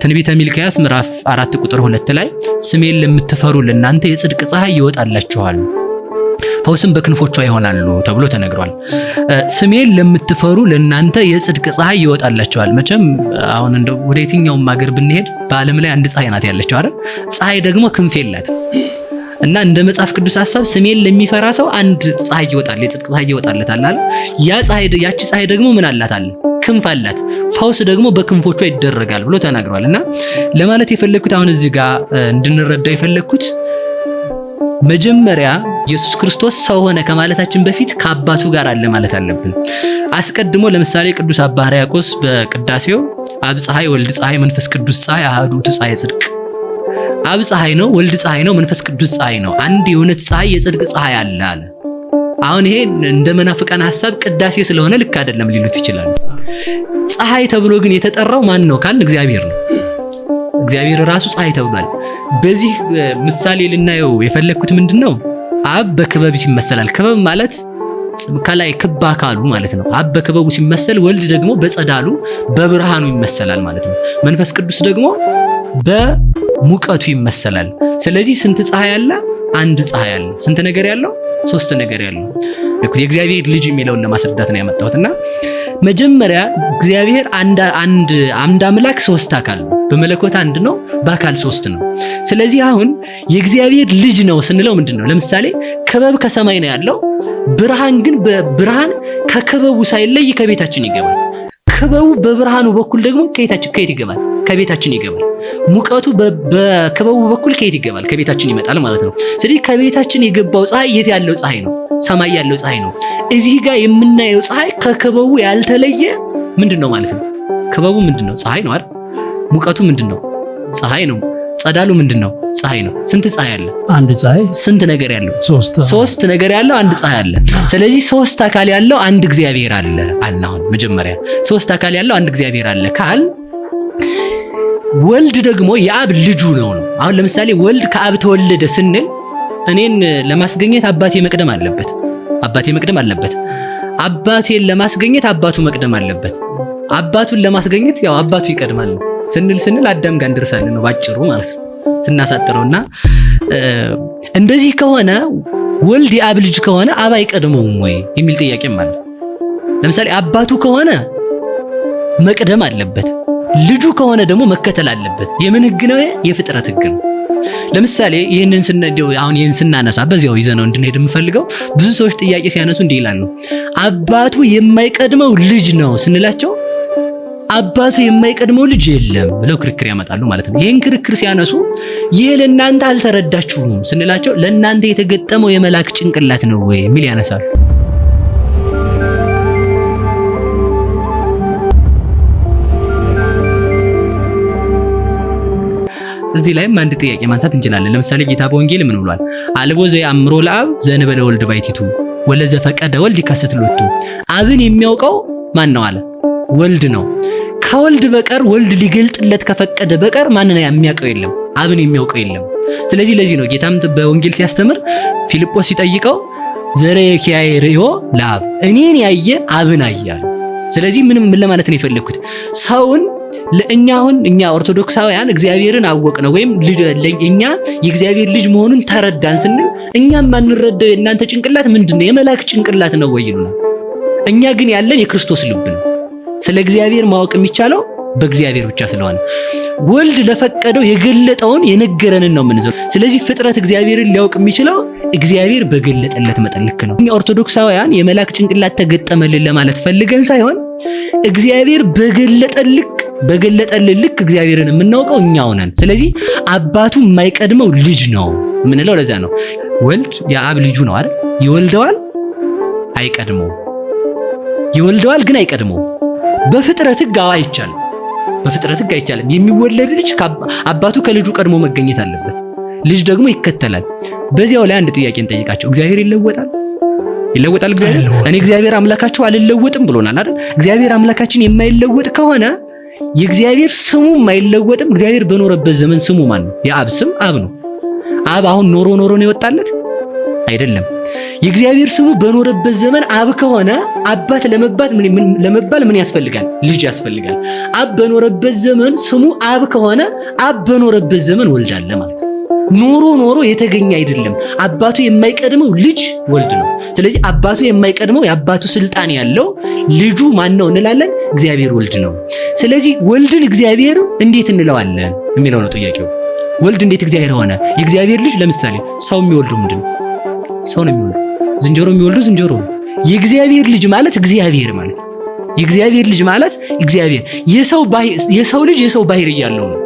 ትንቢተ ሚልክያስ ምዕራፍ 4 ቁጥር 2 ላይ ስሜን ለምትፈሩ ለእናንተ የጽድቅ ፀሐይ ይወጣላችኋል ፈውስም በክንፎቿ ይሆናሉ ተብሎ ተነግሯል። ስሜን ለምትፈሩ ለእናንተ የጽድቅ ፀሐይ ይወጣላችኋል። መቼም አሁን እንደው ወደ የትኛውም ሀገር ብንሄድ በዓለም ላይ አንድ ፀሐይ ናት ያለችው አይደል? ፀሐይ ደግሞ ክንፍ የላትም እና እንደ መጽሐፍ ቅዱስ ሐሳብ ስሜን ለሚፈራ ሰው አንድ ፀሐይ ይወጣል፣ የጽድቅ ፀሐይ ይወጣለታል አለ። ያቺ ፀሐይ ደግሞ ምን አላት አለ? ክንፍ አላት። ፈውስ ደግሞ በክንፎቿ ይደረጋል ብሎ ተናግሯል። እና ለማለት የፈለኩት አሁን እዚህ ጋር እንድንረዳው የፈለኩት መጀመሪያ ኢየሱስ ክርስቶስ ሰው ሆነ ከማለታችን በፊት ከአባቱ ጋር አለ ማለት አለብን። አስቀድሞ ለምሳሌ ቅዱስ አባ ሕርያቆስ በቅዳሴው አብ ፀሐይ፣ ወልድ ፀሐይ፣ መንፈስ ቅዱስ ፀሐይ፣ አሐዱ ውእቱ ፀሐይ ጽድቅ። አብ ፀሐይ ነው፣ ወልድ ፀሐይ ነው፣ መንፈስ ቅዱስ ፀሐይ ነው። አንድ የእውነት ፀሐይ የጽድቅ ፀሐይ አለ አለ። አሁን ይሄ እንደ መናፍቃን ሐሳብ ቅዳሴ ስለሆነ ልክ አይደለም ሊሉት ይችላሉ። ፀሐይ ተብሎ ግን የተጠራው ማን ነው ካልን እግዚአብሔር ነው። እግዚአብሔር ራሱ ፀሐይ ተብሏል። በዚህ ምሳሌ ልናየው የፈለኩት ምንድነው? አብ በክበብ ይመሰላል። ክበብ ማለት ከላይ ክብ አካሉ ማለት ነው። አብ በክበቡ ሲመሰል፣ ወልድ ደግሞ በጸዳሉ በብርሃኑ ይመሰላል ማለት ነው። መንፈስ ቅዱስ ደግሞ በሙቀቱ ይመሰላል። ስለዚህ ስንት ፀሐይ አለ? አንድ ፀሐይ አለ። ስንት ነገር ያለው? ሶስት ነገር ያለው። የእግዚአብሔር ልጅ የሚለውን ለማስረዳት ነው ያመጣሁትና መጀመሪያ እግዚአብሔር አንድ አምላክ ሶስት አካል ነው። በመለኮት አንድ ነው፣ በአካል ሶስት ነው። ስለዚህ አሁን የእግዚአብሔር ልጅ ነው ስንለው ምንድነው? ለምሳሌ ክበብ ከሰማይ ነው ያለው፣ ብርሃን ግን በብርሃን ከክበቡ ሳይለይ ከቤታችን ይገባል። ክበቡ በብርሃኑ በኩል ደግሞ ከየት ይገባል? ከቤታችን ይገባል። ሙቀቱ በክበቡ በኩል ከየት ይገባል? ከቤታችን ይመጣል ማለት ነው። ስለዚህ ከቤታችን የገባው ፀሐይ የት ያለው ፀሐይ ነው? ሰማይ ያለው ፀሐይ ነው። እዚህ ጋር የምናየው ፀሐይ ከክበቡ ያልተለየ ምንድነው ማለት ነው? ክበቡ ምንድነው? ፀሐይ ነው አይደል? ሙቀቱ ምንድነው? ፀሐይ ነው። ጸዳሉ ምንድነው? ፀሐይ ነው። ስንት ፀሐይ አለ? አንድ ፀሐይ። ስንት ነገር ያለው? ሶስት ነገር ያለው አንድ ፀሐይ አለ። ስለዚህ ሶስት አካል ያለው አንድ እግዚአብሔር አለ አልን። አሁን መጀመሪያ ሶስት አካል ያለው አንድ እግዚአብሔር አለ ካል ወልድ ደግሞ የአብ ልጁ ነው። አሁን ለምሳሌ ወልድ ከአብ ተወለደ ስንል እኔን ለማስገኘት አባቴ መቅደም አለበት። አባቴን ለማስገኘት አባቱ መቅደም አለበት። አባቱን ለማስገኘት ያው አባቱ ይቀድማል ስንል አዳም ጋር እንደርሳለን ነው ባጭሩ ማለት ነው ስናሳጥረውና እንደዚህ ከሆነ ወልድ የአብ ልጅ ከሆነ አብ አይቀድመውም ወይ የሚል ጥያቄም አለ። ለምሳሌ አባቱ ከሆነ መቅደም አለበት፣ ልጁ ከሆነ ደግሞ መከተል አለበት። የምን ህግ ነው? የፍጥረት ህግ ነው። ለምሳሌ ይሄንን ስናነሳ በዚያው ይዘነው እንድንሄድ የምፈልገው ብዙ ሰዎች ጥያቄ ሲያነሱ እንዲህ ይላሉ፣ አባቱ የማይቀድመው ልጅ ነው ስንላቸው አባቱ የማይቀድመው ልጅ የለም ብለው ክርክር ያመጣሉ ማለት ነው። ይሄን ክርክር ሲያነሱ ይሄ ለእናንተ አልተረዳችሁም ስንላቸው ለእናንተ የተገጠመው የመላክ ጭንቅላት ነው ወይ የሚል ያነሳሉ። እዚህ ላይም አንድ ጥያቄ ማንሳት እንችላለን። ለምሳሌ ጌታ በወንጌል ምን ብሏል? አልቦ ዘየአምሮ ለአብ ዘእንበለ ወልድ ባይቲቱ ወለዘፈቀደ ወልድ ይከሰት ሎቱ። አብን የሚያውቀው ማን ነው አለ? ወልድ ነው። ከወልድ በቀር ወልድ ሊገልጥለት ከፈቀደ በቀር ማንን የሚያውቀው የለም፣ አብን የሚያውቀው የለም። ስለዚህ ለዚህ ነው ጌታም በወንጌል ሲያስተምር ፊልጶስ ሲጠይቀው ዘረየኪያየ ርእዮ ለአብ፣ እኔን ያየ አብን አየ። ስለዚህ ምን ለማለት ነው የፈለኩት? ሰውን እኛ ኦርቶዶክሳውያን እግዚአብሔርን አወቅነው ወይም እኛ የእግዚአብሔር ልጅ መሆኑን ተረዳን ስንል እኛም ማንረዳው የእናንተ ጭንቅላት ምንድነው? የመላክ ጭንቅላት ነው ወይ ይሉናል። እኛ ግን ያለን የክርስቶስ ልብ ነው። ስለ እግዚአብሔር ማወቅ የሚቻለው በእግዚአብሔር ብቻ ስለሆነ ወልድ ለፈቀደው የገለጠውን የነገረንን ነው የምንዘው። ስለዚህ ፍጥረት እግዚአብሔርን ሊያውቅ የሚችለው እግዚአብሔር በገለጠለት መጠን ልክ ነው። እኛ ኦርቶዶክሳውያን የመላክ ጭንቅላት ተገጠመልን ለማለት ፈልገን ሳይሆን እግዚአብሔር በገለጠልን ልክ እግዚአብሔርን የምናውቀው እኛው ነን። ስለዚህ አባቱ የማይቀድመው ልጅ ነው የምንለው ለዛ ነው። ወልድ የአብ ልጁ ነው አይደል? ይወልደዋል፣ አይቀድመው። ይወልደዋል ግን አይቀድመው። በፍጥረት ሕግ አይቻልም። በፍጥረት ሕግ አይቻልም። የሚወለድ ልጅ አባቱ ከልጁ ቀድሞ መገኘት አለበት። ልጅ ደግሞ ይከተላል። በዚያው ላይ አንድ ጥያቄ እንጠይቃቸው። እግዚአብሔር ይለወጣል? እግዚአብሔር እኔ እግዚአብሔር አምላካችሁ አልለወጥም ብሎናል አይደል? እግዚአብሔር አምላካችን የማይለወጥ ከሆነ የእግዚአብሔር ስሙ የማይለወጥም። እግዚአብሔር በኖረበት ዘመን ስሙ ማን ነው? የአብ ስም አብ ነው። አብ አሁን ኖሮ ነው የወጣለት አይደለም። የእግዚአብሔር ስሙ በኖረበት ዘመን አብ ከሆነ አባት ለመባል ምን ያስፈልጋል? ልጅ ያስፈልጋል። አብ በኖረበት ዘመን ስሙ አብ ከሆነ አብ በኖረበት ዘመን ወልድ አለ ማለት ነው። ኖሮ የተገኘ አይደለም። አባቱ የማይቀድመው ልጅ ወልድ ነው። ስለዚህ አባቱ የማይቀድመው የአባቱ ስልጣን ያለው ልጁ ማን ነው እንላለን? እግዚአብሔር ወልድ ነው። ስለዚህ ወልድን እግዚአብሔር እንዴት እንለዋለን የሚለው ነው ጥያቄው። ወልድ እንዴት እግዚአብሔር ሆነ? የእግዚአብሔር ልጅ ለምሳሌ ሰው የሚወልደው ምንድነው? ሰው ነው የሚወልደው። ዝንጀሮ የሚወልደው ዝንጀሮ ነው። የእግዚአብሔር ልጅ ማለት እግዚአብሔር ማለት ነው። የእግዚአብሔር ልጅ ማለት እግዚአብሔር የሰው ልጅ የሰው ባህሪ ያለው ነው።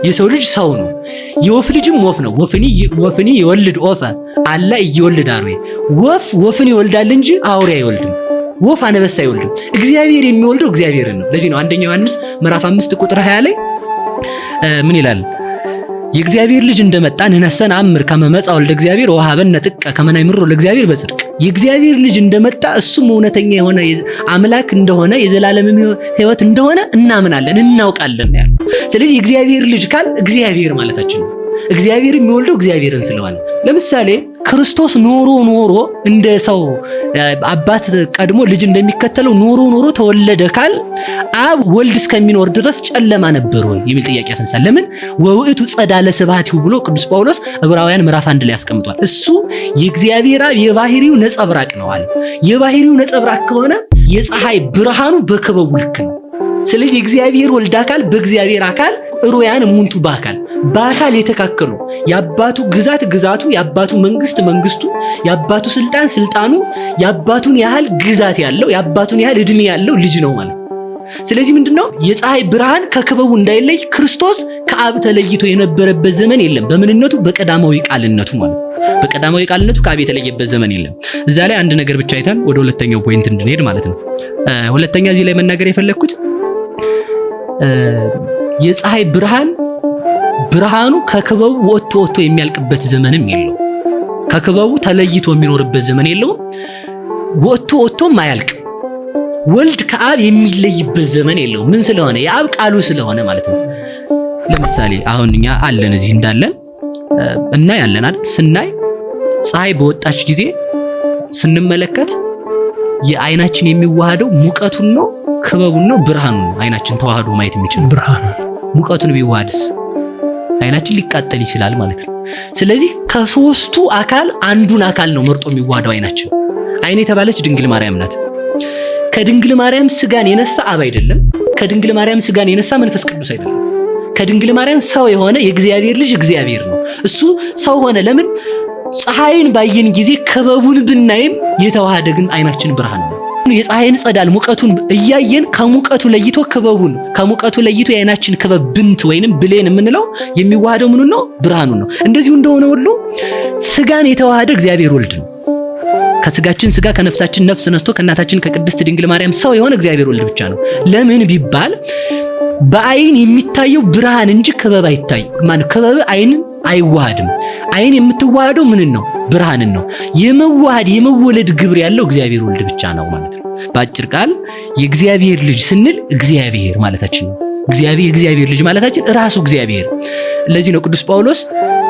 የሰው ልጅ ሰው ነው። የወፍ ልጅም ወፍ ነው። ወፍኒ ይወልድ ኦፈ አላ ይወልድ አርዌ። ወፍን ይወልዳል እንጂ አውሬ አይወልድም። ወፍ አንበሳ አይወልድም። እግዚአብሔር የሚወልደው እግዚአብሔርን ነው። ለዚህ ነው አንደኛ ዮሐንስ ምዕራፍ 5 ቁጥር 20 ላይ ምን ይላል? የእግዚአብሔር ልጅ እንደመጣ ንነሰን አምር ከመመጻ ወልደ እግዚአብሔር ወሃበነ ጥቀ ከመናይ ምሮ ለእግዚአብሔር በጽድቅ። የእግዚአብሔር ልጅ እንደመጣ እሱም እውነተኛ የሆነ አምላክ እንደሆነ የዘላለም ሕይወት እንደሆነ እናምናለን እናውቃለን ያለው። ስለዚህ የእግዚአብሔር ልጅ ካል እግዚአብሔር ማለታችን ነው። እግዚአብሔር የሚወልደው እግዚአብሔርን ስለሆነ ለምሳሌ ክርስቶስ ኖሮ እንደ ሰው አባት ቀድሞ ልጅ እንደሚከተለው ኖሮ ተወለደ ካል አብ ወልድ እስከሚኖር ድረስ ጨለማ ነበር ወይ የሚል ጥያቄ ያስነሳል። ለምን ወውእቱ ጸዳለ ስብሐቲሁ ብሎ ቅዱስ ጳውሎስ ዕብራውያን ምዕራፍ 1 ላይ ያስቀምጧል። እሱ የእግዚአብሔር አብ የባህሪው ነጸብራቅ ነው አለ። የባህሪው ነጸብራቅ ከሆነ የፀሐይ ብርሃኑ በክበቡ ልክ ነው። ስለዚህ የእግዚአብሔር ወልድ አካል በእግዚአብሔር አካል ሩያን ሙንቱ በአካል የተካከሉ የአባቱ ግዛቱ የአባቱ መንግስቱ የአባቱ ስልጣኑ የአባቱን ያህል ግዛት ያለው የአባቱን ያህል እድሜ ያለው ልጅ ነው ማለት ነው። ስለዚህ ምንድነው የፀሐይ ብርሃን ከክበቡ እንዳይለይ ክርስቶስ ከአብ ተለይቶ የነበረበት ዘመን የለም። በምንነቱ በቀዳማዊ ቃልነቱ ማለት ነው። በቀዳማዊ ቃልነቱ ከአብ የተለየበት ዘመን የለም። እዛ ላይ አንድ ነገር ብቻ አይተን ወደ ሁለተኛው ፖይንት እንድንሄድ ማለት ነው። ሁለተኛ እዚህ ላይ መናገር የፈለኩት የፀሐይ ብርሃኑ ከክበቡ ወጥቶ የሚያልቅበት ዘመንም የለው። ከክበቡ ተለይቶ የሚኖርበት ዘመን የለው። ወጥቶም አያልቅም። ወልድ ከአብ የሚለይበት ዘመን የለው። ምን ስለሆነ? የአብ ቃሉ ስለሆነ ማለት ነው። ለምሳሌ አሁን እኛ አለን እዚህ እንዳለን እና ያለን አይደል? ስናይ ፀሐይ በወጣች ጊዜ ስንመለከት የአይናችን የሚዋሃደው ሙቀቱን ነው ክበቡን ነው ብርሃኑን ነው። አይናችን ተዋህዶ ማየት የሚችል ብርሃኑ ሙቀቱን ቢዋሃድስ አይናችን ሊቃጠል ይችላል ማለት ነው። ስለዚህ ከሶስቱ አካል አንዱን አካል ነው መርጦ የሚዋሃደው አይናችን። አይን የተባለች ድንግል ማርያም ናት። ከድንግል ማርያም ስጋን የነሳ አብ አይደለም። ከድንግል ማርያም ስጋን የነሳ መንፈስ ቅዱስ አይደለም። ከድንግል ማርያም ሰው የሆነ የእግዚአብሔር ልጅ እግዚአብሔር ነው። እሱ ሰው ሆነ። ለምን? ፀሐይን ባየን ጊዜ ክበቡን ብናይም የተዋሃደ ግን አይናችን ብርሃን ነው። የፀሐይን ጸዳል ሙቀቱን እያየን ከሙቀቱ ለይቶ ክበቡን ከሙቀቱ ለይቶ የአይናችን ክበብ ብንት ወይንም ብሌን የምንለው የሚዋሃደው ምኑን ነው? ብርሃኑን ነው። እንደዚሁ እንደሆነ ሁሉ ስጋን የተዋሃደ እግዚአብሔር ወልድ ነው። ከስጋችን ስጋ ከነፍሳችን ነፍስ ነስቶ ከእናታችን ከቅድስት ድንግል ማርያም ሰው የሆነ እግዚአብሔር ወልድ ብቻ ነው። ለምን ቢባል በአይን የሚታየው ብርሃን እንጂ ክበብ አይታይ። ክበብ አይንን አይዋሃድም። አይን የምትዋሃደው ምንን ነው? ብርሃንን ነው። የመወለድ ግብር ያለው እግዚአብሔር ወልድ ብቻ ነው ማለት ነው። በአጭር ቃል የእግዚአብሔር ልጅ ስንል እግዚአብሔር ማለታችን ነው። የእግዚአብሔር ልጅ ማለታችን ራሱ እግዚአብሔር። ለዚህ ነው ቅዱስ ጳውሎስ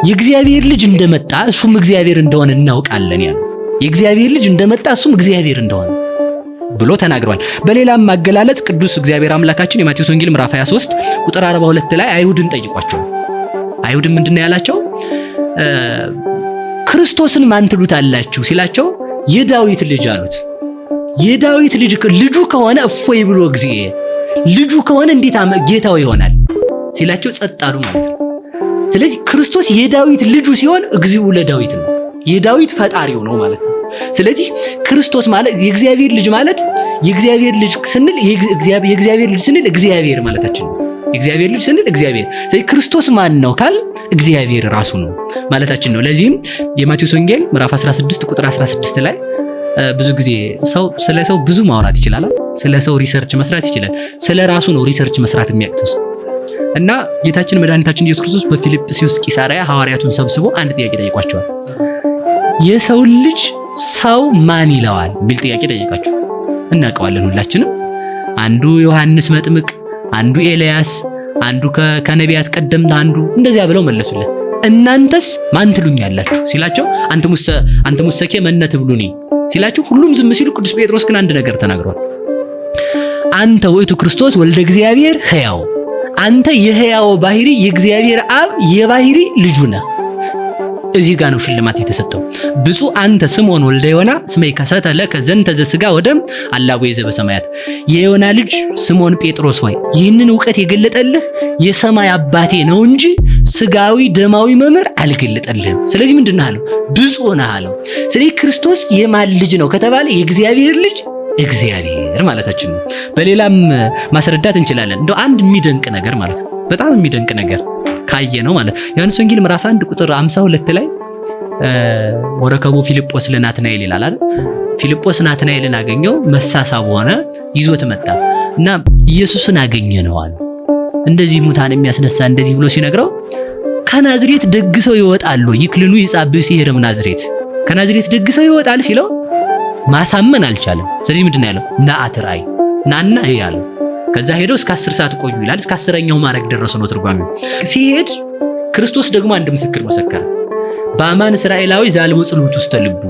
የእግዚአብሔር ልጅ እንደመጣ እሱም እግዚአብሔር እንደሆነ እናውቃለን ያለው። የእግዚአብሔር ልጅ እንደመጣ እሱም እግዚአብሔር እንደሆነ ብሎ ተናግሯል። በሌላም ማገላለጽ ቅዱስ እግዚአብሔር አምላካችን የማቴዎስ ወንጌል ምዕራፍ 23 ቁጥር 42 ላይ አይሁድን ጠይቋቸው። አይሁድን ምንድነው ያላቸው? ክርስቶስን ማን ትሉታላችሁ ሲላቸው የዳዊት ልጅ አሉት። የዳዊት ልጁ ከሆነ እፎይ ብሎ እግዚእ ልጁ ከሆነ እንዴት ጌታው ይሆናል ሲላቸው ጸጥ አሉ ማለት ነው። ስለዚህ ክርስቶስ የዳዊት ልጁ ሲሆን እግዚኡ ለዳዊት ነው። የዳዊት ፈጣሪው ነው ማለት ነው። ስለዚህ ክርስቶስ ማለት የእግዚአብሔር ልጅ ማለት የእግዚአብሔር ልጅ ስንል የእግዚአብሔር ልጅ ስንል እግዚአብሔር ማለታችን ነው። የእግዚአብሔር ልጅ ስንል እግዚአብሔር። ስለዚህ ክርስቶስ ማን ነው ካል እግዚአብሔር ራሱ ነው ማለታችን ነው። ለዚህም የማቴዎስ ወንጌል ምዕራፍ 16 ቁጥር 16 ላይ ብዙ ጊዜ ስለ ሰው ብዙ ማውራት ይችላል። ስለ ሰው ሪሰርች መስራት ይችላል። ስለ ራሱ ነው ሪሰርች መስራት የሚያቅተው። እና ጌታችን መድኃኒታችን ኢየሱስ ክርስቶስ በፊልጵስዩስ ቂሳርያ ሐዋርያቱን ሰብስቦ አንድ ጥያቄ ጠይቋቸዋል። የሰው ልጅ ሰው ማን ይለዋል የሚል ጥያቄ ጠይቃቸው። እናውቀዋለን ሁላችንም። አንዱ ዮሐንስ መጥምቅ፣ አንዱ ኤልያስ፣ አንዱ ከነቢያት ቀደምት አንዱ እንደዚያ ብለው መለሱለት። እናንተስ ማን ትሉኛላችሁ ሲላቸው አንተ ሙሰኬ መነ ትብሉኒ ሲላቸው ሁሉም ዝም ሲሉ ቅዱስ ጴጥሮስ ግን አንድ ነገር ተናግሯል። አንተ ውእቱ ክርስቶስ ወልደ እግዚአብሔር ሕያው፣ አንተ የሕያው ባህሪ የእግዚአብሔር አብ የባህሪ ልጁ ነህ። እዚህ ጋር ነው ሽልማት የተሰጠው። ብፁዕ አንተ ስምዖን ወልደ ዮና እስመ ኢከሰተ ለከ ዘንተ ዘሥጋ ወደም አላዌ ዘበሰማያት። የዮና ልጅ ስምዖን ጴጥሮስ ሆይ ይህንን ዕውቀት የገለጠልህ የሰማይ አባቴ ነው እንጂ ስጋዊ ደማዊ መምህር አልገለጠልህም። ስለዚህ ምንድነው አለው? ብፁዕ ነህ አለው። ስለዚህ ክርስቶስ የማን ልጅ ነው ከተባለ የእግዚአብሔር ልጅ እግዚአብሔር ማለታችን ነው። በሌላም ማስረዳት እንችላለን። እንደው አንድ የሚደንቅ ነገር ማለት ነው፣ በጣም የሚደንቅ ነገር ካየ ነው ማለት ዮሐንስ ወንጌል ምዕራፍ 1 ቁጥር 52 ላይ ወረከቡ ፊልጶስ ለናትናኤል ይላል አይደል? ፊልጶስ ናትናኤልን አገኘው፣ መሳሳብ ሆነ፣ ይዞት መጣ እና ኢየሱስን አገኘነው አለ። እንደዚህ ሙታን የሚያስነሳ እንደዚህ ብሎ ሲነግረው ከናዝሬት ደግሰው ይወጣሉ ይክልኑ ይጻብስ ይሄድም ናዝሬት ከናዝሬት ደግሰው ይወጣል ሲለው ማሳመን አልቻለም። ስለዚህ ምንድነው ያለው? ናአትራይ ናና ያለው። ከዛ ሄዶ እስከ 10 ሰዓት ቆዩ ይላል። እስከ 10ኛው ማረግ ደረሰ ነው ትርጓሜው። ሲሄድ ክርስቶስ ደግሞ አንድ ምስክር መሰከረ። በአማን እስራኤላዊ ዛልቦ ጽልውት ውስጥ ልቡ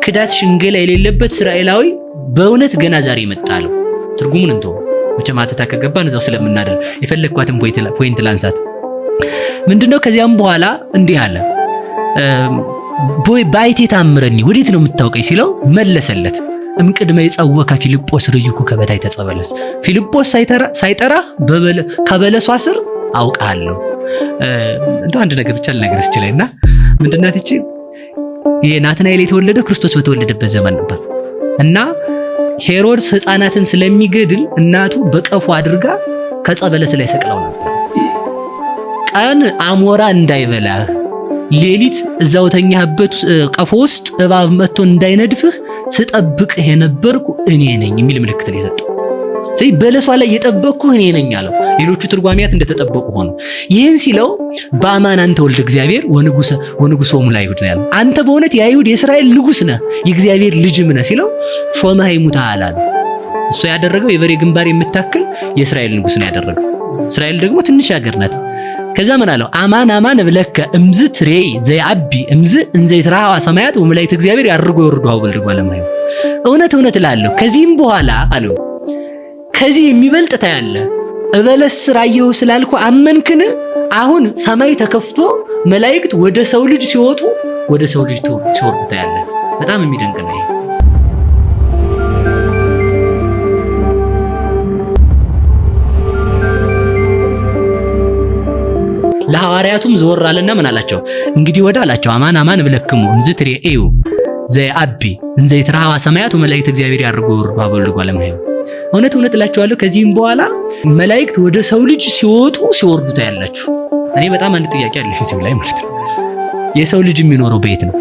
ክዳት ሽንገላ የሌለበት እስራኤላዊ በእውነት ገና ዛሬ መጣለው። ትርጉሙን እንተው መቼም አተታ ከገባን እዛው ስለምናደር የፈለኳትን ፖይንት ላንሳት። ምንድነው ከዚያም በኋላ እንዲህ አለ ቦይ ባይቴ ታምረኒ ወዴት ነው የምታውቀኝ ሲለው መለሰለት እምቅድመ የጸወከ ፊልጶስ ርዩኩ ከበታይ ተጸበለስ ፊልጶስ ሳይጠራ ከበለሷ ስር አውቃለሁ። እንደው አንድ ነገር ብቻ ልነግርህ ይችላልና ምንድናት እቺ የናትናኤል የተወለደው ክርስቶስ በተወለደበት ዘመን ነበር እና ሄሮድስ ሕፃናትን ስለሚገድል እናቱ በቀፉ አድርጋ ከጸበለስ ላይ ሰቅለው ነበር። ቀን አሞራ እንዳይበላህ ሌሊት እዛው ተኛህበት ቀፎ ውስጥ እባብ መጥቶ እንዳይነድፍህ ስጠብቅህ የነበርኩ እኔ ነኝ የሚል ምልክት ነው የሰጠው። ስለዚህ በለሷ ላይ የጠበቅኩህ እኔ ነኝ አለው። ሌሎቹ ትርጓሜያት እንደተጠበቁ ሆኑ። ይህን ሲለው በአማን አንተ ወልደ እግዚአብሔር ወንጉሶሙ ለአይሁድ ነው ያለው። አንተ በእውነት የአይሁድ የእስራኤል ንጉሥ ነህ የእግዚአብሔር ልጅም ነህ ሲለው ሾመህ ሙታል አለ። እሱ ያደረገው የበሬ ግንባር የምታክል የእስራኤል ንጉሥ ነው ያደረገው። እስራኤል ደግሞ ትንሽ ሀገር ናት። ከዛ ምን አለው? አማን ብለከ እምዝ ትሬይ ዘይአቢ እምዝ እንዘ ይትራሃዋ ሰማያት ወመላእክት እግዚአብሔር ያርጉ ይወርዱው በልጓ ለማየው እውነት እላለሁ ከዚህም በኋላ አለው ከዚህ የሚበልጥ ታያለ። እበለስ ራየው ስላልኩ አመንክን? አሁን ሰማይ ተከፍቶ መላእክት ወደ ሰው ልጅ ሲወጡ ወደ ሰው ልጅ ሲወርዱ ታያለ። በጣም የሚደንቅ ነው። ለሐዋርያቱም ዘወር አለና ምን አላቸው? እንግዲህ ወደ አላቸው አማን ብለክሙ እንዝ ትሬዩ ዘይአቢ እንዘ ይትራሃዋ ሰማያት ወመላእክት እግዚአብሔር ያርጉ ይወርዱ በልጓ ለማየው እውነት እላችኋለሁ ከዚህም በኋላ መላእክት ወደ ሰው ልጅ ሲወጡ ሲወርዱ ታያላችሁ። እኔ በጣም አንድ ጥያቄ አለኝ እዚህ ላይ ማለት ነው። የሰው ልጅ የሚኖረው በየት ነው?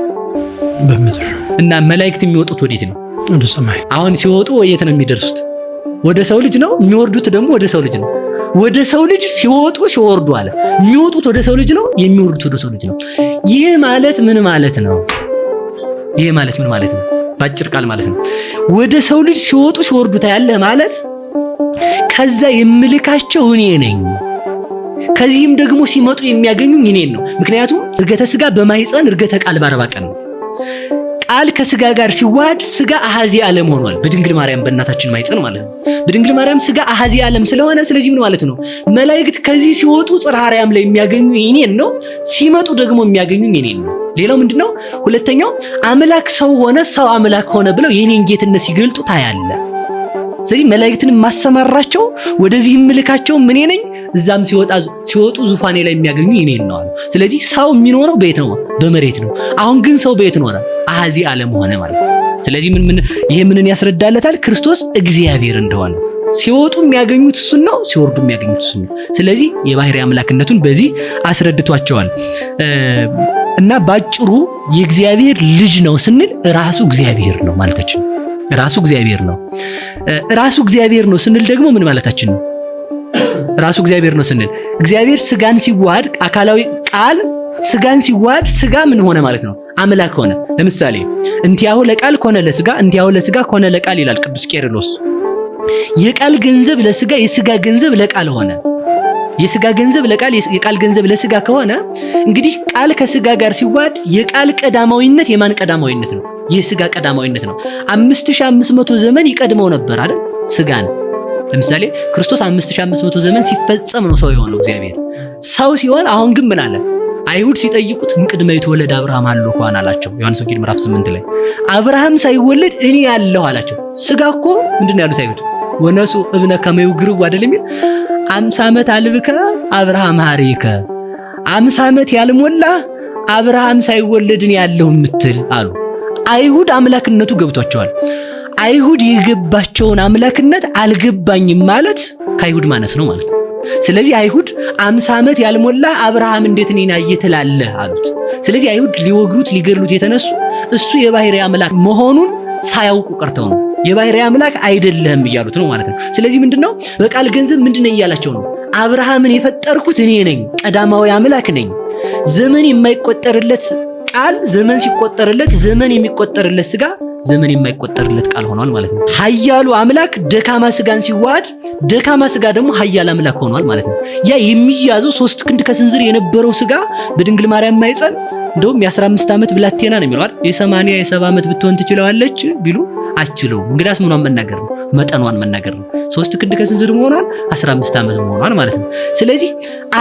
በምድር። እና መላእክት የሚወጡት ወዴት ነው? ወደ ሰማይ። አሁን ሲወጡ ወየት ነው የሚደርሱት? ወደ ሰው ልጅ ነው። የሚወርዱት ደግሞ ወደ ሰው ልጅ ነው። ወደ ሰው ልጅ ሲወጡ ሲወርዱ አለ። የሚወጡት ወደ ሰው ልጅ ነው፣ የሚወርዱት ወደ ሰው ልጅ ነው። ይሄ ማለት ምን ማለት ነው? ይሄ ማለት ምን ማለት ነው? ባጭር ቃል ማለት ነው ወደ ሰው ልጅ ሲወጡ ሲወርዱ ታያለህ ማለት ከዛ የምልካቸው እኔ ነኝ። ከዚህም ደግሞ ሲመጡ የሚያገኙኝ እኔን ነው። ምክንያቱም እርገተ ስጋ በማይፀን እርገተ ቃል በ40 ቀን ነው። ቃል ከስጋ ጋር ሲዋሃድ ስጋ አሃዚ ዓለም ሆኗል። በድንግል ማርያም በእናታችን ማይፀን ማለት ነው። በድንግል ማርያም ስጋ አሃዚ ዓለም ስለሆነ ስለዚህ ምን ማለት ነው? መላእክት ከዚህ ሲወጡ ጽርሐ አርያም ላይ የሚያገኙ እኔን ነው፣ ሲመጡ ደግሞ የሚያገኙ እኔን ነው። ሌላው ምንድነው? ሁለተኛው አምላክ ሰው ሆነ፣ ሰው አምላክ ሆነ ብለው የኔን ጌትነት ሲገልጡ ታያለ። ስለዚህ መላእክትን ማሰማራቸው ወደዚህ ምልካቸው ምን ነኝ፣ እዛም ሲወጡ ዙፋኔ ላይ የሚያገኙ እኔን ነው። ስለዚህ ሰው የሚኖረው በየት ነው? በመሬት ነው። አሁን ግን ሰው በየት ኖረ? አሃዚ ዓለም ሆነ ማለት ነው። ስለዚህ ይሄ ምንን ያስረዳለታል? ክርስቶስ እግዚአብሔር እንደሆነ ሲወጡ የሚያገኙት እሱን ነው፣ ሲወርዱ የሚያገኙት እሱን ነው። ስለዚህ የባህሪ አምላክነቱን በዚህ አስረድቷቸዋል። እና ባጭሩ የእግዚአብሔር ልጅ ነው ስንል ራሱ እግዚአብሔር ነው ማለታችን። ራሱ እግዚአብሔር ነው። ራሱ እግዚአብሔር ነው ስንል ደግሞ ምን ማለታችን ነው? ራሱ እግዚአብሔር ነው ስንል እግዚአብሔር ስጋን ሲዋሃድ አካላዊ ቃል ስጋን ሲዋሃድ ስጋ ምን ሆነ ማለት ነው? አምላክ ሆነ። ለምሳሌ እንቲያሁ ለቃል ኮነ ለስጋ እንቲያሁ ለስጋ ኮነ ለቃል ይላል ቅዱስ ቄርሎስ። የቃል ገንዘብ ለስጋ የስጋ ገንዘብ ለቃል ሆነ። የሥጋ ገንዘብ ለቃል የቃል ገንዘብ ለሥጋ ከሆነ እንግዲህ ቃል ከሥጋ ጋር ሲዋሃድ የቃል ቀዳማዊነት የማን ቀዳማዊነት ነው? የሥጋ ቀዳማዊነት ነው። 5500 ዘመን ይቀድመው ነበር አይደል ሥጋን። ለምሳሌ ክርስቶስ 5500 ዘመን ሲፈጸም ነው ሰው የሆነው እግዚአብሔር ሰው ሲሆን። አሁን ግን ምን አለ? አይሁድ ሲጠይቁት እምቅድመ ይትወለድ አብርሃም አለው እንኳን አላቸው። ዮሐንስ ወንጌል ምዕራፍ 8 ላይ አብርሃም ሳይወለድ እኔ ያለው አላቸው። ሥጋ እኮ ምንድነው ያሉት አይሁድ? ወነሱ እብነ ከመዩ ግርው አይደል የሚል 50 ዓመት አልብከ አብርሃም ሐሪከ 50 ዓመት ያልሞላ አብርሃም ሳይወለድን ያለው ምትል አሉ። አይሁድ አምላክነቱ ገብቷቸዋል። አይሁድ የገባቸውን አምላክነት አልገባኝም ማለት ከአይሁድ ማነስ ነው ማለት ነው። ስለዚህ አይሁድ 50 ዓመት ያልሞላ አብርሃም እንዴት እኔን አየ ትላለህ አሉት። ስለዚህ አይሁድ ሊወግሩት ሊገድሉት የተነሱ እሱ የባሕርይ አምላክ መሆኑን ሳያውቁ ቀርተው ነው። የባሕርይ አምላክ አይደለም እያሉት ነው ማለት ነው። ስለዚህ ምንድነው በቃል ገንዘብ ምንድነው እያላቸው ነው? አብርሃምን የፈጠርኩት እኔ ነኝ፣ ቀዳማዊ አምላክ ነኝ። ዘመን የማይቆጠርለት ቃል ዘመን ሲቆጠርለት ዘመን የሚቆጠርለት ሥጋ ዘመን የማይቆጠርለት ቃል ሆኗል ማለት ነው። ኃያሉ አምላክ ደካማ ሥጋን ሲዋሃድ ደካማ ሥጋ ደግሞ ኃያል አምላክ ሆኗል ማለት ነው። ያ የሚያዘው 3 ክንድ ከስንዝር የነበረው ሥጋ በድንግል ማርያም ማይጸን እንደውም የ15 ዓመት ብላቴና ነው የሚለው አይደል? የ80 የ70 ዓመት ብትሆን ትችላለች ቢሉ አችለው። እንግዲያስ ምኗን መናገር ነው? መጠኗን መናገር ነው። 3 ክንድ ከስንዝር መሆኗን 15 ዓመት መሆኗን ማለት ነው። ስለዚህ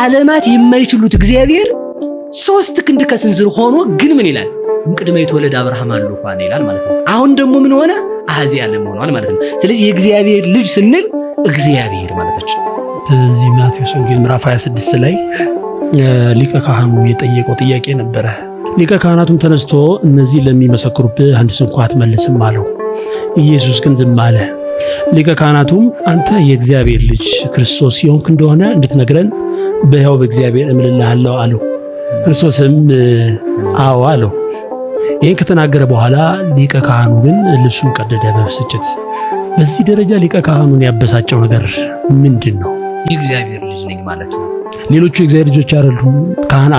ዓለማት የማይችሉት እግዚአብሔር 3 ክንድ ከስንዝር ሆኖ ግን ምን ይላል? እምቅድመ ይትወለድ አብርሃም አለው እንኳን ይላል ማለት ነው። አሁን ደግሞ ምን ሆነ? አሐዚ ዓለም ሆኗል ማለት ነው። ስለዚህ የእግዚአብሔር ልጅ ስንል እግዚአብሔር ማለታችን። እዚህ ማቴዎስ ወንጌል ምዕራፍ 26 ላይ ሊቀ ካህኑ የጠየቀው ጥያቄ ነበረ። ሊቀ ካህናቱም ተነስቶ እነዚህ ለሚመሰክሩብህ አንድ ስንኳ አትመልስም አለው። ኢየሱስ ግን ዝም አለ። ሊቀ ካህናቱም አንተ የእግዚአብሔር ልጅ ክርስቶስ የሆንክ እንደሆነ እንድትነግረን በሕያው በእግዚአብሔር እምልልሃለሁ አለው። ክርስቶስም አዎ አለው። ይህን ከተናገረ በኋላ ሊቀ ካህኑ ግን ልብሱን ቀደደ በብስጭት። በዚህ ደረጃ ሊቀ ካህኑን ያበሳጨው ነገር ምንድን ነው? የእግዚአብሔር ልጅ ነኝ ማለት ነው። ሌሎቹ የእግዚአብሔር ልጆች አይደሉም?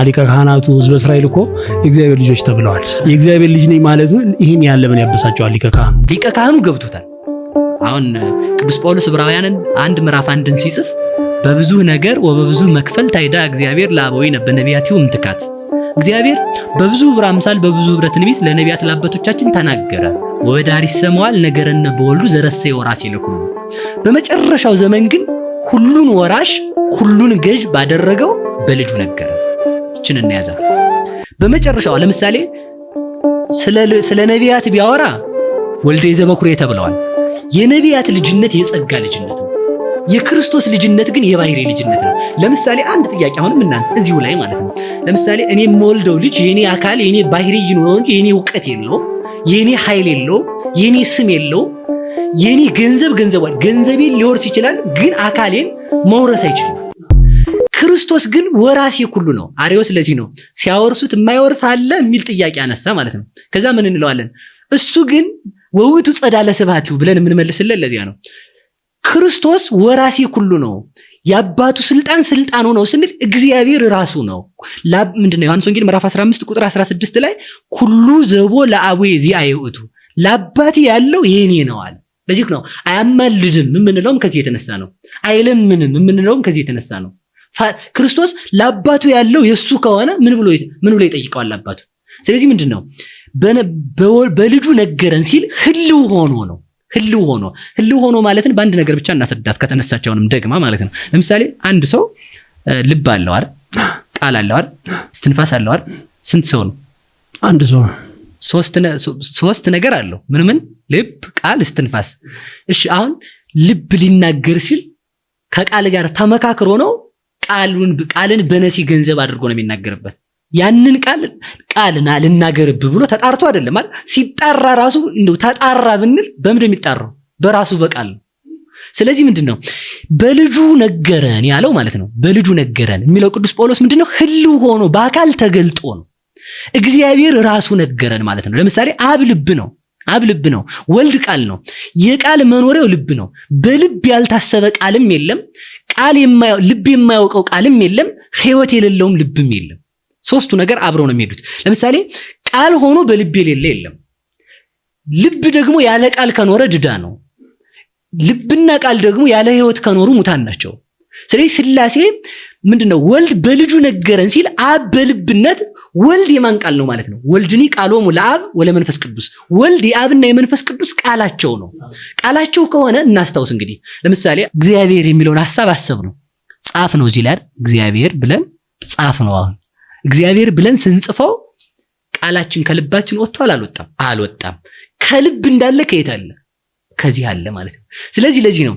ሊቀ ካህናቱ ሕዝበ እስራኤል እኮ የእግዚአብሔር ልጆች ተብለዋል። የእግዚአብሔር ልጅ ነኝ ማለቱ ይህን ያለ ምን ያበሳጨዋል? ሊቀ ካህኑ ገብቶታል። አሁን ቅዱስ ጳውሎስ ዕብራውያንን 1 ምዕራፍ 1ን ሲጽፍ በብዙ ነገር ወበብዙ መክፈል ታይዳ እግዚአብሔር ለአበዊነ በነቢያቲሁ እምትካት እግዚአብሔር በብዙ ህብረ አምሳል በብዙ ህብረ ትንቢት ለነቢያት ለአባቶቻችን ተናገረ። ወበዳሪ ሰማዋል ነገረነ በወልዱ ዘረሰ ወራስ ይልኩሉ። በመጨረሻው ዘመን ግን ሁሉን ወራሽ ሁሉን ገዥ ባደረገው በልጁ ነገረ። እችን እንያዛ። በመጨረሻው ለምሳሌ ስለ ነቢያት ቢያወራ ወልደ ዘበኩሬ ተብለዋል። የነቢያት ልጅነት የጸጋ ልጅነት ነው። የክርስቶስ ልጅነት ግን የባሕርይ ልጅነት ነው። ለምሳሌ አንድ ጥያቄ አሁንም እናንሳ እዚሁ ላይ ማለት ነው። ለምሳሌ እኔ የምወልደው ልጅ የኔ አካል የኔ ባሕርይ ነው እንጂ የኔ ዕውቀት የለው፣ የኔ ኃይል የለው፣ የኔ ስም የለው፣ የኔ ገንዘቤን ሊወርስ ይችላል፣ ግን አካሌን መውረስ አይችልም። ክርስቶስ ግን ወራሴ ሁሉ ነው። አርዮስ ለዚህ ነው ሲያወርሱት የማይወርስ አለ የሚል ጥያቄ አነሳ ማለት ነው። ከዛ ምን እንለዋለን? እሱ ግን ወውቱ ጸዳለ ስብሐቲሁ ብለን የምንመልስለት ለዚያ ነው። ክርስቶስ ወራሴ ሁሉ ነው። የአባቱ ስልጣኑ ነው ስንል እግዚአብሔር ራሱ ነው። ምንድነው? ዮሐንስ ወንጌል ምዕራፍ 15 ቁጥር 16 ላይ ኩሉ ዘቦ ለአቡየ ዚአየ ውእቱ፣ ለአባቴ ያለው የኔ ነው አለ። ለዚህ ነው አያማልድም የምንለውም ከዚህ የተነሳ ነው። አይለምንም የምንለውም ከዚህ የተነሳ ነው። ክርስቶስ ለአባቱ ያለው የሱ ከሆነ ምን ብሎ ይጠይቀዋል አባቱ? ስለዚህ ምንድነው በልጁ ነገረን ሲል ህልው ሆኖ ነው። ህልው ሆኖ ማለትን በአንድ ነገር ብቻ እናስረዳት ከተነሳቸውንም ደግማ ማለት ነው። ለምሳሌ አንድ ሰው ልብ አለው አይደል? ቃል አለው አይደል? እስትንፋስ አለው አይደል? ስንት ሰው ነው? አንድ ሰው። ሶስት ነገር አለው። ምን? ልብ፣ ቃል፣ እስትንፋስ። እሺ አሁን ልብ ሊናገር ሲል ከቃል ጋር ተመካክሮ ነው ቃልን በነሲ ገንዘብ አድርጎ ነው የሚናገርበት። ያንን ቃልና ልናገርብ ብሎ ተጣርቶ አይደለም አይደል? ሲጣራ ራሱ እንደው ተጣራ ብንል በምንድን የሚጣራው? በራሱ በቃል ነው። ስለዚህ ምንድነው በልጁ ነገረን ያለው ማለት ነው። በልጁ ነገረን የሚለው ቅዱስ ጳውሎስ ምንድነው ህልው ሆኖ በአካል ተገልጦ ነው። እግዚአብሔር ራሱ ነገረን ማለት ነው። ለምሳሌ አብ ልብ ነው። ወልድ ቃል ነው። የቃል መኖሪያው ልብ ነው። በልብ ያልታሰበ ቃልም የለም። ልብ የማያውቀው ቃልም የለም። ሕይወት የሌለውም ልብም የለም። ሶስቱ ነገር አብረው ነው የሚሄዱት። ለምሳሌ ቃል ሆኖ በልብ የሌለ የለም። ልብ ደግሞ ያለ ቃል ከኖረ ድዳ ነው። ልብና ቃል ደግሞ ያለ ሕይወት ከኖሩ ሙታን ናቸው። ስለዚህ ሥላሴ ምንድነው ወልድ በልጁ ነገረን ሲል አብ በልብነት ወልድ የማን ቃል ነው ማለት ነው? ወልድኒ ቃሎሙ ለአብ ወለመንፈስ ቅዱስ ወልድ የአብና የመንፈስ ቅዱስ ቃላቸው ነው። ቃላቸው ከሆነ እናስታውስ እንግዲህ ለምሳሌ እግዚአብሔር የሚለውን ሐሳብ አሰብ ነው ጻፍ ነው እዚህ ላይ እግዚአብሔር ብለን ጻፍ ነው። አሁን እግዚአብሔር ብለን ስንጽፈው ቃላችን ከልባችን ወጥቷል አልወጣም? ከልብ እንዳለ ከየት አለ? ከዚህ አለ ማለት ነው። ስለዚህ ለዚህ ነው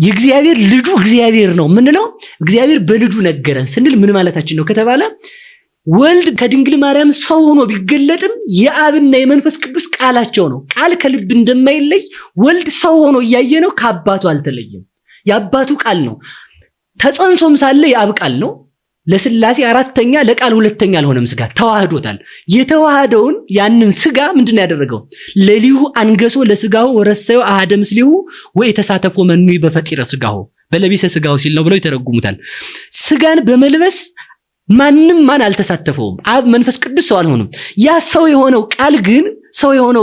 የእግዚአብሔር ልጁ እግዚአብሔር ነው ምንለው። እግዚአብሔር በልጁ ነገረን ስንል ምን ማለታችን ነው ከተባለ ወልድ ከድንግል ማርያም ሰው ሆኖ ቢገለጥም የአብና የመንፈስ ቅዱስ ቃላቸው ነው። ቃል ከልብ እንደማይለይ ወልድ ሰው ሆኖ እያየነው ከአባቱ አልተለየም። የአባቱ ቃል ነው። ተጸንሶም ሳለ የአብ ቃል ነው። ለስላሴ አራተኛ ለቃል ሁለተኛ አልሆነም። ስጋ ተዋህዶታል። የተዋህደውን ያንን ስጋ ምንድነው ያደረገው? ለሊሁ አንገሶ ለስጋው ወረሰዮ አሐደ ምስሊሁ ወይ ተሳተፎ መኑ በፈጢረ ስጋው በለቢሰ ስጋው ሲል ነው ብለው ይተረጉሙታል። ስጋን በመልበስ ማንም አልተሳተፈውም። አብ መንፈስ ቅዱስ ሰው አልሆነም። ያ ሰው የሆነው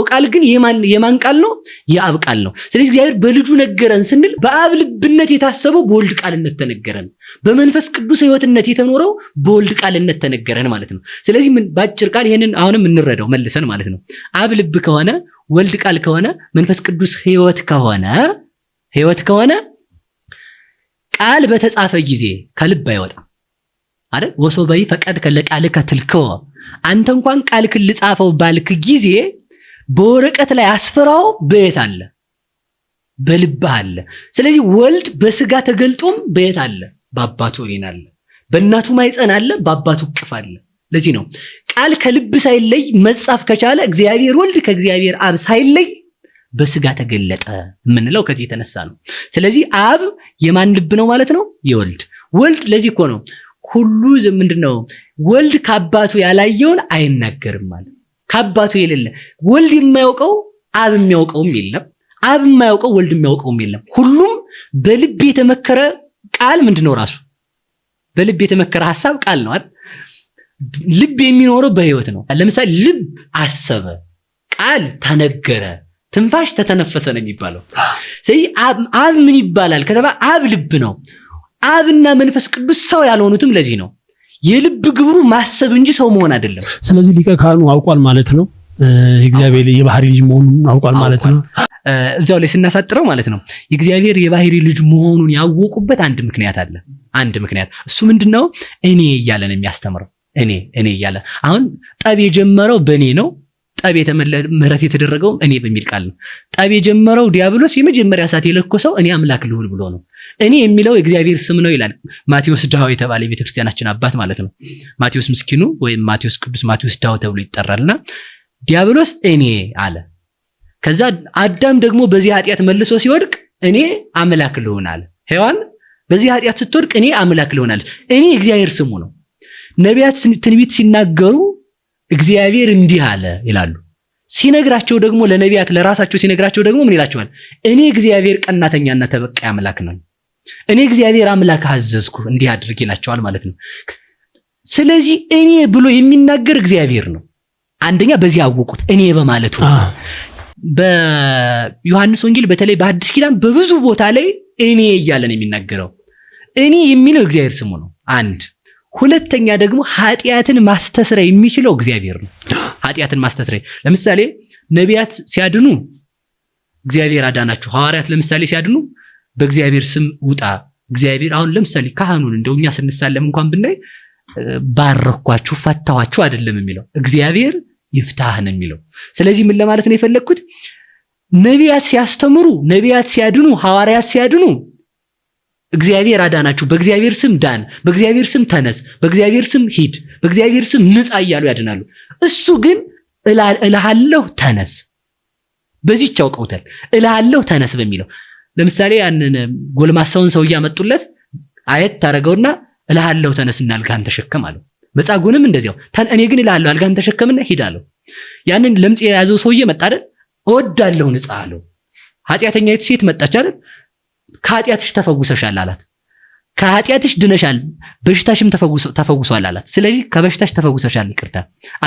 ቃል ግን የማን ቃል ነው? የአብ ቃል ነው። ስለዚህ እግዚአብሔር በልጁ ነገረን ስንል በአብ ልብነት የታሰበው በወልድ ቃልነት ተነገረን፣ በመንፈስ ቅዱስ ሕይወትነት የተኖረው በወልድ ቃልነት ተነገረን ማለት ነው። ስለዚህ ባጭር ቃል ይሄንን አሁንም እንረዳው መልሰን ማለት ነው። አብ ልብ ከሆነ ወልድ ቃል ከሆነ መንፈስ ቅዱስ ሕይወት ከሆነ ቃል በተጻፈ ጊዜ ከልብ አይወጣም አይደል? ወሶበይ ፈቀድ ከለቃልከ ትልከው አንተ እንኳን ቃልክን ልጻፈው ባልክ ጊዜ በወረቀት ላይ አስፈራው በየት አለ? በልብህ አለ። ስለዚህ ወልድ በስጋ ተገልጦም በየት አለ? በአባቱ ወይን አለ። በእናቱ ማይፀን አለ፣ በአባቱ እቅፍ አለ። ለዚህ ነው ቃል ከልብ ሳይለይ መጻፍ ከቻለ እግዚአብሔር ወልድ ከእግዚአብሔር አብ ሳይለይ በስጋ ተገለጠ የምንለው ከዚህ የተነሳ ነው። ስለዚህ አብ የማን ልብ ነው ማለት ነው? የወልድ ወልድ። ለዚህ እኮ ነው ሁሉ ምንድነው ወልድ ከአባቱ ያላየውን አይናገርም ማለት። ከአባቱ የሌለ ወልድ የማያውቀው አብ የሚያውቀውም የለም፣ አብ የማያውቀው ወልድ የሚያውቀውም የለም። ሁሉም በልብ የተመከረ ቃል ምንድነው? ራሱ በልብ የተመከረ ሐሳብ ቃል ነው አይደል? ልብ የሚኖረው በህይወት ነው። ለምሳሌ ልብ አሰበ፣ ቃል ተነገረ፣ ትንፋሽ ተተነፈሰ ነው የሚባለው። ስለዚህ አብ ምን ይባላል ከተባለ አብ ልብ ነው። አብና መንፈስ ቅዱስ ሰው ያልሆኑትም ለዚህ ነው። የልብ ግብሩ ማሰብ እንጂ ሰው መሆን አይደለም። ስለዚህ ሊቀ ካህኑ አውቋል ማለት ነው። የእግዚአብሔር የባህሪ ልጅ መሆኑን አውቋል ማለት ነው። እዛው ላይ ስናሳጥረው ማለት ነው የእግዚአብሔር የባህሪ ልጅ መሆኑን ያወቁበት አንድ ምክንያት አለ። እሱ ምንድነው? እኔ እያለ ነው የሚያስተምረው። እኔ እያለ አሁን ጠብ የጀመረው በእኔ ነው። ጠብ ምህረት የተደረገው እኔ በሚል ቃል ነው። ጠብ የጀመረው ዲያብሎስ የመጀመሪያ ሰዓት የለኮሰው እኔ አምላክ ልሁን ብሎ ነው። እኔ የሚለው የእግዚአብሔር ስም ነው ይላል ማቴዎስ ዳው የተባለ የቤተክርስቲያናችን አባት ማለት ነው። ማቴዎስ ምስኪኑ ወይም ማቴዎስ ቅዱስ ማቴዎስ ዳው ተብሎ ይጠራልና ዲያብሎስ እኔ አለ። ከዛ አዳም ደግሞ በዚህ ኃጢአት መልሶ ሲወድቅ እኔ አምላክ ልሁን አለ። ሔዋን በዚህ ኃጢአት ስትወድቅ እኔ አምላክ ልሁን አለ። እኔ የእግዚአብሔር ስሙ ነው። ነቢያት ትንቢት ሲናገሩ እግዚአብሔር እንዲህ አለ ይላሉ። ሲነግራቸው ደግሞ ለነቢያት ለራሳቸው ሲነግራቸው ደግሞ ምን ይላቸዋል? እኔ እግዚአብሔር ቀናተኛና ተበቃይ አምላክ ነኝ፣ እኔ እግዚአብሔር አምላክ አዘዝኩ እንዲህ አድርግ ይላቸዋል ማለት ነው። ስለዚህ እኔ ብሎ የሚናገር እግዚአብሔር ነው። አንደኛ በዚህ አወቁት እኔ በማለቱ። በዮሐንስ ወንጌል በተለይ በአዲስ ኪዳን በብዙ ቦታ ላይ እኔ እያለ ነው የሚናገረው። እኔ የሚለው እግዚአብሔር ስሙ ነው። አንድ ሁለተኛ ደግሞ ኃጢአትን ማስተስረይ የሚችለው እግዚአብሔር ነው። ኃጢአትን ማስተስረይ ለምሳሌ ነቢያት ሲያድኑ እግዚአብሔር አዳናችሁ። ሐዋርያት ለምሳሌ ሲያድኑ በእግዚአብሔር ስም ውጣ እግዚአብሔር። አሁን ለምሳሌ ካህኑን እንደውኛ ስንሳለም እንኳን ብናይ ባረኳችሁ ፈታዋችሁ አይደለም የሚለው እግዚአብሔር ይፍታህ ነው የሚለው። ስለዚህ ምን ለማለት ነው የፈለኩት? ነቢያት ሲያስተምሩ፣ ነቢያት ሲያድኑ፣ ሐዋርያት ሲያድኑ እግዚአብሔር አዳናችሁ፣ በእግዚአብሔር ስም ዳን፣ በእግዚአብሔር ስም ተነስ፣ በእግዚአብሔር ስም ሂድ፣ በእግዚአብሔር ስም ንጻ እያሉ ያድናሉ። እሱ ግን እልሃለሁ ተነስ፣ በዚህ ያውቀውታል። እልሃለሁ ተነስ በሚለው ለምሳሌ ያንን ጎልማሳውን ሰው ያመጡለት አየት ታረገውና እልሃለሁ ተነስና አልጋህን ተሸከም አለው። መጻጉንም እንደዚያው እኔ ግን እልሃለሁ አልጋህን ተሸከምና ሂድ አለው። ያንን ለምጽ የያዘው ሰውዬ መጣ አይደል? እወዳለሁ ንጻ አለው። ኃጢአተኛይቱ ሴት መጣች አይደል? ከኃጢአትሽ ተፈውሰሻል አላት። ከኃጢአትሽ ድነሻል፣ በሽታሽም ተፈውሷል አላት። ስለዚህ ከበሽታሽ ተፈውሰሻል ይቅርታ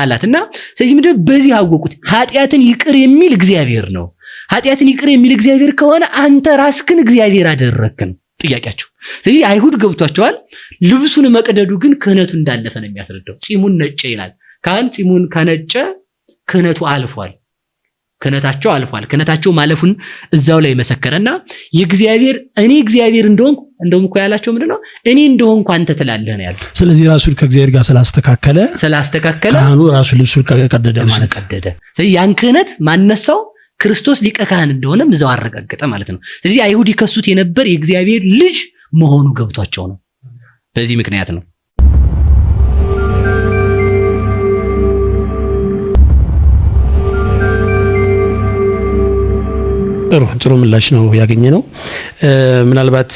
አላትና ስለዚህ ምንድነው በዚህ አወቁት ኃጢአትን ይቅር የሚል እግዚአብሔር ነው። ኃጢአትን ይቅር የሚል እግዚአብሔር ከሆነ አንተ ራስህን እግዚአብሔር አደረግክ ነው ጥያቄያቸው። ስለዚህ አይሁድ ገብቷቸዋል። ልብሱን መቅደዱ ግን ክህነቱ እንዳለፈ ነው የሚያስረዳው። ጺሙን ነጨ ይላል። ካህን ጺሙን ከነጨ ክህነቱ አልፏል፣ ክህነታቸው አልፏል። ክህነታቸው ማለፉን እዛው ላይ መሰከረና የእግዚአብሔር እኔ እግዚአብሔር እንደውም እኮ ያላቸው ምንድነው? እኔ እንደሆንኩ አንተ ትላለህ ነው ያለው። ስለዚህ ራሱን ከእግዚአብሔር ጋር ስላስተካከለ ካህኑ ራሱ ልብሱን ቀደደ ማለት ቀደደ። ስለዚህ ያን ክህነት ማነሳው ክርስቶስ ሊቀ ካህን እንደሆነም እዛው አረጋገጠ ማለት ነው። ስለዚህ አይሁድ ይከሱት የነበር የእግዚአብሔር ልጅ መሆኑ ገብቷቸው ነው። በዚህ ምክንያት ነው። ጥሩ ምላሽ ነው ያገኘነው። ምናልባት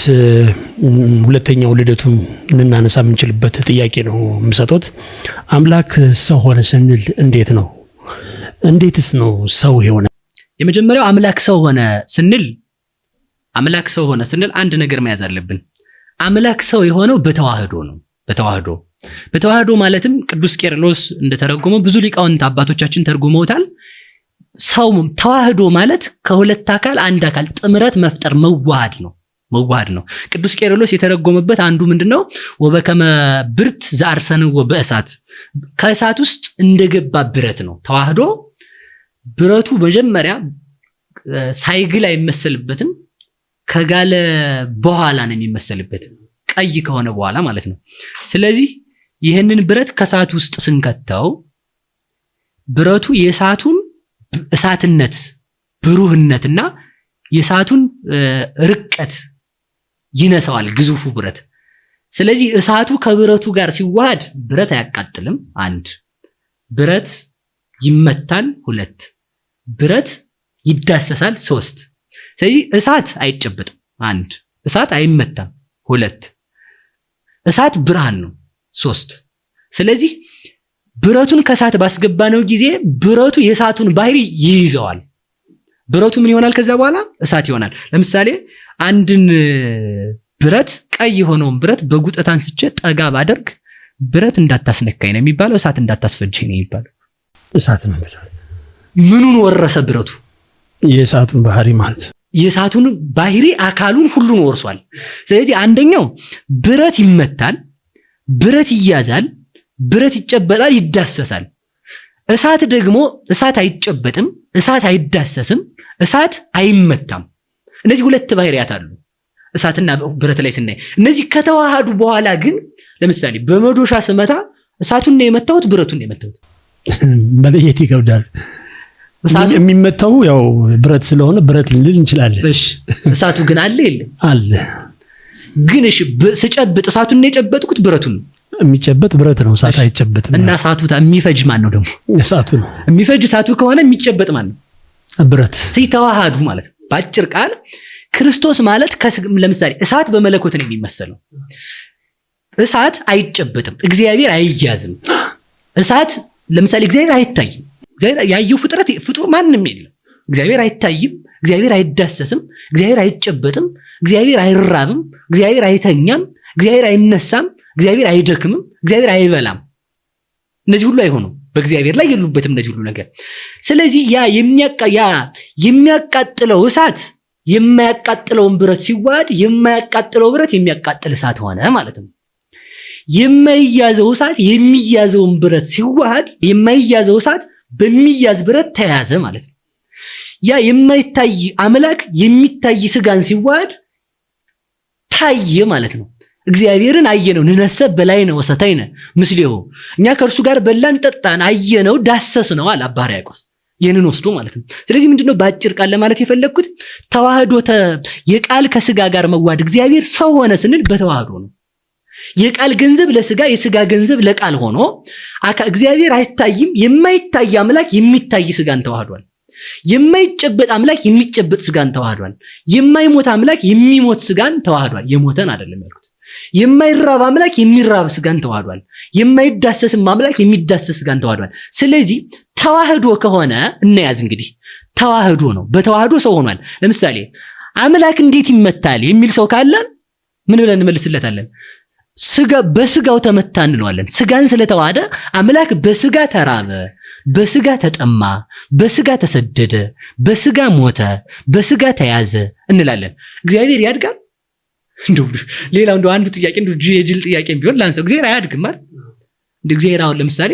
ሁለተኛው ልደቱን ልናነሳ የምንችልበት ጥያቄ ነው የምሰጡት። አምላክ ሰው ሆነ ስንል እንዴት ነው? እንዴትስ ነው ሰው የሆነ? የመጀመሪያው አምላክ ሰው ሆነ ስንል አንድ ነገር መያዝ አለብን። አምላክ ሰው የሆነው በተዋህዶ ነው። በተዋህዶ ማለትም ቅዱስ ቄርሎስ እንደተረጎመው ብዙ ሊቃውንት አባቶቻችን ተርጉመውታል። ሰው ተዋህዶ ማለት ከሁለት አካል አንድ አካል ጥምረት መፍጠር መዋሃድ ነው። ቅዱስ ቄርሎስ የተረጎመበት አንዱ ምንድነው? ወበከመ ብርት ዘአርሰንዎ በእሳት፣ ከእሳት ውስጥ እንደገባ ብረት ነው። ተዋህዶ ብረቱ መጀመሪያ ሳይግል አይመሰልበትም፣ ከጋለ በኋላ ነው የሚመሰልበት፣ ቀይ ከሆነ በኋላ ማለት ነው። ስለዚህ ይህንን ብረት ከእሳት ውስጥ ስንከተው ብረቱ የእሳቱን እሳትነት ብሩህነትና የእሳቱን ርቀት ይነሳዋል፣ ግዙፉ ብረት። ስለዚህ እሳቱ ከብረቱ ጋር ሲዋሃድ ብረት አያቃጥልም፣ አንድ ብረት ይመታል፣ ሁለት ብረት ይዳሰሳል፣ ሶስት ስለዚህ እሳት አይጨበጥም፣ አንድ እሳት አይመታም፣ ሁለት እሳት ብርሃን ነው፣ ሶስት ስለዚህ ብረቱን ከእሳት ባስገባነው ጊዜ ብረቱ የእሳቱን ባህሪ ይይዘዋል። ብረቱ ምን ይሆናል? ከዛ በኋላ እሳት ይሆናል። ለምሳሌ አንድን ብረት ቀይ የሆነውን ብረት በጉጠት አንስቼ ጠጋ ባደርግ ብረት እንዳታስነካኝ ነው የሚባለው፣ እሳት እንዳታስፈጀኝ ነው የሚባለው። እሳት ነው ምኑን ወረሰ? ብረቱ የእሳቱን ባህሪ ማለት የእሳቱን ባህሪ አካሉን ሁሉን ወርሷል። ስለዚህ አንደኛው ብረት ይመታል፣ ብረት ይያዛል፣ ብረት ይጨበጣል፣ ይዳሰሳል። እሳት ደግሞ እሳት አይጨበጥም፣ እሳት አይዳሰስም፣ እሳት አይመታም። እነዚህ ሁለት ባህሪያት አሉ እሳትና ብረት ላይ ስናይ። እነዚህ ከተዋሃዱ በኋላ ግን ለምሳሌ በመዶሻ ስመታ እሳቱን ነው የመታሁት፣ ብረቱን ነው የመታሁት፣ መለየት ይከብዳል። እሳቱ የሚመታው ያው ብረት ስለሆነ ብረት ልንል እንችላለን። እሺ እሳቱ ግን አለ የለም? አለ። ግን እሺ ስጨብጥ እሳቱን ነው የጨበጥኩት፣ ብረቱን ነው? የሚጨበጥ ብረት ነው፣ እሳት አይጨበጥም። እና እሳቱ የሚፈጅ ማን ነው ደግሞ? እሳቱ ነው የሚፈጅ። እሳቱ ከሆነ የሚጨበጥ ማን ነው? ብረት። ሲተዋሃዱ ማለት በአጭር ቃል ክርስቶስ ማለት ለምሳሌ እሳት በመለኮት ነው የሚመሰለው። እሳት አይጨበጥም፣ እግዚአብሔር አይያዝም። እሳት ለምሳሌ እግዚአብሔር አይታይም። እግዚአብሔር ያየው ፍጡር ማንንም የለም። እግዚአብሔር አይታይም፣ እግዚአብሔር አይዳሰስም፣ እግዚአብሔር አይጨበጥም፣ እግዚአብሔር አይራብም፣ እግዚአብሔር አይተኛም፣ እግዚአብሔር አይነሳም፣ እግዚአብሔር አይደክምም፣ እግዚአብሔር አይበላም። እነዚህ ሁሉ አይሆኑም፣ በእግዚአብሔር ላይ የሉበትም እነዚህ ሁሉ ነገር። ስለዚህ ያ የሚያቃጥለው እሳት የማያቃጥለውን ብረት ሲዋሃድ የማያቃጥለው ብረት የሚያቃጥል እሳት ሆነ ማለት ነው። የማይያዘው እሳት የሚያዘውን ብረት ሲዋሃድ የማይያዘው እሳት በሚያዝ ብረት ተያዘ ማለት ነው። ያ የማይታይ አምላክ የሚታይ ስጋን ሲዋሃድ ታየ ማለት ነው። እግዚአብሔርን አየነው፣ ንነሰ በላይነው ወሰተይነ ምስሌሁ፣ እኛ ከእርሱ ጋር በላን ጠጣን፣ አየነው፣ ዳሰስነው አለ አባ ሕርያቆስ። ይህንን ወስዶ ማለት ነው። ስለዚህ ምንድነው በአጭር ቃል ለማለት የፈለግኩት ተዋህዶ የቃል ከስጋ ጋር መዋሃድ። እግዚአብሔር ሰው ሆነ ስንል በተዋህዶ ነው። የቃል ገንዘብ ለስጋ የስጋ ገንዘብ ለቃል ሆኖ እግዚአብሔር አይታይም። የማይታይ አምላክ የሚታይ ስጋን ተዋህዷል። የማይጨበጥ አምላክ የሚጨበጥ ስጋን ተዋህዷል። የማይሞት አምላክ የሚሞት ስጋን ተዋህዷል። የሞተን አይደለም ያልኩት። የማይራብ አምላክ የሚራብ ስጋን ተዋህዷል። የማይዳሰስም አምላክ የሚዳሰስ ስጋን ተዋህዷል። ስለዚህ ተዋህዶ ከሆነ እናያዝ እንግዲህ ተዋህዶ ነው። በተዋህዶ ሰው ሆኗል። ለምሳሌ አምላክ እንዴት ይመታል የሚል ሰው ካለ ምን ብለን እንመልስለታለን? በስጋው ተመታ እንለዋለን። ስጋን ስለተዋሃደ አምላክ በስጋ ተራበ፣ በስጋ ተጠማ፣ በስጋ ተሰደደ፣ በስጋ ሞተ፣ በስጋ ተያዘ እንላለን። እግዚአብሔር ያድጋል? እንደው ሌላው እንደው አንዱ ጥያቄ እንደው የጅል ጥያቄ ቢሆን ላንሰው እግዚአብሔር አያድግም ማለት እንደ እግዚአብሔር አሁን ለምሳሌ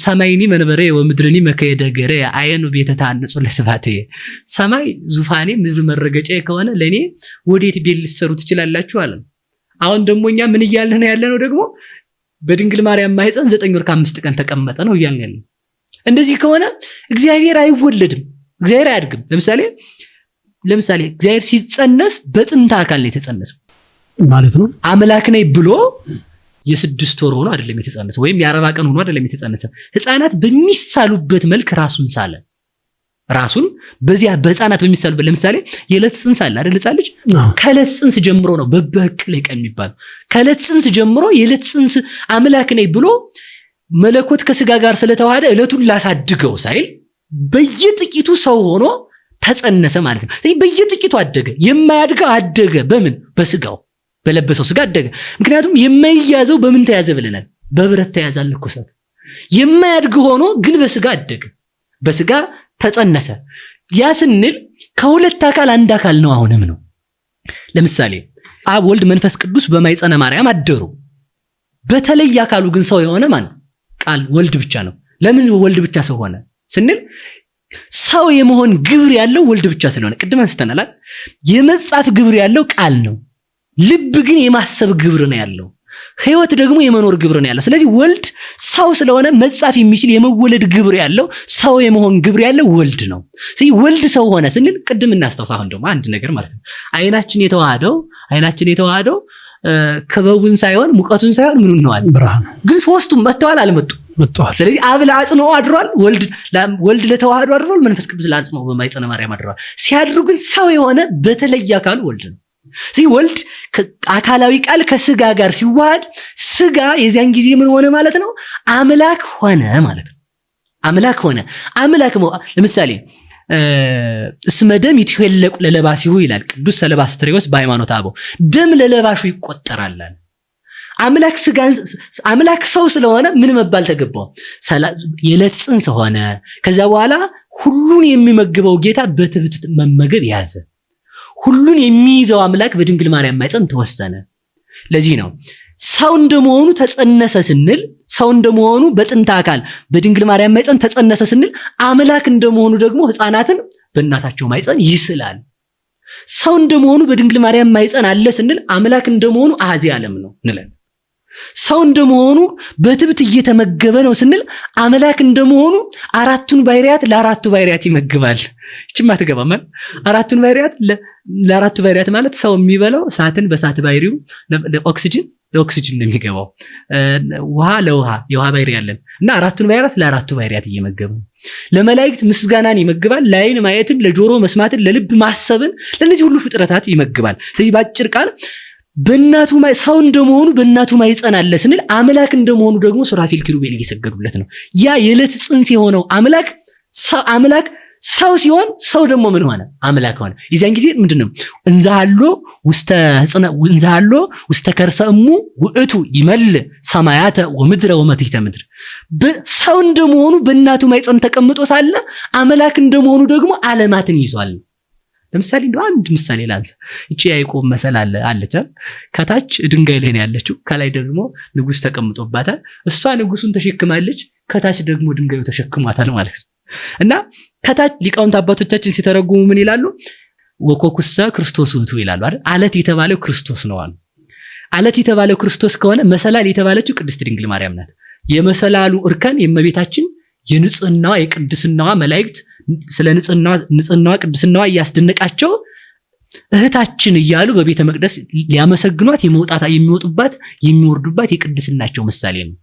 ሰማይኒ መንበሬ ወምድርኒ መከየደገረ አየኑ ቤተ ታንጹ ለስፋቴ ሰማይ ዙፋኔ ምድር መረገጫ ከሆነ ለኔ ወዴት ቤት ልትሰሩ ትችላላችሁ አለ። አሁን ደሞኛ ምን ይያልን ያለነው ደግሞ በድንግል ማርያም ማህፀን 9 ወር ከ5 ቀን ተቀመጠ ነው ይያልን ያለ። እንደዚህ ከሆነ እግዚአብሔር አይወለድም፣ እግዚአብሔር አያድግም። ለምሳሌ እግዚአብሔር ሲጸነስ በጥንት አካል ነው የተጸነሰው ማለት ነው። አምላክ ነኝ ብሎ የ6 ወር ሆኖ አይደለም የተጸነሰው ወይም የ40 ቀን ሆኖ አይደለም የተጸነሰው። ህፃናት በሚሳሉበት መልክ ራሱን ሳለ። ራሱን በዚያ በህፃናት በሚሳሉበት ለምሳሌ የዕለት ጽንስ አለ አይደል? ህፃን ልጅ ከዕለት ጽንስ ጀምሮ ነው በበቅ ላይ ቀን የሚባለው። ከዕለት ጽንስ ጀምሮ የዕለት ጽንስ አምላክ ነኝ ብሎ መለኮት ከስጋ ጋር ስለተዋሃደ ዕለቱን ላሳድገው ሳይል በየጥቂቱ ሰው ሆኖ ተጸነሰ ማለት ነው። ስለዚህ በየጥቂቱ አደገ። የማያድገው አደገ በምን? በስጋው በለበሰው ስጋ አደገ። ምክንያቱም የማይያዘው በምን ተያዘ ብለናል? በብረት ተያዛል እኮ ሰው። የማያድግ ሆኖ ግን በስጋ አደገ፣ በስጋ ተጸነሰ። ያ ስንል ከሁለት አካል አንድ አካል ነው አሁንም ነው። ለምሳሌ አብ ወልድ መንፈስ ቅዱስ በማይጸነ ማርያም አደሩ። በተለይ አካሉ ግን ሰው የሆነ ማን? ቃል ወልድ ብቻ ነው። ለምን ወልድ ብቻ ሰው ሆነ ስንል ሰው የመሆን ግብር ያለው ወልድ ብቻ ስለሆነ ቅድም አንስተናል። የመጻፍ ግብር ያለው ቃል ነው። ልብ ግን የማሰብ ግብር ነው ያለው። ሕይወት ደግሞ የመኖር ግብር ነው ያለው። ስለዚህ ወልድ ሰው ስለሆነ መጻፍ የሚችል የመወለድ ግብር ያለው ሰው የመሆን ግብር ያለው ወልድ ነው። ስለዚህ ወልድ ሰው ሆነ ስንል ቅድም እናስታውስ። አሁን ደግሞ አንድ ነገር ማለት ነው። አይናችን የተዋሃደው ክበቡን ሳይሆን ሙቀቱን ሳይሆን ምኑን ነው አለ? ብርሃን። ግን ሶስቱም መጥተዋል አልመጡም? መጥተዋል። ስለዚህ አብ ለአጽንኦ አድሯል፣ ወልድ ለተዋህዶ አድሯል፣ መንፈስ ቅዱስ ለአጽንኦ በማይጸነ ማርያም አድሯል። ሲያድሩ ግን ሰው የሆነ በተለየ አካሉ ወልድ ነው። ስለዚህ ወልድ አካላዊ ቃል ከስጋ ጋር ሲዋሃድ ስጋ የዚያን ጊዜ ምን ሆነ ማለት ነው? አምላክ ሆነ ማለት ነው። አምላክ ሆነ። ለምሳሌ እስመ ደም ይትሄለቁ ለለባሲሁ ይላል ቅዱስ ሰለባስትሪዮስ በሃይማኖተ አበው። ደም ለለባሹ ይቆጠራል። አምላክ ሰው ስለሆነ ምን መባል ተገባው? የዕለት ጽንስ ሆነ። ከዛ በኋላ ሁሉን የሚመግበው ጌታ በትብት መመገብ ያዘ። ሁሉን የሚይዘው አምላክ በድንግል ማርያም ማኅፀን ተወሰነ። ለዚህ ነው ሰው እንደመሆኑ ተጸነሰ ስንል፣ ሰው እንደመሆኑ በጥንተ አካል በድንግል ማርያም ማኅፀን ተጸነሰ ስንል፣ አምላክ እንደመሆኑ ደግሞ ሕፃናትን በእናታቸው ማኅፀን ይስላል። ሰው እንደመሆኑ በድንግል ማርያም ማኅፀን አለ ስንል፣ አምላክ እንደመሆኑ አሐዜ ዓለም ነው እንላለን። ሰው እንደመሆኑ በትብት እየተመገበ ነው ስንል፣ አምላክ እንደመሆኑ አራቱን ባህሪያት ለአራቱ ባህሪያት ይመግባል። እቺማ ትገባማ። አራቱን ባህሪያት ለአራቱ ባህሪያት ማለት ሰው የሚበላው እሳትን በእሳት ባህሪው፣ ለኦክሲጅን ነው የሚገባው፣ ውሃ ለውሃ የውሃ ባህሪ ያለን እና አራቱን ባህሪያት ለአራቱ ባህሪያት እየመገበ ነው። ለመላእክት ምስጋናን ይመግባል፣ ለዓይን ማየትን፣ ለጆሮ መስማትን፣ ለልብ ማሰብን፣ ለነዚህ ሁሉ ፍጥረታት ይመግባል። ስለዚህ ባጭር ቃል በእናቱ ሰው እንደመሆኑ በእናቱ ማኅፀን አለ ስንል፣ አምላክ እንደመሆኑ ደግሞ ሱራፌል ኪሩቤል እየሰገዱለት ነው። ያ የዕለት ጽንስ የሆነው አምላክ ሰው ሲሆን፣ ሰው ደግሞ ምን ሆነ? አምላክ ሆነ። የዚያን ጊዜ ምንድነው? እንዛሃሎ ውስተ ከርሰ እሙ ውእቱ ይመልእ ሰማያተ ወምድረ ወመትሕተ ምድር። ሰው እንደመሆኑ በእናቱ ማኅፀን ተቀምጦ ሳለ አምላክ እንደመሆኑ ደግሞ ዓለማትን ይዟል። ለምሳሌ እንደው አንድ ምሳሌ ላንሳ። እቺ ያዕቆብ መሰል አለች። ከታች ድንጋይ ላይ ነው ያለችው፣ ከላይ ደግሞ ንጉስ ተቀምጦባታል። እሷ ንጉሱን ተሸክማለች፣ ከታች ደግሞ ድንጋዩ ተሸክሟታል ማለት ነው። እና ከታች ሊቃውንት አባቶቻችን ሲተረጉሙ ምን ይላሉ? ወኮኩሰ ክርስቶስ ውእቱ ይላሉ አይደል? አለት የተባለው ክርስቶስ ነው አሉ። አለት የተባለው ክርስቶስ ከሆነ መሰላል የተባለችው ቅድስት ድንግል ማርያም ናት። የመሰላሉ እርከን የእመቤታችን የንጽህናዋ የቅድስናዋ መላእክት ስለ ንጽህናዋ ቅድስናዋ እያስደነቃቸው እህታችን እያሉ በቤተ መቅደስ ሊያመሰግኗት የሚወጡባት የሚወርዱባት የቅድስናቸው ምሳሌ ነው።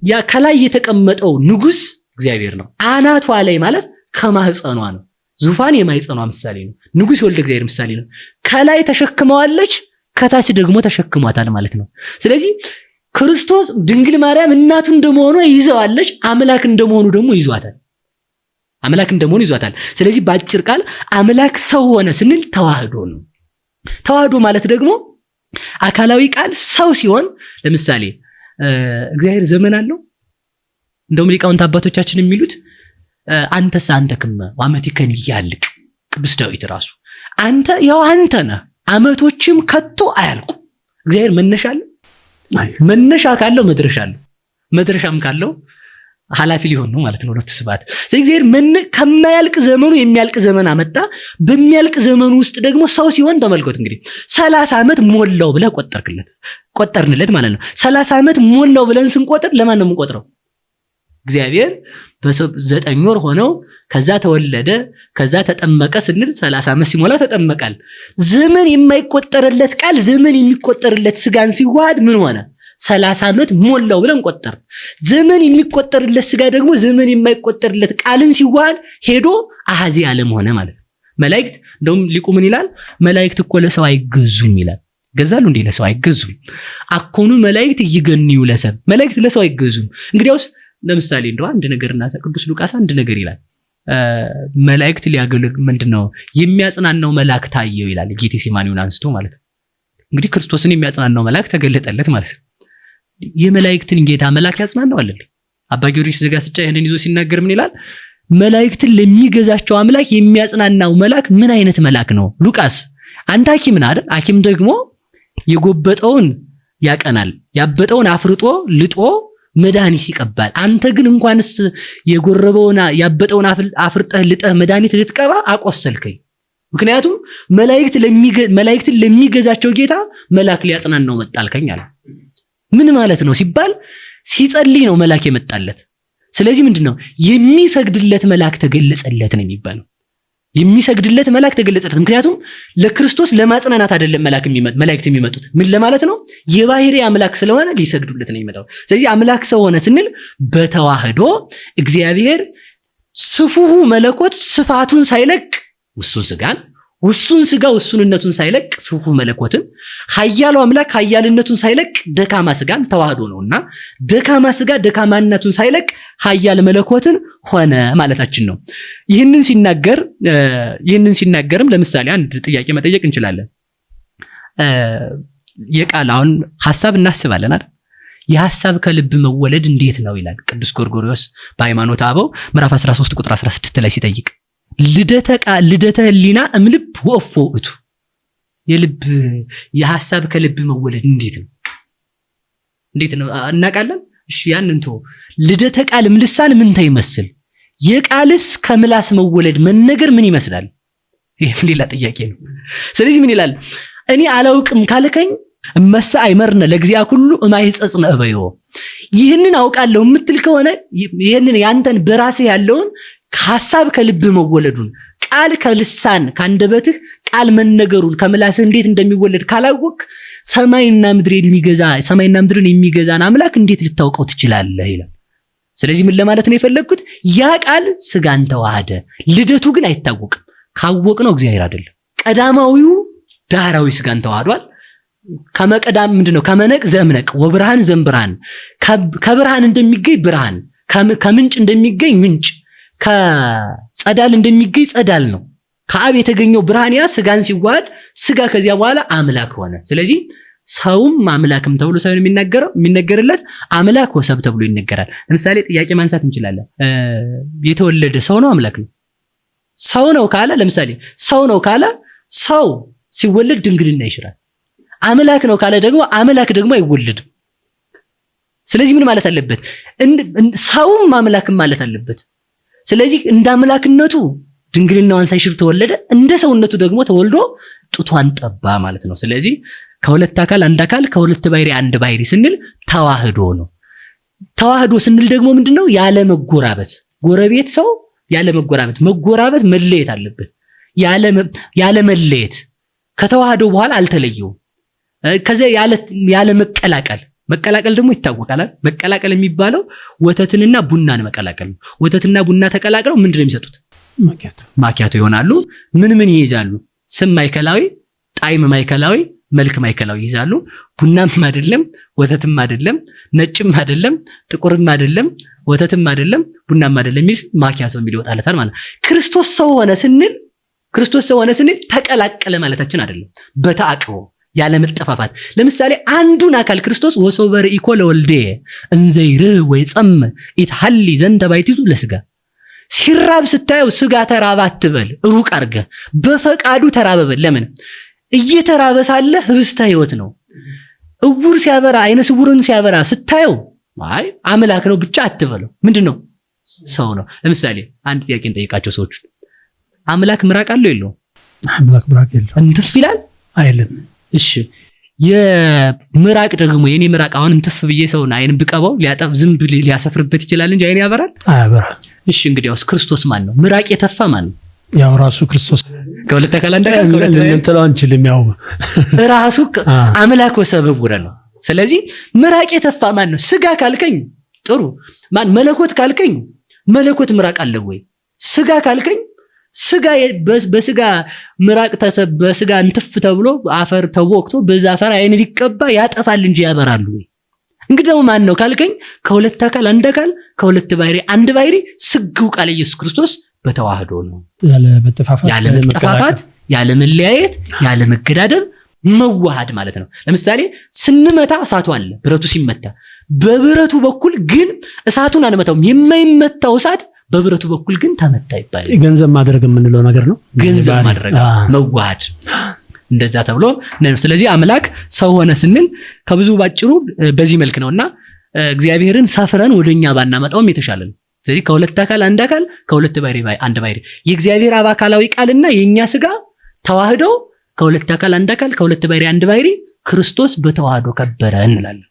ያ ከላይ የተቀመጠው ንጉስ እግዚአብሔር ነው። አናቷ ላይ ማለት ከማህፀኗ ነው። ዙፋን የማህፀኗ ምሳሌ ነው። ንጉስ የወልደ እግዚአብሔር ምሳሌ ነው። ከላይ ተሸክመዋለች፣ ከታች ደግሞ ተሸክሟታል ማለት ነው። ስለዚህ ክርስቶስ ድንግል ማርያም እናቱ እንደመሆኑ ይዘዋለች፣ አምላክ እንደመሆኑ ደግሞ ይዟታል። ስለዚህ በአጭር ቃል አምላክ ሰው ሆነ ስንል ተዋህዶ ነው። ተዋህዶ ማለት ደግሞ አካላዊ ቃል ሰው ሲሆን፣ ለምሳሌ እግዚአብሔር ዘመን አለው። እንደውም ሊቃውንት አባቶቻችን የሚሉት አንተ ክመ ወአመቲከን ይያልቅ። ቅዱስ ዳዊት ራሱ አንተ ነህ፣ ዓመቶችም ከቶ አያልቁ። እግዚአብሔር መነሻ አለው። መነሻ ካለው መድረሻ አለው። መድረሻም ካለው ኃላፊ ሊሆን ነው ማለት ነው። ሁለቱ ስብሐት። ስለዚህ እግዚአብሔር ከማያልቅ ዘመኑ የሚያልቅ ዘመን አመጣ። በሚያልቅ ዘመኑ ውስጥ ደግሞ ሰው ሲሆን ተመልከቱ እንግዲህ 30 ዓመት ሞላው ብለህ ቆጠርንለት ማለት ነው። 30 ዓመት ሞላው ብለን ስንቆጥር ለማን ነው የምንቆጥረው? እግዚአብሔር በ9 ወር ሆነው ከዛ ተወለደ ከዛ ተጠመቀ ስንል 30 ዓመት ሲሞላው ተጠመቃል። ዘመን የማይቆጠርለት ቃል ዘመን የሚቆጠርለት ስጋን ሲዋሃድ ምን ሆነ? 30 ዓመት ሞላው ብለን ቆጠር። ዘመን የሚቆጠርለት ስጋ ደግሞ ዘመን የማይቆጠርለት ቃልን ሲዋሃድ ሄዶ አሐዚ ዓለም ሆነ ማለት ነው። መላእክት እንደውም ሊቁ ምን ይላል? መላእክት እኮ ለሰው አይገዙም ይላል። ገዛሉ እንዴ? ለሰው አይገዙም። አኮኑ መላእክት ይገንዩ ለሰብ። መላእክት ለሰው አይገዙም። እንግዲያውስ ለምሳሌ እንደው አንድ ነገርና ቅዱስ ሉቃስ አንድ ነገር ይላል። መላእክት ሊያገለግሉ ምንድነው የሚያጽናናው መልአክ ታየው ይላል። ጌቴሴማኒውን አንስቶ ማለት ነው። እንግዲህ ክርስቶስን የሚያጽናናው መልአክ ተገለጠለት ማለት ነው። የመላእክትን ጌታ መልአክ ያጽናናው አይደል? አባ ጊዮርጊስ ዘጋስጫ ይሄንን ይዞ ሲናገር ምን ይላል? መላእክትን ለሚገዛቸው አምላክ የሚያጽናናው መልአክ ምን አይነት መልአክ ነው? ሉቃስ አንተ ሐኪም ነህ አይደል? ሐኪም ደግሞ የጎበጠውን ያቀናል፣ ያበጠውን አፍርጦ ልጦ መድኃኒት ይቀባል። አንተ ግን እንኳንስ የጎረበውና ያበጠውን አፍርጠህ ልጠህ መድኃኒት ልትቀባ አቆሰልከኝ። ምክንያቱም መላእክትን ለሚገዛቸው ጌታ መልአክ ሊያጽናናው መጣልከኝ አለ። ምን ማለት ነው ሲባል ሲጸልይ ነው መልአክ የመጣለት። ስለዚህ ምንድነው የሚሰግድለት መልአክ ተገለጸለት ነው የሚባለው። የሚሰግድለት መልአክ ተገለጸለት። ምክንያቱም ለክርስቶስ ለማጽናናት አይደለም መላእክት የሚመጡት። ምን ለማለት ነው? የባህሪ አምላክ ስለሆነ ሊሰግዱለት ነው የሚመጣው። ስለዚህ አምላክ ሰው ሆነ ስንል በተዋህዶ እግዚአብሔር ስፉሁ መለኮት ስፋቱን ሳይለቅ ውሱን ስጋ ውሱንነቱን ሳይለቅ ስፉ መለኮትን፣ ኃያሉ አምላክ ኃያልነቱን ሳይለቅ ደካማ ስጋን ተዋህዶ ነውና ደካማ ስጋ ደካማነቱን ሳይለቅ ኃያል መለኮትን ሆነ ማለታችን ነው። ይህንን ሲናገርም ለምሳሌ አንድ ጥያቄ መጠየቅ እንችላለን። የቃል አሁን ሐሳብ እናስባለን አይደል? የሐሳብ ከልብ መወለድ እንዴት ነው ይላል ቅዱስ ጎርጎርዮስ በሃይማኖተ አበው ምዕራፍ 13 ቁጥር 16 ላይ ሲጠይቅ ልደተ ህሊና እምልብ ወፎ እቱ። የሐሳብ ከልብ መወለድ እንዴት ነው እናውቃለን? እሺ ያንን ተው። ልደተ ቃል እምልሳን ምን ይመስል? የቃልስ ከምላስ መወለድ መነገር ምን ይመስላል? ይሄ ሌላ ጥያቄ ነው። ስለዚህ ምን ይላል? እኔ አላውቅም ካልከኝ እመሳ አይመርነ ለግዚያ ሁሉ እማይጸጽነ እበዮ። ይህንን አውቃለሁ የምትል ከሆነ ይህንን ያንተን በራስህ ያለውን ሐሳብ ከልብ መወለዱን ቃል ከልሳን ካንደበትህ ቃል መነገሩን ከምላስህ እንዴት እንደሚወለድ ካላወቅ ሰማይና ምድርን የሚገዛን አምላክ እንዴት ልታውቀው ትችላለህ ይላል። ስለዚህ ምን ለማለት ነው የፈለግኩት? ያ ቃል ስጋን ተዋሃደ። ልደቱ ግን አይታወቅም። ካወቅነው እግዚአብሔር አይደለም። ቀዳማዊው ዳህራዊ ስጋን ተዋህዷል። ከመቀዳም ምንድነው? ከመነቅ ዘእምነቅ ወብርሃን ዘእምብርሃን። ከብርሃን እንደሚገኝ ብርሃን፣ ከምንጭ እንደሚገኝ ምንጭ፣ ከጸዳል እንደሚገኝ ጸዳል ነው። ከአብ የተገኘው ብርሃን ያ ስጋን ሲዋሃድ ስጋ ከዚያ በኋላ አምላክ ሆነ። ስለዚህ ሰውም አምላክም ተብሎ ሳይሆን የሚነገርለት አምላክ ወሰብ ተብሎ ይነገራል። ለምሳሌ ጥያቄ ማንሳት እንችላለን። የተወለደ ሰው ነው አምላክ ነው? ሰው ነው ካለ ለምሳሌ ሰው ነው ካለ ሰው ሲወለድ ድንግልና ይሽራል። አምላክ ነው ካለ ደግሞ አምላክ ደግሞ አይወለድም። ስለዚህ ምን ማለት አለበት? ሰውም አምላክም ማለት አለበት። ስለዚህ እንደ አምላክነቱ ድንግልናዋን ሳይሽር ተወለደ፣ እንደ ሰውነቱ ደግሞ ተወልዶ ጡቷን ጠባ ማለት ነው። ስለዚህ ከሁለት አካል አንድ አካል፣ ከሁለት ባህሪ አንድ ባህሪ ስንል ተዋህዶ ነው። ተዋህዶ ስንል ደግሞ ምንድነው? ያለ መጎራበት። ጎረቤት ሰው ያለ መጎራበት መለየት አለበት። ያለ መለየት ከተዋህዶ በኋላ አልተለየው። ከዚያ ያለ መቀላቀል ደግሞ ይታወቃል። መቀላቀል የሚባለው ወተትንና ቡናን መቀላቀል ነው። ወተትና ቡና ተቀላቅለው ምንድነው የሚሰጡት? ማኪያቶ ይሆናሉ። ምን ይይዛሉ? ስም ማዕከላዊ፣ ጣዕም ማዕከላዊ፣ መልክ ማዕከላዊ ይይዛሉ። ቡናም አይደለም፣ ወተትም አይደለም፣ ነጭም አይደለም፣ ጥቁርም አይደለም፣ ወተትም አይደለም፣ ቡናም አይደለም ይዝ ማኪያቶ የሚል ይወጣለታል ማለት። ክርስቶስ ሰው ሆነ ስንል ተቀላቀለ ማለታችን አይደለም። በተአቅቦ ያለ መጠፋፋት። ለምሳሌ አንዱን አካል ክርስቶስ ወሶበር ኢኮ ለወልዴ እንዘይር ወይ ጸም ኢትሐሊ ዘንተ ባይቲቱ ለስጋ። ሲራብ ስታየው ስጋ ተራባ አትበል፣ ሩቅ አድርገህ በፈቃዱ ተራበበል። ለምን? እየተራበ ሳለ ህብስተ ሕይወት ነው። እውር ሲያበራ አይነ ስውርን ሲያበራ ስታየው አይ አምላክ ነው ብቻ አትበለው። ምንድነው? ሰው ነው። ለምሳሌ አንድ ጥያቄ እንጠይቃቸው ሰዎች፣ አምላክ ምራቅ አለው የለውም? አምላክ ምራቅ የለውም። እንትፍ ይላል አይልም? እሺ የምራቅ ደግሞ የኔ ምራቅ አሁን እንትፍ ብዬ ሰውን አይን ብቀባው ሊያጠፍ ዝም ብሎ ሊያሰፍርበት ይችላል እንጂ አይን ያበራል? አያበራም። እሺ እንግዲያውስ ክርስቶስ ማን ነው? ምራቅ የተፋ ማን ነው? ያው ራሱ ክርስቶስ ከሁለት አካል አንድ አካል እንተላው አንችልም። ያው ራሱ አምላክ ወሰበብ ነው። ስለዚህ ምራቅ የተፋ ማን ነው? ስጋ ካልከኝ ጥሩ ማን መለኮት ካልከኝ መለኮት ምራቅ አለው ወይ? ስጋ ካልከኝ ስጋ በስጋ ምራቅ በስጋ እንትፍ ተብሎ አፈር ተወቅቶ በዛ አፈር አይን ሊቀባ ያጠፋል እንጂ ያበራል ወይ? እንግዲህ ማን ነው ካልከኝ ከሁለት አካል አንድ አካል ከሁለት ባህሪ አንድ ባህሪ ስግው ቃል ኢየሱስ ክርስቶስ በተዋህዶ ነው። ያለ መጠፋፋት ያለ መለያየት ያለ መገዳደል መዋሃድ ማለት ነው። ለምሳሌ ስንመታ እሳቱ አለ፣ ብረቱ ሲመታ በብረቱ በኩል ግን እሳቱን አንመታውም። የማይመታው እሳት በብረቱ በኩል ግን ተመታ ይባላል። ገንዘብ ማድረግ የምንለው ነገር ነው። ገንዘብ ማድረግ መዋሃድ እንደዛ ተብሎ ነው። ስለዚህ አምላክ ሰው ሆነ ስንል ከብዙ ባጭሩ በዚህ መልክ ነውና እግዚአብሔርን ሰፍረን ወደኛ ባናመጣውም የተሻለ ነው። ስለዚህ ከሁለት አካል አንድ አካል ከሁለት ባህሪ አንድ ባህሪ የእግዚአብሔር አብ አካላዊ ቃልና የኛ ስጋ ተዋህደው ከሁለት አካል አንድ አካል ከሁለት ባህሪ አንድ ባህሪ ክርስቶስ በተዋህዶ ከበረ እንላለን።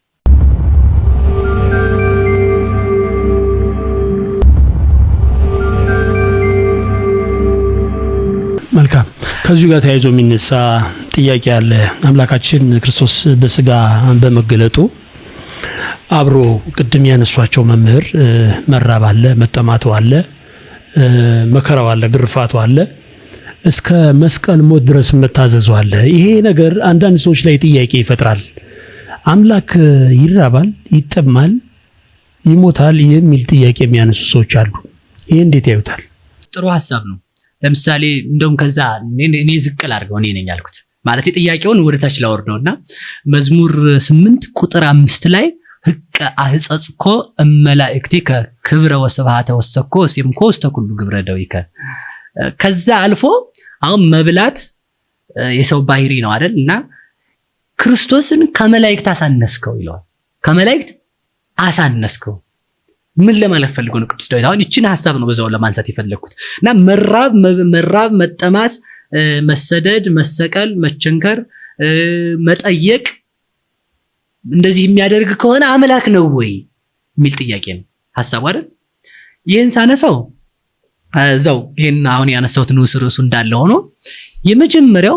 መልካም። ከዚሁ ጋር ተያይዞ የሚነሳ ጥያቄ አለ። አምላካችን ክርስቶስ በስጋ በመገለጡ አብሮ ቅድም ያነሷቸው መምህር መራብ አለ፣ መጠማቱ አለ፣ መከራው አለ፣ ግርፋቱ አለ፣ እስከ መስቀል ሞት ድረስ መታዘዙ አለ። ይሄ ነገር አንዳንድ ሰዎች ላይ ጥያቄ ይፈጥራል። አምላክ ይራባል፣ ይጠማል፣ ይሞታል የሚል ጥያቄ የሚያነሱ ሰዎች አሉ። ይሄ እንዴት ያዩታል? ጥሩ ሐሳብ ነው። ለምሳሌ እንደውም ከዛ እኔ ዝቅል አድርገው እኔ ነኝ ያልኩት ማለት ጥያቄውን ወደታች ላወርደውና መዝሙር 8 ቁጥር 5 ላይ ህቀ አህጸጽኮ እመላእክቲከ ክብረ ወስብሐተ ወሰኮ ሲምኮ ውስተ ኩሉ ግብረ ደዊከ። ከዛ አልፎ አሁን መብላት የሰው ባህሪ ነው አይደል? እና ክርስቶስን ከመላእክት አሳነስከው ይለዋል። ከመላእክት አሳነስከው ምን ለማለት ፈልጎ ነው ቅዱስ ዳዊት? አሁን እቺን ሐሳብ ነው በዛው ለማንሳት የፈለኩት። እና መራብ፣ መጠማት፣ መሰደድ፣ መሰቀል፣ መቸንከር፣ መጠየቅ እንደዚህ የሚያደርግ ከሆነ አምላክ ነው ወይ የሚል ጥያቄ ነው ሐሳቡ አይደል? ይህን ሳነሳው እዛው ይሄን አሁን ያነሳሁት ንዑስ ርዕሱ እንዳለ ሆኖ የመጀመሪያው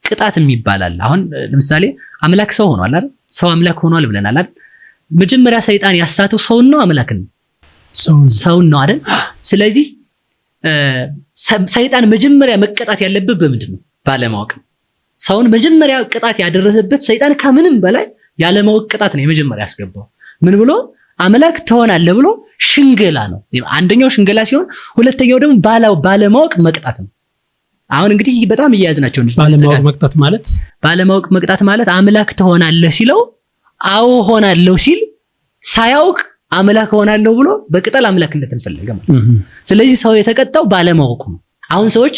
ቅጣት የሚባላል። አሁን ለምሳሌ አምላክ ሰው ሆኗል አይደል? ሰው አምላክ ሆኗል ብለናል አይደል? መጀመሪያ ሰይጣን ያሳተው ሰውን ነው አምላክን? ሰውን ነው አይደል? ስለዚህ ሰይጣን መጀመሪያ መቀጣት ያለበት በምንድን ነው? ባለማወቅ። ሰውን መጀመሪያ ቅጣት ያደረሰበት ሰይጣን ከምንም በላይ ያለማወቅ ቅጣት ነው የመጀመሪያ ያስገባው። ምን ብሎ አምላክ ትሆናለህ ብሎ ሽንገላ ነው። አንደኛው ሽንገላ ሲሆን ሁለተኛው ደግሞ ባለማወቅ መቅጣት ነው። አሁን እንግዲህ በጣም እያያዝናቸው እንጂ ባለማወቅ መቅጣት ማለት አምላክ ትሆናለህ ሲለው አዎ ሆናለሁ ሲል ሳያውቅ አምላክ ሆናለሁ ብሎ በቅጠል አምላክነትን ፈለገ ማለት። ስለዚህ ሰው የተቀጣው ባለማወቁ ነው። አሁን ሰዎች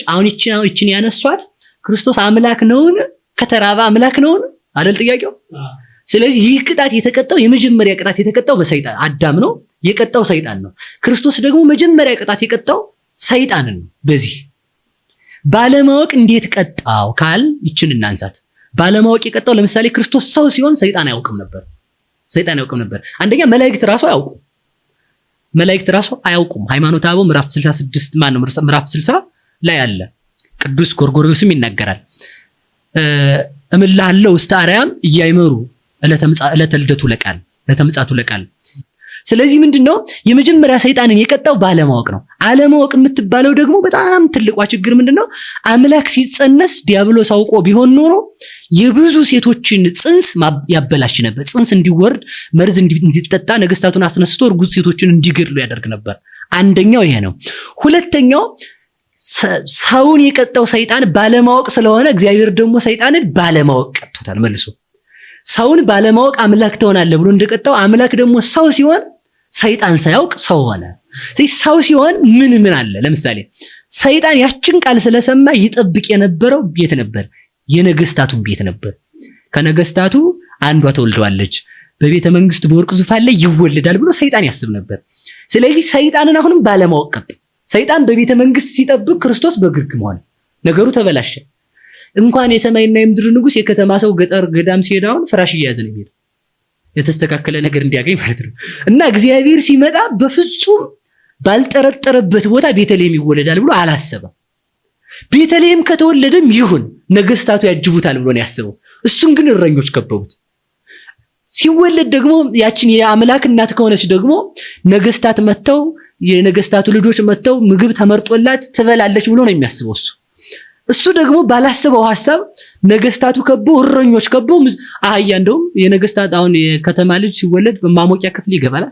ይችን ያነሷት ክርስቶስ አምላክ ነውን? ከተራባ አምላክ ነውን? አይደል ጥያቄው? ስለዚህ ይህ ቅጣት የተቀጣው የመጀመሪያ ቅጣት የተቀጣው በሰይጣን አዳም ነው የቀጣው ሰይጣን ነው። ክርስቶስ ደግሞ መጀመሪያ ቅጣት የቀጣው ሰይጣንን ነው። በዚህ ባለማወቅ እንዴት ቀጣው ካል ይችን እናንሳት። ባለማወቅ የቀጣው ለምሳሌ ክርስቶስ ሰው ሲሆን ሰይጣን አያውቅም ነበር። አንደኛ መላእክት ራሱ አያውቁም። ሃይማኖተ አበው ምዕራፍ 66 ምዕራፍ 60 ላይ አለ። ቅዱስ ጎርጎርዮስም ይናገራል። እምልሃለሁ ውስተ አርያም እያይመሩ ዕለተ ልደቱ ለቃል ለተምጻቱ ለቃል። ስለዚህ ምንድነው የመጀመሪያ ሰይጣንን የቀጣው ባለማወቅ ነው። አለማወቅ የምትባለው ደግሞ በጣም ትልቋ ችግር ምንድነው? አምላክ ሲጸነስ ዲያብሎስ አውቆ ቢሆን ኖሮ የብዙ ሴቶችን ጽንስ ያበላሽ ነበር። ጽንስ እንዲወርድ መርዝ እንዲጠጣ ነገስታቱን አስነስቶ እርጉዝ ሴቶችን እንዲገድሉ ያደርግ ነበር። አንደኛው ይሄ ነው። ሁለተኛው ሰውን የቀጣው ሰይጣን ባለማወቅ ስለሆነ እግዚአብሔር ደግሞ ሰይጣንን ባለማወቅ ቀጥቶታል መልሶ። ሰውን ባለማወቅ አምላክ ትሆናለህ ብሎ እንደቀጣው አምላክ ደግሞ ሰው ሲሆን ሰይጣን ሳያውቅ ሰው ሆነ። ስለዚህ ሰው ሲሆን ምን አለ? ለምሳሌ ሰይጣን ያችን ቃል ስለሰማ ይጠብቅ የነበረው ቤት ነበር። የነገስታቱን ቤት ነበር። ከነገስታቱ አንዷ ተወልደዋለች፣ በቤተ መንግስት በወርቅ ዙፋን ላይ ይወለዳል ብሎ ሰይጣን ያስብ ነበር። ስለዚህ ሰይጣንን አሁንም ባለማወቅ ቀጥ ሰይጣን በቤተ መንግስት ሲጠብቅ ክርስቶስ በግርግም ሆነ። ነገሩ ተበላሸ። እንኳን የሰማይና የምድር ንጉስ የከተማ ሰው ገጠር ገዳም ሲሄድ አሁን ፍራሽ እየያዘ ነው የሚሄድ የተስተካከለ ነገር እንዲያገኝ ማለት ነው። እና እግዚአብሔር ሲመጣ በፍጹም ባልጠረጠረበት ቦታ ቤተልሔም ይወለዳል ብሎ አላሰበም። ቤተልሔም ከተወለደም ይሁን ነገስታቱ ያጅቡታል ብሎ ነው ያሰበው። እሱን ግን እረኞች ከበቡት። ሲወለድ ደግሞ ያችን የአምላክ እናት ከሆነች ደግሞ ነገስታት መተው የነገስታቱ ልጆች መተው ምግብ ተመርጦላት ትበላለች ብሎ ነው የሚያስበው እሱ ደግሞ ባላሰበው ሐሳብ ነገስታቱ ከበው እረኞች ከበው አህያ እንደውም የነገስታት አሁን የከተማ ልጅ ሲወለድ በማሞቂያ ክፍል ይገባል።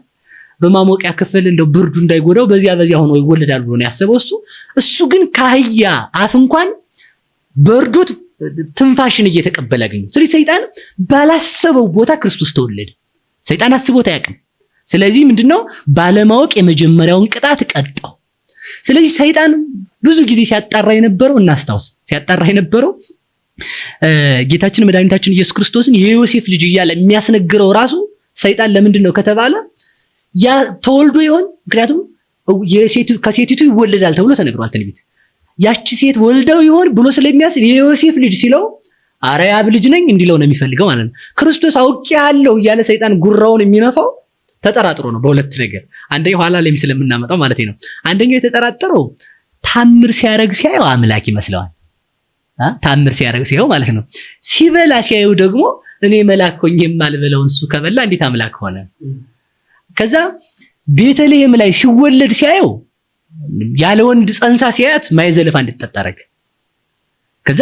በማሞቂያ ክፍል እንደው ብርዱ እንዳይጎዳው በዚያ ሆኖ ይወለዳል ብሎ ነው ያሰበው እሱ ግን ከአህያ አፍ እንኳን በርዶት ትንፋሽን እየተቀበለ ያገኘው። ስለዚህ ሰይጣን ባላሰበው ቦታ ክርስቶስ ተወለደ። ሰይጣን አስቦት አያውቅም። ስለዚህ ምንድነው ባለማወቅ የመጀመሪያውን ቅጣት ቀጣው። ስለዚህ ሰይጣን ብዙ ጊዜ ሲያጣራ የነበረው እናስታውስ፣ ሲያጣራ የነበረው ጌታችን መድኃኒታችን ኢየሱስ ክርስቶስን የዮሴፍ ልጅ እያለ የሚያስነግረው ራሱ ሰይጣን ለምንድነው ከተባለ ያ ተወልዶ ይሆን? ምክንያቱም ከሴቲቱ ይወለዳል ተብሎ ተነግሯል ትንቢት። ያቺ ሴት ወልደው ይሆን ብሎ ስለሚያስብ የዮሴፍ ልጅ ሲለው አረ ያብ ልጅ ነኝ እንዲለው ነው የሚፈልገው ማለት ነው። ክርስቶስ አውቄያለሁ እያለ ሰይጣን ጉራውን የሚነፋው ተጠራጥሮ ነው በሁለት ነገር። አንደኛው ኋላ ላይም ስለምናመጣው ማለት ነው። አንደኛው የተጠራጠረው ታምር ሲያረግ ሲያየው አምላክ ይመስለዋል። ታምር ሲያረግ ሲያየው ማለት ነው። ሲበላ ሲያየው ደግሞ እኔ መልአክ ሆኜ የማልበላውን እሱ ከበላ እንዴት አምላክ ሆነ? ከዛ ቤተልሔም ላይ ሲወለድ ሲያየው ያለ ወንድ ጸንሳ ሲያያት ማይዘለፋ እንድትጠጣረግ። ከዛ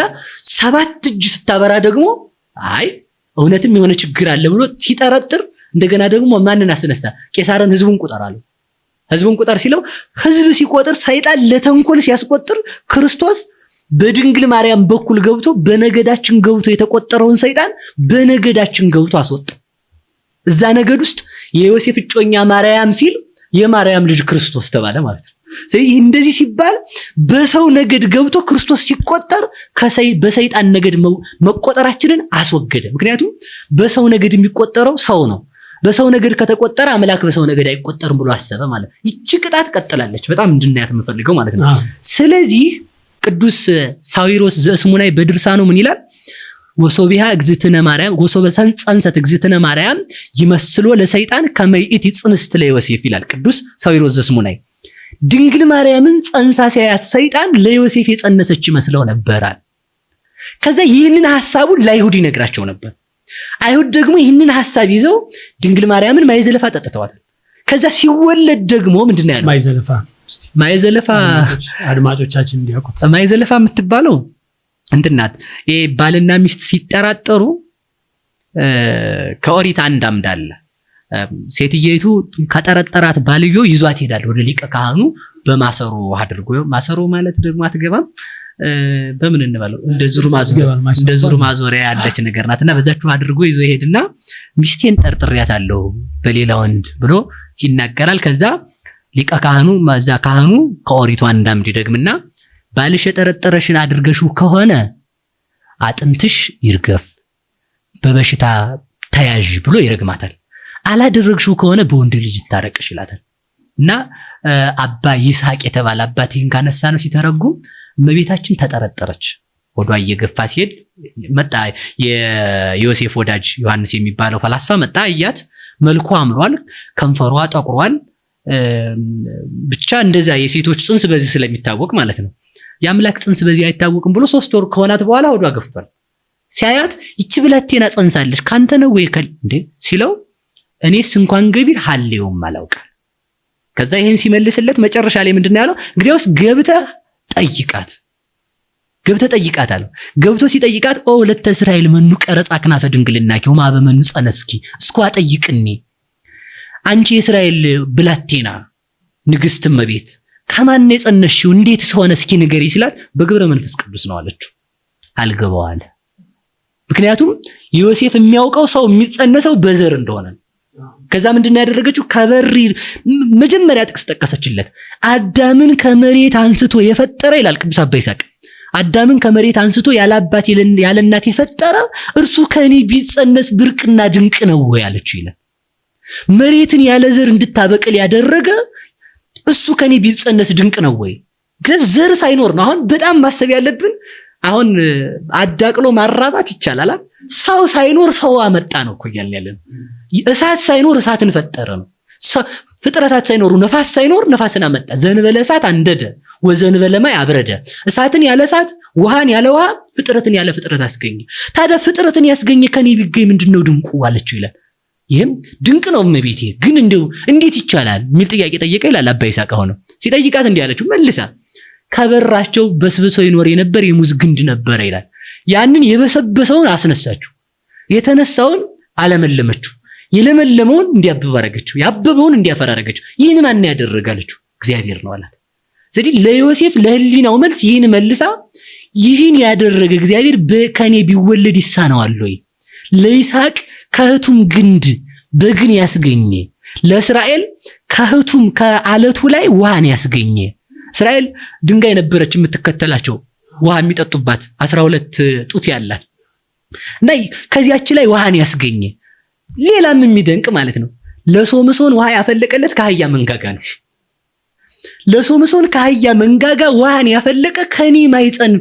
7 እጅ ስታበራ ደግሞ አይ እውነትም የሆነ ችግር አለ ብሎ ሲጠረጥር እንደገና ደግሞ ማንን አስነሳ? ቄሳርን ህዝቡን ቁጠር አለው። ህዝቡን ቁጠር ሲለው ህዝብ ሲቆጥር ሰይጣን ለተንኮል ሲያስቆጥር ክርስቶስ በድንግል ማርያም በኩል ገብቶ በነገዳችን ገብቶ የተቆጠረውን ሰይጣን በነገዳችን ገብቶ አስወጣ። እዛ ነገድ ውስጥ የዮሴፍ እጮኛ ማርያም ሲል የማርያም ልጅ ክርስቶስ ተባለ ማለት ነው። ስለዚህ እንደዚህ ሲባል በሰው ነገድ ገብቶ ክርስቶስ ሲቆጠር በሰይጣን ነገድ መቆጠራችንን አስወገደ። ምክንያቱም በሰው ነገድ የሚቆጠረው ሰው ነው። በሰው ነገድ ከተቆጠረ አምላክ በሰው ነገድ አይቆጠርም ብሎ አሰበ ማለት ነው። ይቺ ቅጣት ቀጥላለች በጣም እንድናያት የምፈልገው ማለት ነው። ስለዚህ ቅዱስ ሳዊሮስ ዘእስሙናይ በድርሳኑ ምን ይላል? ወሶቢሃ እግዝእትነ ማርያም ወሶበሰን ጸንሰት እግዝእትነ ማርያም ይመስሎ ለሰይጣን ከመይእቲ ጽንስት ለዮሴፍ ይላል ቅዱስ ሳዊሮስ ዘእስሙናይ። ድንግል ማርያምን ጸንሳ ሲያያት ሰይጣን ለዮሴፍ የጸነሰች ይመስለው ነበራል። ከዛ ይህንን ሐሳቡን ለአይሁድ ይነግራቸው ነበር። አይሁድ ደግሞ ይህንን ሐሳብ ይዘው ድንግል ማርያምን ማይዘለፋ ጠጥተዋታል። ከዛ ሲወለድ ደግሞ ምንድነው ያለው? ማይዘለፋ አድማጮቻችን እንዲያውቁት ማይዘለፋ የምትባለው እንትናት ይሄ ባልና ሚስት ሲጠራጠሩ ከኦሪት አንድ አምድ አለ። ሴትየይቱ ከጠረጠራት ባልዮ ይዟት ይሄዳል ወደ ሊቀ ካህኑ በማሰሮ አድርጎ። ማሰሮ ማለት ደግሞ አትገባም በምን እንበለው እንደ ዙሩ ማዞሪያ ያለች ነገር ናትና በዛችሁ አድርጎ ይዞ ይሄድና ሚስቴን ጠርጥሬያታለሁ በሌላ ወንድ ብሎ ሲናገራል። ከዛ ሊቀ ካህኑ ማዛ ካህኑ ከኦሪቱ አንድ አምድ ይደግምና ባልሽ የጠረጠረሽን አድርገሽው ከሆነ አጥንትሽ ይርገፍ በበሽታ ተያዥ ብሎ ይረግማታል። አላደረግሽው ከሆነ በወንድ ልጅ ይታረቅሽ ይላታል። እና አባ ይስሐቅ የተባለ አባት ይህን ካነሳ ነው ሲተረጉም እመቤታችን ተጠረጠረች። ወዷ እየገፋ ሲሄድ መጣ የዮሴፍ ወዳጅ ዮሐንስ የሚባለው ፈላስፋ መጣ። እያት መልኩ አምሯል፣ ከንፈሯ ጠቁሯል። ብቻ እንደዛ የሴቶች ጽንስ በዚህ ስለሚታወቅ ማለት ነው። የአምላክ ጽንስ በዚህ አይታወቅም ብሎ 3 ወር ከሆናት በኋላ ወዷ ገፍቷል። ሲያያት ይቺ ብላቴና ጸንሳለች ካንተ ነው ወይ እንዴ ሲለው እኔስ እንኳን ገቢር ሐሌውም አላውቃል። ከዛ ይሄን ሲመልስለት መጨረሻ ላይ ምንድነው ያለው? እንግዲያውስ ገብተህ ጠይቃት አለው። ገብቶ ሲጠይቃት ኦ ለተ እስራኤል መኑ ቀረጻ ክናፈ ድንግልናኪ ወማ በመኑ ጸነስኪ እስኳ ጠይቅኒ አንቺ የእስራኤል ብላቴና ንግስት እመቤት ከማን የጸነሽው እንዴትስ ሆነ እስኪ ንገሪ ሲላት በግብረ መንፈስ ቅዱስ ነው አለችው። አልገባው አለ። ምክንያቱም ዮሴፍ የሚያውቀው ሰው የሚጸነሰው በዘር እንደሆነ። ከዛ ምንድነው ያደረገችው? ከበሪ መጀመሪያ ጥቅስ ጠቀሰችለት። አዳምን ከመሬት አንስቶ የፈጠረ ይላል ቅዱስ አባ ይስሐቅ። አዳምን ከመሬት አንስቶ ያለ አባት ያለ እናት የፈጠረ እርሱ ከኔ ቢጸነስ ብርቅና ድንቅ ነው ያለችው ይላል። መሬትን ያለ ዘር እንድታበቅል ያደረገ እሱ ከኔ ቢጸነስ ድንቅ ነው ወይ? ግን ዘር ሳይኖር ነው። አሁን በጣም ማሰብ ያለብን አሁን አዳቅሎ ማራባት ይቻላል። ሰው ሳይኖር ሰው አመጣ ነው እኮ ያለን። እሳት ሳይኖር እሳትን ፈጠረ ነው። ፍጥረታት ሳይኖሩ ነፋስ ሳይኖር ነፋስን አመጣ። ዘንበለ እሳት አንደደ ወዘንበለ ማይ አብረደ። እሳትን ያለ እሳት፣ ውሃን ያለ ውሃ፣ ፍጥረትን ያለ ፍጥረት አስገኘ። ታዲያ ፍጥረትን ያስገኘ ከኔ ቢገኝ ምንድነው ድንቁ አለችው ይላል። ይሄም ድንቅ ነው እመቤቴ፣ ግን እንደው እንዴት ይቻላል የሚል ጥያቄ ጠየቀ ይላል አባ ይስሐቅ። ሆነ ሲጠይቃት እንዲህ አለችው መልሳ ከበራቸው በስብሶ ይኖር የነበር የሙዝ ግንድ ነበረ ይላል። ያንን የበሰበሰውን አስነሳችሁ፣ የተነሳውን አለመለመችው፣ የለመለመውን እንዲያብብ አደረገችው፣ ያበበውን እንዲያፈራ አደረገችው። ይህን ማን ያደረጋለችው? እግዚአብሔር ነው አላት። ስለዚህ ለዮሴፍ ለህሊናው መልስ ይህን መልሳ ይህን ያደረገ እግዚአብሔር ከኔ ቢወለድ ይሳነዋል ወይ? ለይስሐቅ ከህቱም ግንድ በግን ያስገኘ፣ ለእስራኤል ከህቱም ከአለቱ ላይ ውሃን ያስገኘ። እስራኤል ድንጋይ ነበረች የምትከተላቸው ውሃ የሚጠጡባት 12 ጡት ያላት እና ከዚያች ላይ ውሃን ያስገኘ። ሌላም የሚደንቅ ማለት ነው ለሶምሶን ውሃ ያፈለቀለት ከአህያ መንጋጋ ነው። ለሶምሶን ከአህያ መንጋጋ ውሃን ያፈለቀ ከኔ ማይጸን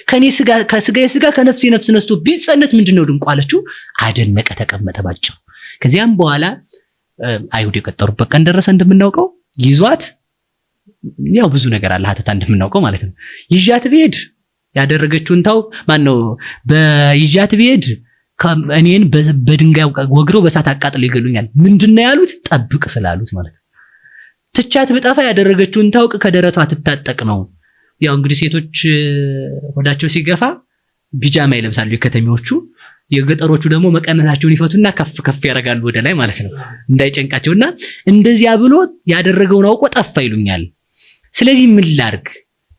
ከኔ ስጋ ከስጋዬ ስጋ ከነፍሴ ነፍስ ነስቶ ቢጸነስ ምንድነው ድንቁ አለችው። አደነቀ፣ ተቀመጠ ባጭሩ። ከዚያም በኋላ አይሁድ የቀጠሩበት ቀን ደረሰ። እንደምናውቀው ይዟት ያው ብዙ ነገር አለ ሀተታ እንደምናውቀው ማለት ነው። ይዣት ብሄድ ያደረገችውን ታው ማነው በይዣት ብሄድ እኔን በድንጋይ ወግረው በሳት አቃጥለው ይገሉኛል። ምንድነው ያሉት? ጠብቅ ስላሉት ማለት ነው። ትቻት ብጠፋ ያደረገችውን ታውቅ ከደረቷ ትታጠቅ ነው። ያው እንግዲህ ሴቶች ወዳቸው ሲገፋ ቢጃማ ይለብሳሉ የከተሜዎቹ፣ የገጠሮቹ ደግሞ መቀነታቸውን ይፈቱና ከፍ ከፍ ያደርጋሉ ወደ ላይ ማለት ነው እንዳይጨንቃቸውና እንደዚያ ብሎ ያደረገውን አውቆ ጠፋ ይሉኛል። ስለዚህ ምን ላርግ?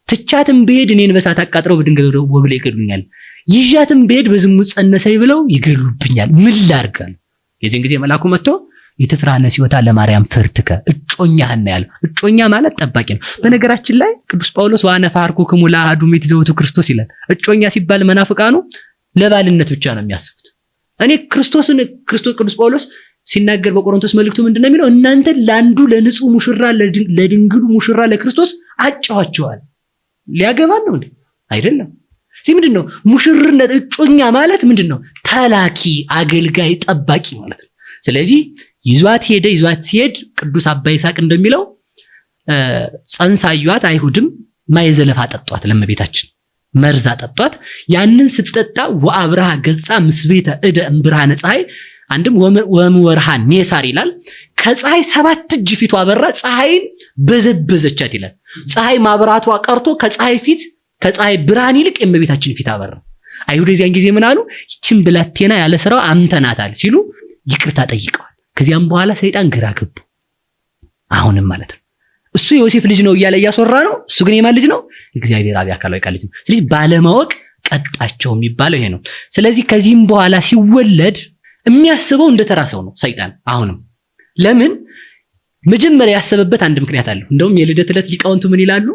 ትቻትም ብሄድ እኔን በሳት አቃጥለው በድንጋይ ወግለው ይገሉኛል። ይዣትም ብሄድ በዝሙት ጸነሰኝ ብለው ይገሉብኛል። ምን ላርግ? የዚህን ጊዜ መልአኩ መጥቶ ይትፍራነ ሲወታ ለማርያም ፍርትከ እጮኛህን ያለው። እጮኛ ማለት ጠባቂ ነው። በነገራችን ላይ ቅዱስ ጳውሎስ ዋነ ፈርኩክሙ ለአሐዱ ሚትዘውቱ ክርስቶስ ይላል። እጮኛ ሲባል መናፍቃኑ ለባልነት ብቻ ነው የሚያስቡት። እኔ ክርስቶስ ቅዱስ ጳውሎስ ሲናገር በቆሮንቶስ መልእክቱ ምንድነው የሚለው? እናንተ ለአንዱ ለንጹህ ሙሽራ ለድንግሉ ሙሽራ ለክርስቶስ አጫዋቸዋል። ሊያገባን ነው እንዴ? አይደለም። እዚህ ምንድነው ሙሽርነት? እጮኛ ማለት ምንድነው? ተላኪ፣ አገልጋይ፣ ጠባቂ ማለት ነው። ስለዚህ ይዟት ሲሄድ ቅዱስ አባ ይስሐቅ እንደሚለው ጸንሳዩት አይሁድም ማይዘለፋ ጠጧት፣ ለእመቤታችን መርዛ ጠጧት። ያንን ስትጠጣ ወአብርሃ ገጻ ምስቤተ እደ እምብርሃነ ፀሐይ፣ አንድም ወምወርሃ ኔሳር ይላል። ከፀሐይ 7 እጅ ፊቷ አበራ፣ ፀሐይን በዘበዘቻት ይላል። ፀሐይ ማብራቷ ቀርቶ ከፀሐይ ብርሃን ይልቅ የእመቤታችን ፊት አበራ። አይሁድ የዚያን ጊዜ ምን አሉ? ይችን ብላቴና ያለ ስራው አንተናታል ሲሉ ይቅርታ ጠይቀዋል። ከዚያም በኋላ ሰይጣን ግራ ገቡ። አሁንም ማለት ነው እሱ ዮሴፍ ልጅ ነው እያለ እያስወራ ነው። እሱ ግን የማን ልጅ ነው? እግዚአብሔር አብ አካላዊ ቃል ልጅ ነው። ስለዚህ ባለማወቅ ቀጣቸው የሚባለው ይሄ ነው። ስለዚህ ከዚህም በኋላ ሲወለድ የሚያስበው እንደተራሰው ነው ሰይጣን። አሁንም ለምን መጀመሪያ ያሰበበት አንድ ምክንያት አለው። እንደውም የልደት ዕለት ሊቃውንቱ ምን ይላሉ?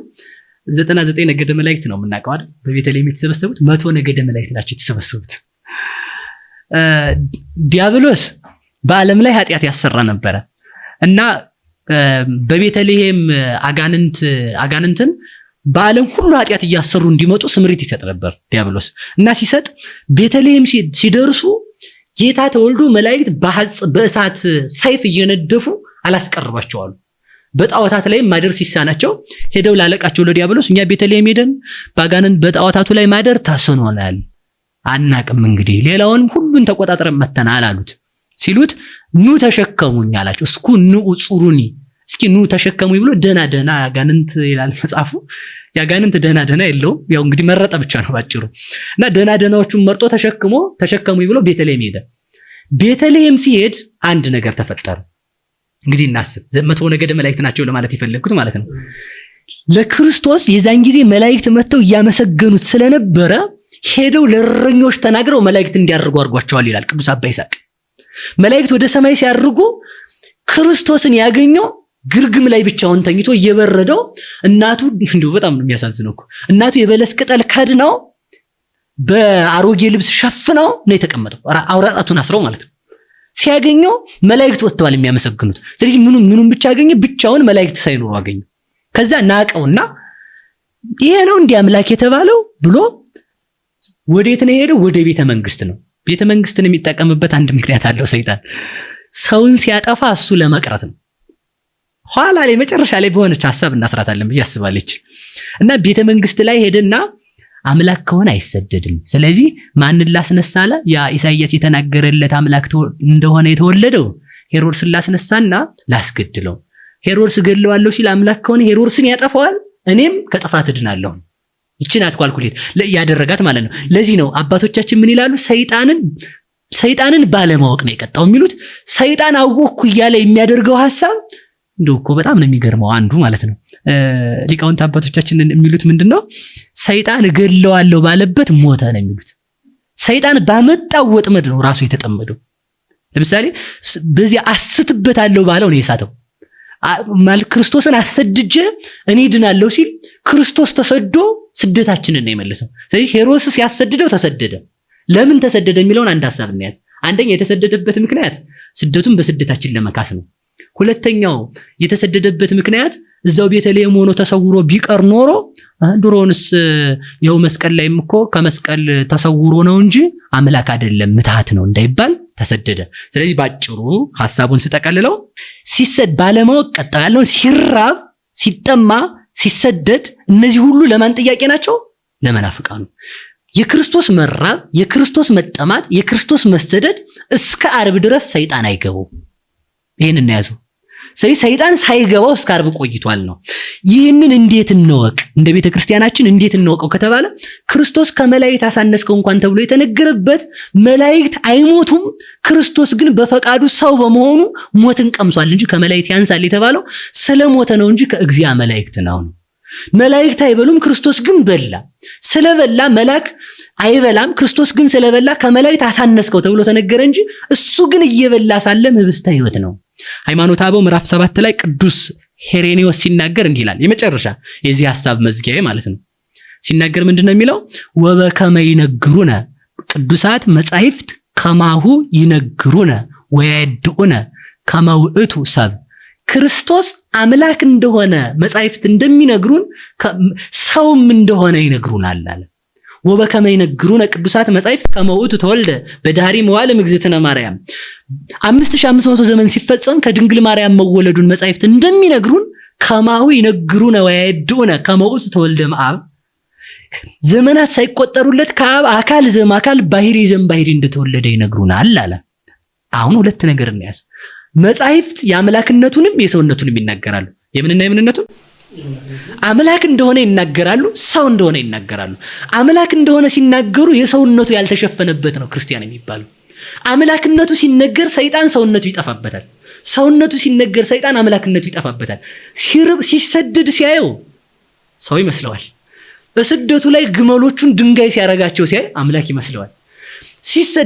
99 ነገደ መላእክት ነው የምናውቀው አይደል? በቤተልሔም የተሰበሰቡት 100 ነገደ መላእክት ናቸው የተሰበሰቡት። ዲያብሎስ በዓለም ላይ ኃጢአት ያሰራ ነበረ እና በቤተልሔም አጋንንትን በዓለም ሁሉ ኃጢአት እያሰሩ እንዲመጡ ስምሪት ይሰጥ ነበር ዲያብሎስ። እና ሲሰጥ ቤተልሔም ሲደርሱ ጌታ ተወልዶ መላእክት በእሳት ሰይፍ እየነደፉ አላስቀርባቸዋሉ። በጣዖታት ላይ ማደር ሲሳናቸው ሄደው ላለቃቸው ለዲያብሎስ እኛ ቤተልሔም ሄደን ባጋነን በጣዖታቱ ላይ ማደር ታሰኖናል፣ አናቅም፣ እንግዲህ ሌላውን ሁሉን ተቆጣጥረን መተናል አሉት። ሲሉት ኑ ተሸከሙኝ አላቸው። እስኩ ኑ ጹሩኒ፣ እስኪ ኑ ተሸከሙኝ ብሎ ደና ያጋንንት ይላል መጽሐፉ። ያጋንንት ደና የለውም፣ ያው እንግዲህ መረጠ ብቻ ነው ባጭሩ። እና ደናዎቹን መርጦ ተሸከሙኝ ብሎ ቤተልሔም ሄደ። ቤተልሔም ሲሄድ አንድ ነገር ተፈጠረ። እንግዲህ እናስብ፣ 100 ነገደ መላእክት ናቸው ለማለት የፈለግኩት ማለት ነው። ለክርስቶስ የዛን ጊዜ መላእክት መጥተው እያመሰገኑት ስለነበረ ሄደው ለእረኞች ተናግረው መላእክት እንዲያርጉ አድርጓቸዋል ይላል ቅዱስ አባ ይስሐቅ። መላእክት ወደ ሰማይ ሲያርጉ ክርስቶስን ያገኘው ግርግም ላይ ብቻውን ተኝቶ እየበረደው እናቱ እንደው በጣም ነው የሚያሳዝነው እኮ እናቱ የበለስ ቅጠል ከድነው በአሮጌ ልብስ ሸፍነው ነው የተቀመጠው። አውራጣቱን አስረው ማለት ነው። ሲያገኘው መላእክት ወጥተዋል የሚያመሰግኑት። ስለዚህ ምኑን ብቻ አገኘ? ብቻውን መላእክት ሳይኖሩ አገኘ። ከዛ ናቀውና ይሄ ነው እንዲህ አምላክ የተባለው ብሎ ወዴት ነው የሄደው? ወደ ቤተ መንግስት ነው። ቤተ መንግስትን የሚጠቀምበት አንድ ምክንያት አለው ሰይጣን። ሰውን ሲያጠፋ እሱ ለመቅረት ነው። ኋላ ላይ መጨረሻ ላይ በሆነች ሐሳብ እናስራታለን ብዬ አስባለች። እና ቤተ መንግስት ላይ ሄደና አምላክ ከሆነ አይሰደድም፣ ስለዚህ ማንን ላስነሳለ? ያ ኢሳይያስ የተናገረለት አምላክ እንደሆነ የተወለደው ሄሮድስን ላስነሳና ላስገድለው። ሄሮድስ ገድለዋለሁ ሲል አምላክ ከሆነ ሄሮድስን ያጠፋዋል፣ እኔም ከጥፋት እድናለሁ። ይችን አትኳልኩሌት ያደረጋት ማለት ነው። ለዚህ ነው አባቶቻችን ምን ይላሉ? ሰይጣንን ባለማወቅ ነው የቀጣው የሚሉት። ሰይጣን አወኩ እያለ የሚያደርገው ሐሳብ እንደው እኮ በጣም ነው የሚገርመው። አንዱ ማለት ነው ሊቃውንት አባቶቻችን የሚሉት ምንድነው? ሰይጣን እገድለዋለሁ ባለበት ሞተ ነው የሚሉት። ሰይጣን ባመጣው ወጥመድ ነው ራሱ የተጠመደው። ለምሳሌ በዚህ አስትበታለሁ ባለው ነው የሳተው። ማለት ክርስቶስን አሰድጄ እኔ ድናለሁ ሲል ክርስቶስ ተሰዶ ስደታችንን ነው የመለሰው። ስለዚህ ሄሮድስ ሲያሰድደው ተሰደደ። ለምን ተሰደደ የሚለውን አንድ ሐሳብ እናያዝ። አንደኛ የተሰደደበት ምክንያት ስደቱን በስደታችን ለመካስ ነው። ሁለተኛው የተሰደደበት ምክንያት እዛው ቤተልሔም ሆኖ ተሰውሮ ቢቀር ኖሮ ድሮንስ ያው መስቀል ላይም እኮ ከመስቀል ተሰውሮ ነው እንጂ አምላክ አይደለም ምትሃት ነው እንዳይባል ተሰደደ። ስለዚህ ባጭሩ ሐሳቡን ስጠቀልለው ሲሰድ ባለማወቅ ቀጣው ያለው ሲራብ፣ ሲጠማ፣ ሲሰደድ እነዚህ ሁሉ ለማን ጥያቄ ናቸው? ለመናፍቃኑ። የክርስቶስ መራብ፣ የክርስቶስ መጠማት፣ የክርስቶስ መሰደድ እስከ ዓርብ ድረስ ሰይጣን አይገባው። ይሄንን ያዘው። ስለዚህ ሰይጣን ሳይገባው እስከ ዓርብ ቆይቷል ነው። ይህንን እንዴት እንወቅ? እንደ ቤተ ክርስቲያናችን እንዴት እንወቀው ከተባለ ክርስቶስ ከመላእክት አሳነስከው እንኳን ተብሎ የተነገረበት መላእክት አይሞቱም፣ ክርስቶስ ግን በፈቃዱ ሰው በመሆኑ ሞትን ቀምሷል እንጂ ከመላእክት ያንሳል የተባለው ስለሞተ ነው እንጂ ከእግዚአ መላእክት ነው። መላእክት አይበሉም፣ ክርስቶስ ግን በላ። ስለበላ መልአክ አይበላም፣ ክርስቶስ ግን ስለበላ ከመላእክት አሳነስከው ተብሎ ተነገረ እንጂ እሱ ግን እየበላ ሳለ ህብስተ ሕይወት ነው። ሃይማኖተ አበው ምዕራፍ 7 ላይ ቅዱስ ሄሬኔዎስ ሲናገር እንዲህ ይላል። የመጨረሻ የዚህ ሐሳብ መዝጊያ ማለት ነው። ሲናገር ምንድነው የሚለው? ወበከመ ይነግሩነ ቅዱሳት መጻሕፍት ከማሁ ይነግሩነ ወያድኡነ ከመ ውእቱ ሰብ። ክርስቶስ አምላክ እንደሆነ መጻሕፍት እንደሚነግሩን ሰውም እንደሆነ ይነግሩናል አለ። ወበከመ ይነግሩነ ቅዱሳት መጻሕፍት ከመ ውእቱ ተወልደ በዳህሪ መዋዕለ እግዝእትነ ማርያም። 5500 ዘመን ሲፈጸም ከድንግል ማርያም መወለዱን መጻሕፍት እንደሚነግሩን ከማሁ ይነግሩነ ወያድኡነ ከመ ውእቱ ተወልደ እምአብ። ዘመናት ሳይቆጠሩለት ከአብ አካል ዘእምአካል ባሕሪ ዘእምባሕሪ እንደተወለደ ይነግሩናል አለ። አሁን ሁለት ነገር እንያዝ። መጻሕፍት የአምላክነቱንም የሰውነቱንም ይናገራሉ። የምንና የምንነቱን አምላክ እንደሆነ ይናገራሉ፣ ሰው እንደሆነ ይናገራሉ። አምላክ እንደሆነ ሲናገሩ የሰውነቱ ያልተሸፈነበት ነው ክርስቲያን የሚባለው። አምላክነቱ ሲነገር ሰይጣን ሰውነቱ ይጠፋበታል። ሰውነቱ ሲነገር ሰይጣን አምላክነቱ ይጠፋበታል። ሲሰደድ ሲያየው ሰው ይመስለዋል። በስደቱ ላይ ግመሎቹን ድንጋይ ሲያረጋቸው ሲያይ አምላክ ይመስለዋል።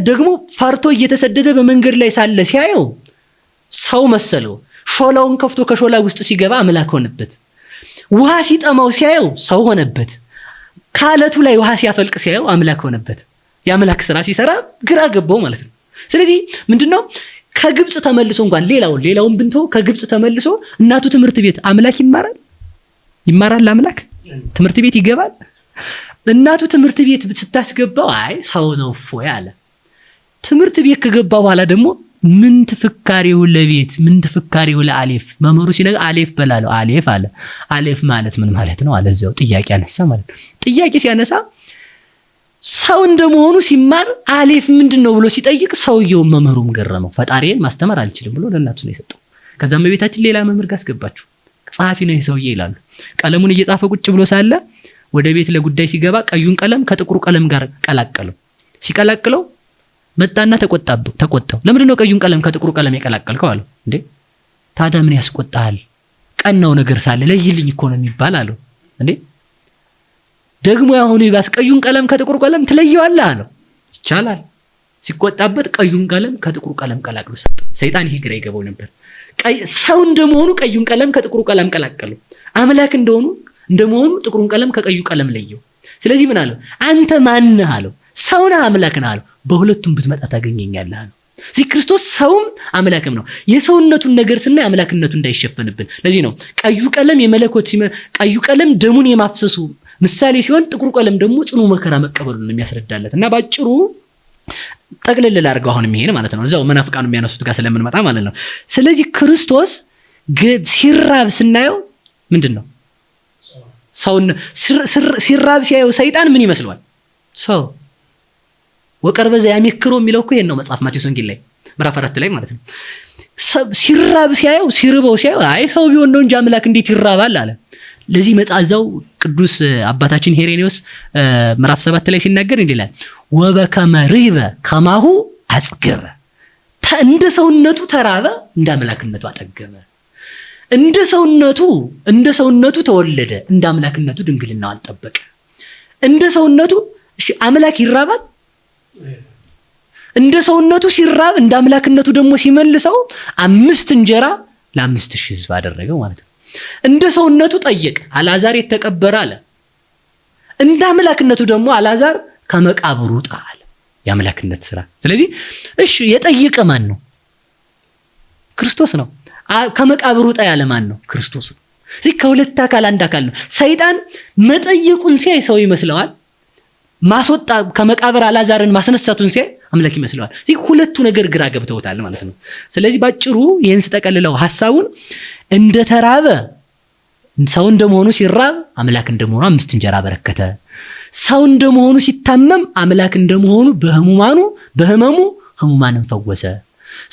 ደግሞ ፈርቶ እየተሰደደ በመንገድ ላይ ሳለ ሲያየው ሰው መሰለው። ሾላውን ከፍቶ ከሾላ ውስጥ ሲገባ አምላክ ሆነበት። ውሃ ሲጠማው ሲያየው ሰው ሆነበት። ካለቱ ላይ ውሃ ሲያፈልቅ ሲያየው አምላክ ሆነበት። የአምላክ ስራ ሲሰራ ግራ ገባው ማለት ነው። ስለዚህ ምንድነው ከግብጽ ተመልሶ እንኳን ሌላውን ብንቶ ከግብጽ ተመልሶ እናቱ ትምህርት ቤት አምላክ ይማራል አምላክ ትምህርት ቤት ይገባል። እናቱ ትምህርት ቤት ስታስገባው አይ ሰው ነው ፎይ አለ። ትምህርት ቤት ከገባ በኋላ ደግሞ ምን ተፈካሪው ለቤት ምን ተፈካሪው ለአሌፍ መምህሩ ሲነግር አሌፍ በላለው አሌፍ አለ። አሌፍ ማለት ምን ማለት ነው አለ። እዛው ጥያቄ አነሳ ማለት ነው። ጥያቄ ሲያነሳ ሰው እንደመሆኑ ሲማር አሌፍ ምንድነው ብሎ ሲጠይቅ ሰውየው መምህሩም ገረመው። ፈጣሪዬን ማስተማር አልችልም ብሎ ለእናቱ ነው የሰጠው። ከዛም በቤታችን ሌላ መምህር ጋር አስገባችሁ። ጸሐፊ ነው ሰውዬ ይላሉ። ቀለሙን እየጻፈ ቁጭ ብሎ ሳለ ወደ ቤት ለጉዳይ ሲገባ ቀዩን ቀለም ከጥቁሩ ቀለም ጋር ቀላቀለው። ሲቀላቅለው መጣና ተቆጣው። ለምንድነው ቀዩን ቀለም ከጥቁሩ ቀለም የቀላቀልከው አለው። እንዴ ታዲያ ምን ያስቆጣል? ቀናው ነገር ሳለ ለይልኝ እኮ ነው የሚባል አለው። እንዴ ደግሞ ያሁኑ ይባስ ቀዩን ቀለም ከጥቁሩ ቀለም ትለየዋለህ አለው። ይቻላል። ሲቆጣበት ቀዩን ቀለም ከጥቁሩ ቀለም ቀላቅሎ ሰጠ። ሰይጣን ይሄ ግራ ይገባው ነበር። ሰው እንደመሆኑ ቀዩን ቀለም ከጥቁሩ ቀለም ቀላቀሉ። አምላክ እንደመሆኑ ጥቁሩን ቀለም ከቀዩ ቀለም ለየው። ስለዚህ ምን አለው? አንተ ማን ነህ አለው። ሰው ነህ አምላክ ነህ አለው። በሁለቱም ብትመጣ ታገኘኛለህ አለው። ስለዚህ ክርስቶስ ሰውም አምላክም ነው። የሰውነቱን ነገር ስናይ አምላክነቱ እንዳይሸፈንብን ለዚህ ነው ቀዩ ቀለም የመለኮት ቀዩ ቀለም ደሙን የማፍሰሱ ምሳሌ ሲሆን ጥቁሩ ቀለም ደግሞ ጽኑ መከራ መቀበሉን የሚያስረዳለት እና ባጭሩ ጠቅልል ላድርገው አሁን የሚሄድ ማለት ነው እዛው መናፍቃኑ የሚያነሱት ጋር ስለምንመጣ ማለት ነው። ስለዚህ ክርስቶስ ሲራብ ስናየው ምንድነው? ሰውን ሲራብ ሲያየው ሰይጣን ምን ይመስለዋል? ሰው ወቀርበ ዘያሜክሮ የሚለው እኮ ይሄን ነው መጽሐፍ ማቴዎስ ወንጌል ላይ ምዕራፍ 4 ላይ ማለት ነው። ሲራብ ሲያየው ሲርበው ሲያየው አይ ሰው ቢሆን ነው እንጂ አምላክ እንዴት ይራባል አለ። ለዚህ መጻዛው ቅዱስ አባታችን ሄሬኔዎስ ምዕራፍ 7 ላይ ሲናገር እንዲላል ወበከመ ርህበ ከማሁ አጽገበ፣ እንደ ሰውነቱ ተራበ እንደ አምላክነቱ አጠገበ። እንደ ሰውነቱ ተወለደ እንደ አምላክነቱ ድንግልናውን ጠበቀ። እንደ ሰውነቱ አምላክ ይራባል። እንደ ሰውነቱ ሲራብ እንደ አምላክነቱ ደግሞ ሲመልሰው 5 እንጀራ ለ5000 ሕዝብ አደረገው ማለት ነው። እንደ ሰውነቱ ጠየቀ፣ አልዓዛር የተቀበረ አለ። እንደ አምላክነቱ ደግሞ አልዓዛር ከመቃብሩ ወጣ አለ። የአምላክነት ስራ። ስለዚህ እሺ የጠየቀ ማን ነው? ክርስቶስ ነው። ከመቃብሩ ወጣ ያለ ማን ነው? ክርስቶስ ነው። ስለዚህ ከሁለት አካል አንድ አካል ነው። ሰይጣን መጠየቁን ሲያይ ሰው ይመስለዋል። ማስወጣ ከመቃብር አልዓዛርን ማስነሳቱን ሲያይ አምላክ ይመስለዋል። ስለዚህ ሁለቱ ነገር ግራ ገብተውታል ማለት ነው። ስለዚህ ባጭሩ ይሄን ስጠቀልለው ሐሳቡን እንደተራበ ሰው እንደመሆኑ ሲራብ አምላክ እንደመሆኑ 5 እንጀራ በረከተ። ሰው እንደመሆኑ ሲታመም አምላክ እንደመሆኑ በህመሙ ህሙማንን ፈወሰ።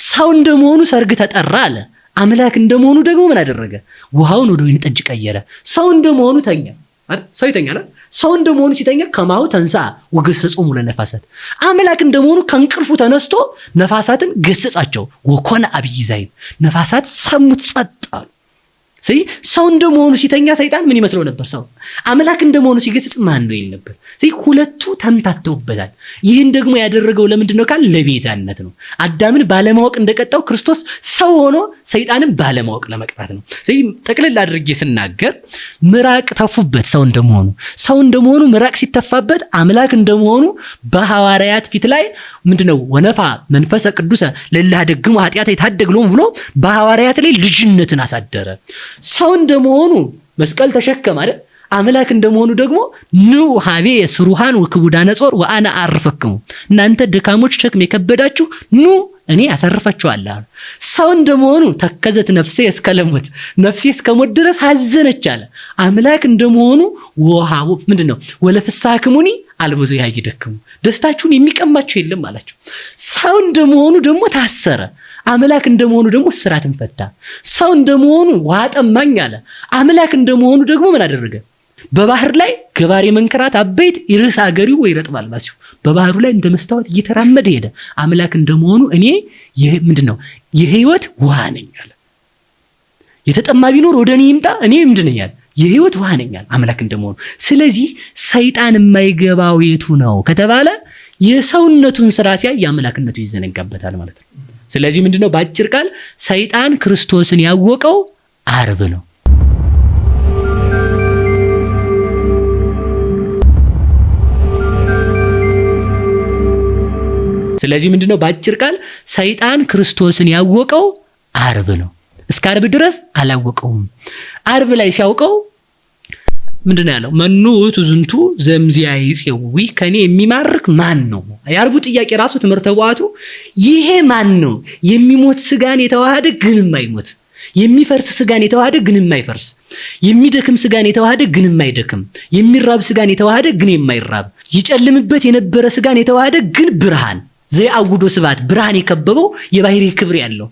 ሰው እንደመሆኑ ሰርግ ተጠራ አለ። አምላክ እንደመሆኑ ደግሞ ምን አደረገ? ውሃውን ወደ ወይን ጠጅ ቀየረ። ሰው እንደመሆኑ ተኛ አይደል? ሰው ይተኛል። ሰው እንደመሆኑ ሲተኛ ከማሁ ተንሳ ወገሰጾሙ ለነፋሳት። አምላክ እንደመሆኑ ከእንቅልፉ ተነስቶ ነፋሳትን ገሰጻቸው። ወኮነ አብይ ዛይን፣ ነፋሳት ሰሙት ጸጥ አሉ። ስለዚህ ሰው እንደመሆኑ ሲተኛ ሰይጣን ምን ይመስለው ነበር? ሰው። አምላክ እንደመሆኑ ሲገስጽ ማን ነው ይል ነበር። ስለዚህ ሁለቱ ተምታተውበታል። ይህን ደግሞ ያደረገው ለምንድን ነው ካል ለቤዛነት ነው። አዳምን ባለማወቅ እንደቀጣው ክርስቶስ ሰው ሆኖ ሰይጣንን ባለማወቅ ለመቅጣት ነው። ስለዚህ ጠቅልል አድርጌ ስናገር ምራቅ ተፉበት ሰው እንደመሆኑ ምራቅ ሲተፋበት አምላክ እንደመሆኑ በሐዋርያት ፊት ላይ ምንድነው ወነፋ መንፈሰ ቅዱሰ ለላደግሙ ኃጢአት የታደግሎም ብሎ በሐዋርያት ላይ ልጅነትን አሳደረ። ሰው እንደመሆኑ መስቀል ተሸከመ አይደል? አምላክ እንደመሆኑ ደግሞ ኑ ሀቤ ስሩሃን ወክቡዳነ ጾር ወአነ አርፈክሙ፣ እናንተ ደካሞች ሸክም የከበዳችሁ ኑ እኔ አሳርፋችኋለሁ። ሰው እንደመሆኑ ተከዘት ነፍሴ እስከ ለሞት፣ ነፍሴ እስከ ሞት ድረስ ሐዘነች አለ። አምላክ እንደመሆኑ ወሃቡ ምንድነው ወለፍስሐክሙኒ አልቦዘ ያይደክሙ፣ ደስታችሁን የሚቀማችሁ የለም አላቸው። ሰው እንደመሆኑ ደግሞ ታሰረ። አምላክ እንደመሆኑ ደግሞ እስራትን ፈታ። ሰው እንደመሆኑ ውሃ ጠማኝ አለ። አምላክ እንደመሆኑ ደግሞ ምን አደረገ? በባህር ላይ ገባሬ መንከራት አበይት ይርስ አገሪው ወይ ረጥባል ማሲው፣ በባህሩ ላይ እንደ መስታወት እየተራመደ ሄደ። አምላክ እንደመሆኑ እኔ ምንድነው የህይወት ውሃ ነኝ አለ። የተጠማ ቢኖር ወደ እኔ ይምጣ፣ እኔ ምንድነኝ አለ የህይወት ውሃ ነኝ አለ አምላክ እንደመሆኑ። ስለዚህ ሰይጣን የማይገባው የቱ ነው ከተባለ የሰውነቱን ስራ ሲያይ የአምላክነቱ ይዘነጋበታል ማለት ነው። ስለዚህ ምንድነው ባጭር ቃል ሰይጣን ክርስቶስን ያወቀው ዓርብ ነው። ስለዚህ ምንድነው ባጭር ቃል ሰይጣን ክርስቶስን ያወቀው ዓርብ ነው። እስከ ዓርብ ድረስ አላወቀውም። ዓርብ ላይ ሲያውቀው ምንድነው ያለው? መኑ ውእቱ ዝንቱ ዘምዚያይጽዊ፣ ከኔ የሚማርክ ማን ነው? የዓርቡ ጥያቄ ራሱ ትምህርተ ቡአቱ ይሄ ማን ነው? የሚሞት ስጋን የተዋሃደ ግን የማይሞት፣ የሚፈርስ ስጋን የተዋሃደ ግን የማይፈርስ፣ የሚደክም ስጋን የተዋሃደ ግን የማይደክም፣ የሚራብ ስጋን የተዋሃደ ግን የማይራብ፣ ይጨልምበት የነበረ ስጋን የተዋሃደ ግን ብርሃን ዘአውዶ ስባት፣ ብርሃን የከበበው የባህሪ ክብር ያለው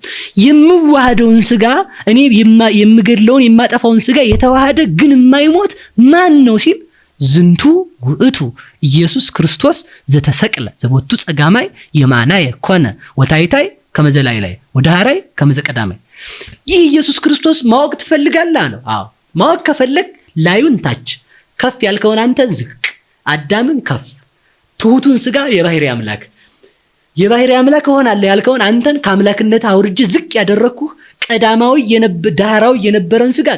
የምዋሃደውን ስጋ እኔ የምገድለውን የማጠፋውን ስጋ የተዋሃደ ግን የማይሞት ማን ነው ሲል ዝንቱ ውእቱ ኢየሱስ ክርስቶስ ዘተሰቅለ ዘቦቱ ጸጋማይ የማናየ ኮነ ወታይታይ ከመዘላይ ላይ ወዳሃራይ ከመዘቀዳማይ። ይህ ኢየሱስ ክርስቶስ ማወቅ ትፈልጋለህ አለው። አዎ ማወቅ ከፈለግ ላዩን ታች፣ ከፍ ያልከውን አንተ ዝቅ፣ አዳምን ከፍ፣ ትሁቱን ስጋ የባህሪ አምላክ ሆናለህ ያልከውን አንተን ከአምላክነት አውርጄ ዝቅ ያደረኩ ቀዳማዊ ዳህራዊ የነበረን ስጋ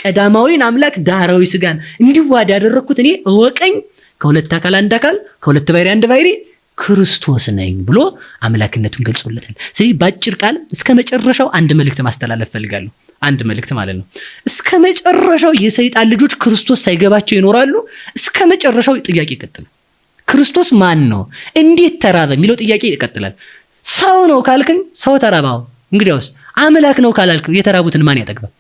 ቀዳማዊን አምላክ ዳህራዊ ስጋን እንዲዋሃድ ያደረኩት እኔ እወቀኝ ከሁለት አካል አንድ አካል ከሁለት ባሕርይ አንድ ባሕርይ ክርስቶስ ነኝ ብሎ አምላክነቱን ገልጾለታል። ስለዚህ ባጭር ቃል እስከ መጨረሻው አንድ መልእክት ማስተላለፍ ፈልጋለሁ። አንድ መልእክት ማለት ነው። እስከ መጨረሻው የሰይጣን ልጆች ክርስቶስ ሳይገባቸው ይኖራሉ። እስከ መጨረሻው ጥያቄ ይቀጥላል። ክርስቶስ ማን ነው? እንዴት ተራበ? የሚለው ጥያቄ ይቀጥላል። ሰው ነው ካልከኝ ሰው ተራባው። እንግዲያውስ አምላክ ነው ካላልክ የተራቡትን ማን ያጠግባል?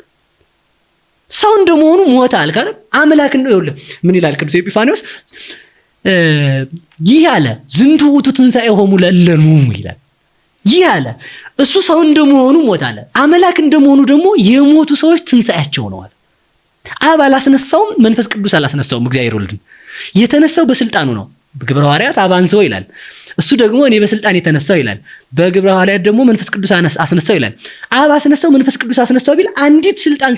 ሰው እንደመሆኑ ሞተ አልካለ አምላክ ነው። ይኸውልህ ምን ይላል ቅዱስ ኤጲፋንዮስ? ይህ አለ ዝንቱ ውእቱ ትንሣኤሆሙ ለእለኑ ይላል። ይህ አለ እሱ ሰው እንደመሆኑ ሞተ አለ። አምላክ እንደመሆኑ ደግሞ የሞቱ ሰዎች ትንሣኤያቸው ነው አለ። አብ አላስነሳውም፣ መንፈስ ቅዱስ አላስነሳውም። እግዚአብሔር ወልድን የተነሳው በስልጣኑ ነው። በግብረ ሐዋርያት አብ አንሥኦ ይላል። እሱ ደግሞ እኔ በስልጣን የተነሳው ይላል። በግብረ ሐዋርያት ደግሞ መንፈስ ቅዱስ አስነሳው ይላል። አብ አስነሳው መንፈስ ቅዱስ አስነሳው ቢል አንዲት ስልጣን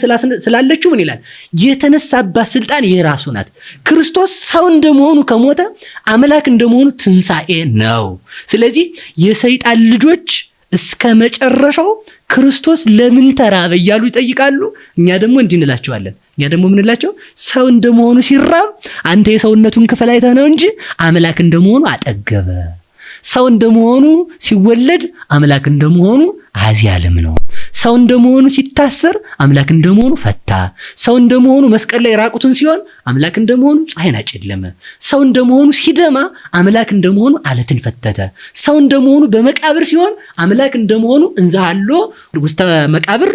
ስላለችው ምን ይላል? የተነሳባት ስልጣን የራሱ ናት። ክርስቶስ ሰው እንደመሆኑ ከሞተ አምላክ እንደመሆኑ ትንሣኤ ነው። ስለዚህ የሰይጣን ልጆች እስከ መጨረሻው ክርስቶስ ለምን ተራበ እያሉ ይጠይቃሉ። እኛ ደግሞ እንዲህ እንላቸዋለን። እኛ ደግሞ ምንላቸው? ሰው እንደመሆኑ ሲራብ አንተ የሰውነቱን ክፍል አይተህ ነው እንጂ አምላክ እንደመሆኑ አጠገበ። ሰው እንደመሆኑ ሲወለድ አምላክ እንደመሆኑ አዚህ ዓለም ነው። ሰው እንደመሆኑ ሲታሰር አምላክ እንደመሆኑ ፈታ። ሰው እንደመሆኑ መስቀል ላይ ራቁቱን ሲሆን አምላክ እንደመሆኑ ፀሐይን አጨለመ። ሰው እንደመሆኑ ሲደማ አምላክ እንደመሆኑ አለትን ፈተተ። ሰው እንደመሆኑ በመቃብር ሲሆን አምላክ እንደመሆኑ እንዘሃሎ ውስተ መቃብር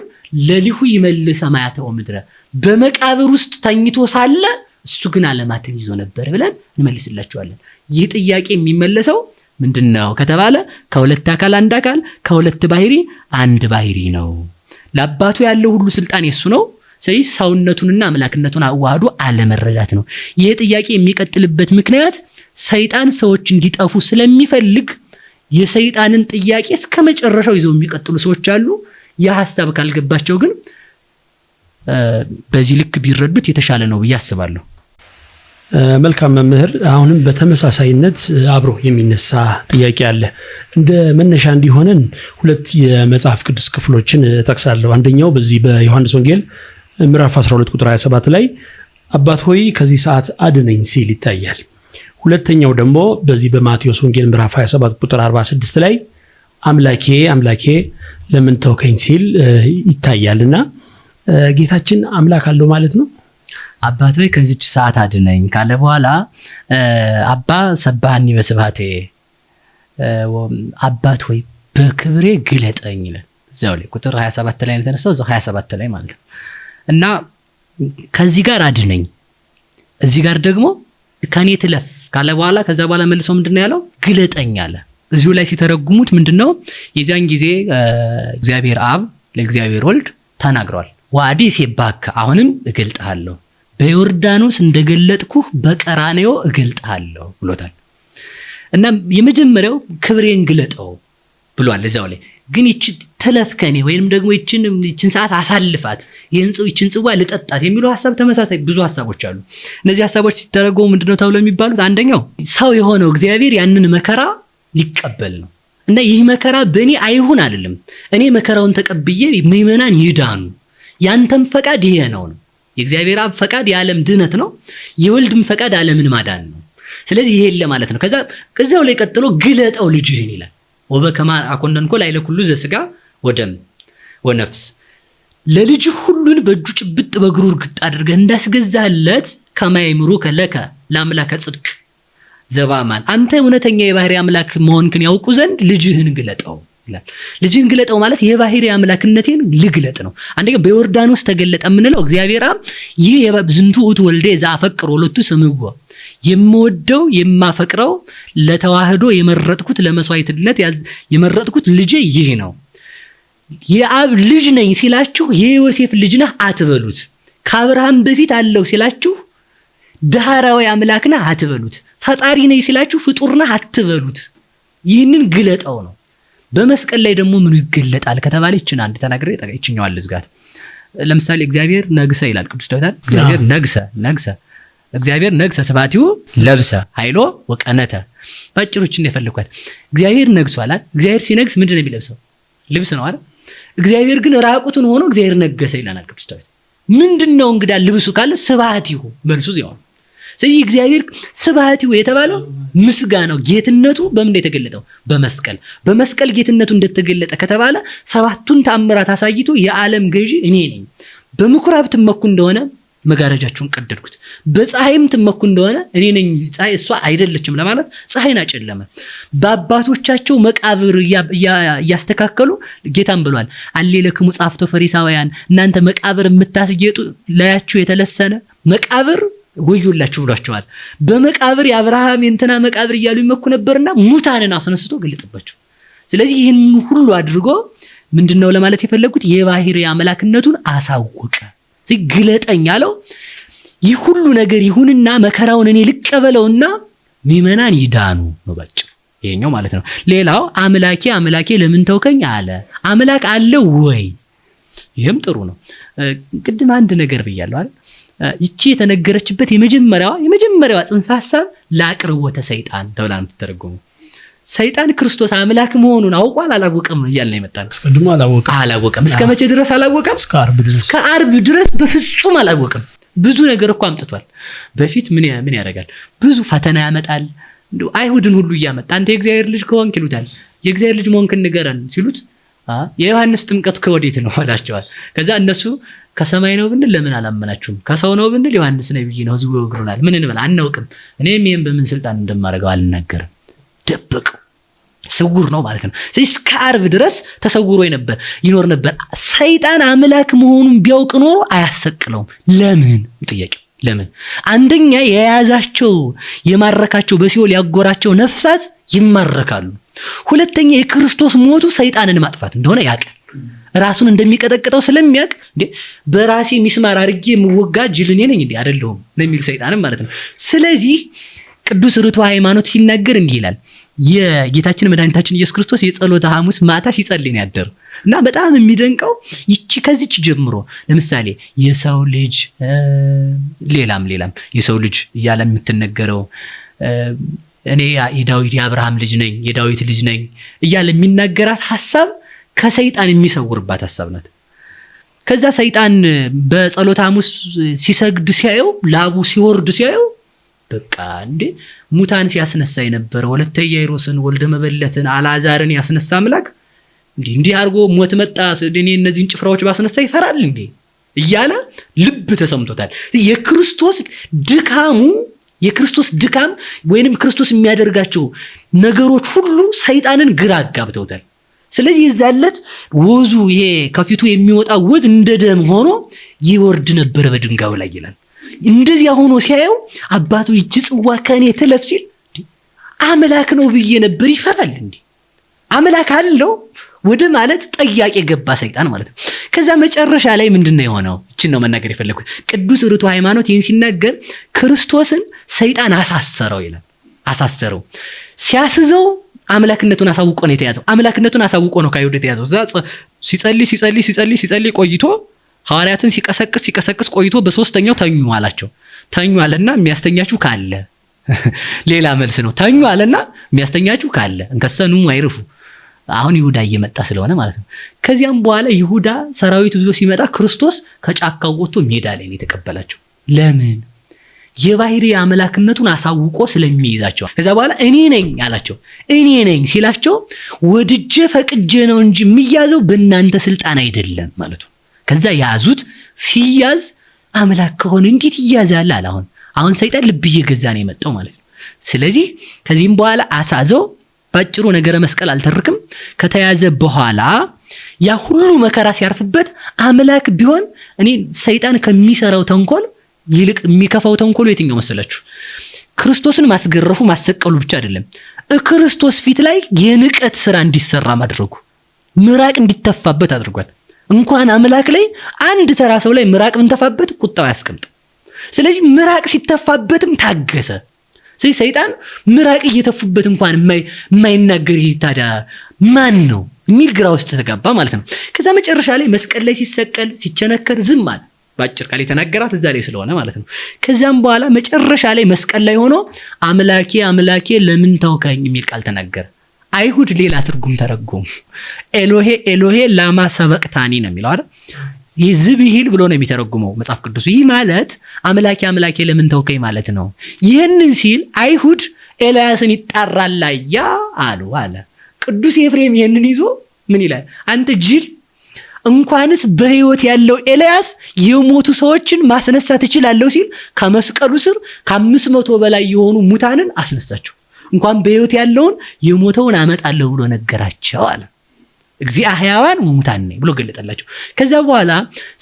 ለሊሁ ይመልስ ሰማያተ ወምድረ፣ በመቃብር ውስጥ ተኝቶ ሳለ እሱ ግን ዓለማትን ይዞ ነበር ብለን እንመልስላቸዋለን። ይህ ጥያቄ የሚመለሰው ምንድነው ከተባለ ከሁለት አካል አንድ አካል ከሁለት ባሕርይ አንድ ባሕርይ ነው። ለአባቱ ያለው ሁሉ ስልጣን የሱ ነው። ስለዚህ ሰውነቱንና አምላክነቱን አዋህዶ አለመረዳት ነው። ይሄ ጥያቄ የሚቀጥልበት ምክንያት ሰይጣን ሰዎች እንዲጠፉ ስለሚፈልግ የሰይጣንን ጥያቄ እስከ መጨረሻው ይዘው የሚቀጥሉ ሰዎች አሉ። የሐሳብ ካልገባቸው ግን በዚህ ልክ ቢረዱት የተሻለ ነው ብዬ አስባለሁ። መልካም መምህር፣ አሁንም በተመሳሳይነት አብሮ የሚነሳ ጥያቄ አለ። እንደ መነሻ እንዲሆነን ሁለት የመጽሐፍ ቅዱስ ክፍሎችን ጠቅሳለሁ። አንደኛው በዚህ በዮሐንስ ወንጌል ምዕራፍ 12 ቁጥር 27 ላይ አባት ሆይ ከዚህ ሰዓት አድነኝ ሲል ይታያል። ሁለተኛው ደግሞ በዚህ በማቴዎስ ወንጌል ምዕራፍ 27 ቁጥር 46 ላይ አምላኬ አምላኬ ለምን ተውከኝ ሲል ይታያልና ጌታችን አምላክ አለው ማለት ነው። አባት ሆይ ከዚች ሰዓት አድነኝ ካለ በኋላ አባ ሰባህኒ በስብሐቴ አባት ሆይ በክብሬ ግለጠኝ ይላል። እዛው ላይ ቁጥር 27 ላይ የተነሳው እዛው 27 ላይ ማለት ነው። እና ከዚህ ጋር አድነኝ፣ እዚህ ጋር ደግሞ ከኔ ትለፍ ካለ በኋላ ከዛ በኋላ መልሶ ምንድነው ያለው? ግለጠኝ አለ። እዚሁ ላይ ሲተረጉሙት ምንድነው የዚያን ጊዜ እግዚአብሔር አብ ለእግዚአብሔር ወልድ ተናግሯል። ዋዲ ሲባካ አሁንም እገልጥሃለሁ፣ በዮርዳኖስ እንደገለጥኩህ በቀራንዮ እገልጥሃለሁ ብሎታል። እና የመጀመሪያው ክብሬን ግለጠው ብሏል። እዛው ላይ ግን ይቺ ተለፍ ከኔ ወይንም ደግሞ ይቺን ሰዓት አሳልፋት፣ ይቺን ጽዋ ልጠጣት የሚሉ ሐሳብ ተመሳሳይ ብዙ ሐሳቦች አሉ። እነዚህ ሐሳቦች ሲተረጎሙ ምንድነው ተብሎ የሚባሉት? አንደኛው ሰው የሆነው እግዚአብሔር ያንን መከራ ሊቀበል ነው እና ይህ መከራ በእኔ አይሁን አይደለም፣ እኔ መከራውን ተቀብዬ ምዕመናን ይዳኑ፣ ያንተም ፈቃድ ይሄ ነው። የእግዚአብሔር አብ ፈቃድ የዓለም ድህነት ነው፣ የወልድም ፈቃድ ዓለምን ማዳን ነው። ስለዚህ ይሄ ለማለት ነው። ከዛው ላይ ቀጥሎ ግለጠው ልጅህን ይላል። ወበከማ አኮነንኮ ላዕለ ኩሉ ዘሥጋ ወደም ወነፍስ፣ ለልጅ ሁሉን በእጁ ጭብጥ በእግሩ እርግጥ አድርገህ እንዳስገዛለት ከማይምሩከ ለከ ለአምላከ ጽድቅ ዘባማን፣ አንተ እውነተኛ የባሕርይ አምላክ መሆንክን ያውቁ ዘንድ ልጅህን ግለጠው ይላል። ልጅህን ግለጠው ማለት የባሕርይ አምላክነቴን ልግለጥ ነው። አንደኛው በዮርዳኖስ ተገለጠ የምንለው እግዚአብሔር አብ ይህ ዝንቱ ውእቱ ወልዴ ዘአፈቅር ወለቱ ስምዖ፣ የምወደው የማፈቅረው ለተዋህዶ የመረጥኩት ለመስዋዕትነት የመረጥኩት ልጄ ይህ ነው። የአብ ልጅ ነኝ ሲላችሁ የዮሴፍ ልጅ ነህ አትበሉት። ከአብርሃም በፊት አለው ሲላችሁ ዳህራዊ አምላክ ነህ አትበሉት። ፈጣሪ ነኝ ሲላችሁ ፍጡር ነህ አትበሉት። ይህንን ግለጠው ነው። በመስቀል ላይ ደግሞ ምኑ ይገለጣል ከተባለ ይችን አንድ ተናግሬ ይችኛዋል ልዝጋት። ለምሳሌ እግዚአብሔር ነግሰ ይላል ቅዱስ ዳዊት። እግዚአብሔር ነግሰ እግዚአብሔር ነግሰ ስብሐቲሁ ለብሰ ኃይሎ ወቀነተ። ባጭሩችን የፈለኳት እግዚአብሔር ነግሷል። እግዚአብሔር ሲነግስ ምንድን ነው የሚለብሰው? ልብስ ነው አይደል? እግዚአብሔር ግን ራቁቱን ሆኖ እግዚአብሔር ነገሰ ይላል ቅዱስ ዳዊት። ምንድነው እንግዳ ልብሱ ካለ ስብሐቲሁ መልሱ ያው። ስለዚህ እግዚአብሔር ስብሐቲሁ የተባለው ምስጋናው ጌትነቱ በምን የተገለጠው? በመስቀል ጌትነቱ እንደተገለጠ ከተባለ ሰባቱን ተአምራት አሳይቶ የዓለም ገዢ እኔ ነኝ፣ በምኩራብ ትመኩ እንደሆነ መጋረጃችሁን ቀደድኩት፣ በፀሐይም ትመኩ እንደሆነ እኔ ነኝ ፀሐይ እሷ አይደለችም ለማለት ፀሐይን አጨለመ። በአባቶቻቸው መቃብር እያስተካከሉ ጌታም ብሏል፣ አሌለክሙ ጻፍቶ ፈሪሳውያን፣ እናንተ መቃብር የምታስጌጡ ላያችሁ የተለሰነ መቃብር ወዮላችሁ ብሏቸዋል። በመቃብር የአብርሃም የእንትና መቃብር እያሉ ይመኩ ነበርና ሙታንን አስነስቶ ገለጠባቸው። ስለዚህ ይህን ሁሉ አድርጎ ምንድነው ለማለት የፈለጉት? የባህሪ አምላክነቱን አሳወቀ። ግለጠኝ አለው። ይህ ሁሉ ነገር ይሁንና መከራውን እኔ ልቀበለውና ምእመናን ይዳኑ ነው ባጭሩ ይሄኛው ማለት ነው። ሌላው አምላኬ አምላኬ ለምን ተውከኝ አለ። አምላክ አለ ወይ? ይሄም ጥሩ ነው። ቅድም አንድ ነገር ብያለሁ አይደል? ይቺ የተነገረችበት የመጀመሪያዋ ጽንሰ ሐሳብ ለአቅርቦተ ሰይጣን ተብላ ነው የምትተረጎመው። ሰይጣን ክርስቶስ አምላክ መሆኑን አውቋል አላወቀም ነው እያልን የመጣን። አስቀድሞ አላወቀም። እስከ መቼ ድረስ አላወቀም? እስከ ዓርብ ድረስ በፍጹም አላወቀም። ብዙ ነገር እኮ አምጥቷል። በፊት ምን ያደርጋል? ብዙ ፈተና ያመጣል። እንደው አይሁድን ሁሉ እያመጣ አንተ የእግዚአብሔር ልጅ ከሆንክ ይሉታል። የእግዚአብሔር ልጅ መሆንክን ንገረን ሲሉት የዮሐንስ ጥምቀት ከወዴት ነው አላቸዋል። ከዛ እነሱ ከሰማይ ነው ብንል ለምን አላመናችሁም? ከሰው ነው ብንል ዮሐንስ ነብይ ነው ህዝቡ ይወግሩናል። ምን እንበል? አናውቅም። እኔም ይሄን በምን ስልጣን እንደማደርገው አልናገርም። ደበቀው፣ ስውር ነው ማለት ነው። ስለዚህ እስከ ዓርብ ድረስ ተሰውሮ ይኖር ነበር። ሰይጣን አምላክ መሆኑን ቢያውቅ ኖሮ አያሰቅለውም። ለምን? ጥያቄው ለምን? አንደኛ የያዛቸው የማረካቸው በሲኦል ያጎራቸው ነፍሳት ይማረካሉ። ሁለተኛ የክርስቶስ ሞቱ ሰይጣንን ማጥፋት እንደሆነ ያውቃል። ራሱን እንደሚቀጠቅጠው ስለሚያውቅ እንዴ በራሴ ሚስማር አርጌ የምወጋ ጅል እኔ ነኝ እንዴ አይደለሁም ለሚል ሰይጣንም ማለት ነው። ስለዚህ ቅዱስ ርቱዐ ሃይማኖት ሲናገር እንዲህ ይላል። የጌታችን መድኃኒታችን ኢየሱስ ክርስቶስ የጸሎተ ሐሙስ ማታ ሲጸልይ ነው ያደረው እና በጣም የሚደንቀው ይቺ ከዚች ጀምሮ ለምሳሌ የሰው ልጅ ሌላም የሰው ልጅ እያለ የምትነገረው እኔ የዳዊት የአብርሃም ልጅ ነኝ የዳዊት ልጅ ነኝ እያለ የሚናገራት ሐሳብ ከሰይጣን የሚሰውርባት ሐሳብ ናት። ከዛ ሰይጣን በጸሎተ ሐሙስ ሲሰግድ ሲያየው ላቡ ሲወርድ ሲያየው በቃ እንዴ ሙታን ሲያስነሳ የነበረ ወለተ ኢያኢሮስን ወልደ መበለትን አልዓዛርን ያስነሳ አምላክ እንዲህ አድርጎ ሞት መጣ እኔ እነዚህን ጭፍራዎች ባስነሳ ይፈራል እንዴ እያለ ልብ ተሰምቶታል። የክርስቶስ ድካም ወይንም ክርስቶስ የሚያደርጋቸው ነገሮች ሁሉ ሰይጣንን ግራ አጋብተውታል። ስለዚህ የዛለት ወዙ ይሄ ከፊቱ የሚወጣ ወዝ እንደ ደም ሆኖ ይወርድ ነበር በድንጋዩ ላይ ይላል። እንደዚያ ሆኖ ሲያየው አባቱ ይህች ጽዋ ከኔ ትለፍ ሲል አምላክ ነው ብዬ ነበር ይፈራል እንዴ አምላክ አለው ወደ ማለት ጠያቄ ገባ ሰይጣን ማለት ነው። ከዛ መጨረሻ ላይ ምንድነው የሆነው? እቺን ነው መናገር የፈለኩት። ቅዱስ ርቱዐ ሃይማኖት ይህን ሲናገር ክርስቶስን ሰይጣን አሳሰረው ይላል። አሳሰረው ሲያስዘው አምላክነቱን አሳውቆ ነው የተያዘው። አምላክነቱን አሳውቆ ነው ከአይሁድ የተያዘው። እዛ ሲጸልይ ቆይቶ ሐዋርያትን ሲቀሰቅስ ቆይቶ በሶስተኛው ተኙ አላቸው። ተኙ አለና የሚያስተኛችሁ ካለ ሌላ መልስ ነው። ተኙ አለና የሚያስተኛችሁ ካለ እንከሰኑ አይርፉ። አሁን ይሁዳ እየመጣ ስለሆነ ማለት ነው። ከዚያም በኋላ ይሁዳ ሰራዊት ይዞ ሲመጣ ክርስቶስ ከጫካው ወጥቶ ሜዳ ላይ ነው የተቀበላቸው። ለምን? የባህሪ አምላክነቱን አሳውቆ ስለሚይዛቸው። ከዛ በኋላ እኔ ነኝ አላቸው። እኔ ነኝ ሲላቸው ወድጄ ፈቅጄ ነው እንጂ የሚያዘው በእናንተ ስልጣን አይደለም ማለቱ። ከዛ ያዙት። ሲያዝ አምላክ ከሆነ እንዴት ይያዛል አለ። አሁን ሰይጣን ልብ እየገዛ ነው የመጣው ማለት ነው። ስለዚህ ከዚህም በኋላ አሳዘው። ባጭሩ ነገረ መስቀል አልተርክም። ከተያዘ በኋላ ያ ሁሉ መከራ ሲያርፍበት አምላክ ቢሆን እኔ ሰይጣን ከሚሰራው ተንኮል ይልቅ የሚከፋው ተንኮሉ የትኛው መሰላችሁ? ክርስቶስን ማስገረፉ ማሰቀሉ ብቻ አይደለም፣ ክርስቶስ ፊት ላይ የንቀት ስራ እንዲሰራ ማድረጉ፣ ምራቅ እንዲተፋበት አድርጓል። እንኳን አምላክ ላይ አንድ ተራ ሰው ላይ ምራቅ ብንተፋበት ቁጣው ያስቀምጥ። ስለዚህ ምራቅ ሲተፋበትም ታገሰ። ስለዚህ ሰይጣን ምራቅ እየተፉበት እንኳን የማይናገር ታዲያ ማን ነው የሚል ግራ ውስጥ ተጋባ ማለት ነው። ከዛ መጨረሻ ላይ መስቀል ላይ ሲሰቀል ሲቸነከር ዝም አለ። ባጭር ቃል የተናገራት እዛ ላይ ስለሆነ ማለት ነው። ከዛም በኋላ መጨረሻ ላይ መስቀል ላይ ሆኖ አምላኬ አምላኬ ለምን ተውከኝ የሚል ቃል ተናገረ። አይሁድ ሌላ ትርጉም ተረጎሙ። ኤሎሄ ኤሎሄ ላማ ሰበቅታኒ ነው የሚለው አይደል? ይዝብሂል ብሎ ነው የሚተረጉመው መጽሐፍ ቅዱስ። ይህ ማለት አምላኬ አምላኬ ለምን ተውከኝ ማለት ነው። ይህንን ሲል አይሁድ ኤልያስን ይጣራል ያ አሉ አለ። ቅዱስ ኤፍሬም ይህንን ይዞ ምን ይላል? አንተ ጅል፣ እንኳንስ በህይወት ያለው ኤልያስ የሞቱ ሰዎችን ማስነሳት እችላለሁ ሲል ከመስቀሉ ስር ከ500 በላይ የሆኑ ሙታንን አስነሳቸው። እንኳን በህይወት ያለውን የሞተውን አመጣለሁ ብሎ ነገራቸው አለ። እግዚአ ሕያዋን ወሙታን ብሎ ገለጠላቸው። ከዛ በኋላ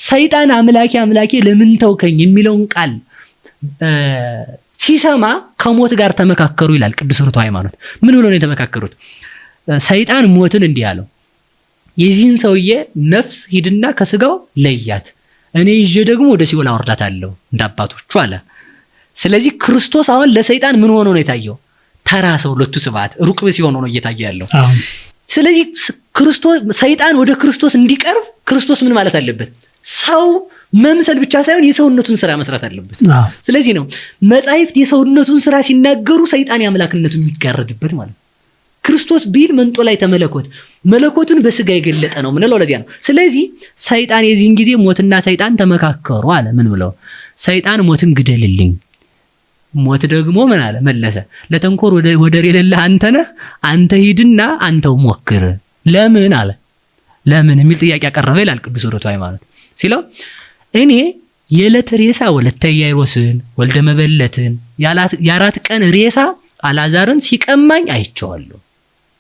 ሰይጣን አምላኬ አምላኬ ለምን ተውከኝ የሚለውን ቃል ሲሰማ ከሞት ጋር ተመካከሩ ይላል ቅዱስ ርቱዐ ሃይማኖት። ምን ብሎ ነው የተመካከሩት? ሰይጣን ሞትን እንዲህ አለው፣ የዚህን ሰውዬ ነፍስ ሂድና ከስጋው ለያት፣ እኔ ይዤ ደግሞ ወደ ሲኦል አወርዳታለሁ እንደ አባቶቹ አለ። ስለዚህ ክርስቶስ አሁን ለሰይጣን ምን ሆኖ ነው የታየው? ተራ ሰው ለቱ ስብሐት ሩቅ ሲሆን ነው እየታየ ያለው። ስለዚህ ክርስቶስ ሰይጣን ወደ ክርስቶስ እንዲቀርብ ክርስቶስ ምን ማለት አለበት? ሰው መምሰል ብቻ ሳይሆን የሰውነቱን ስራ መስራት አለበት። ስለዚህ ነው መጻሕፍት የሰውነቱን ስራ ሲናገሩ ሰይጣን የአምላክነቱን የሚጋረድበት ማለት ነው። ክርስቶስ ቢል መንጦ ላይ ተመለኮት መለኮቱን በስጋ የገለጠ ነው ምንለው ለዚያ ነው። ስለዚህ ሰይጣን የዚህን ጊዜ ሞትና ሰይጣን ተመካከሩ አለ። ምን ብለው? ሰይጣን ሞትን ግደልልኝ፣ ሞት ደግሞ ምን አለ መለሰ፣ ለተንኮር ወደር የሌለህ አንተ ነህ፣ አንተ ሂድና አንተው ሞክር። ለምን አለ፣ ለምን የሚል ጥያቄ ያቀረበ ይላል ቅዱስ ርቱዐ ሃይማኖት ሲለው፣ እኔ የዕለት ሬሳ ወለተ ኢያኢሮስን ወልደ መበለትን የ4 ቀን ሬሳ አልዓዛርን ሲቀማኝ አይቼዋለሁ፣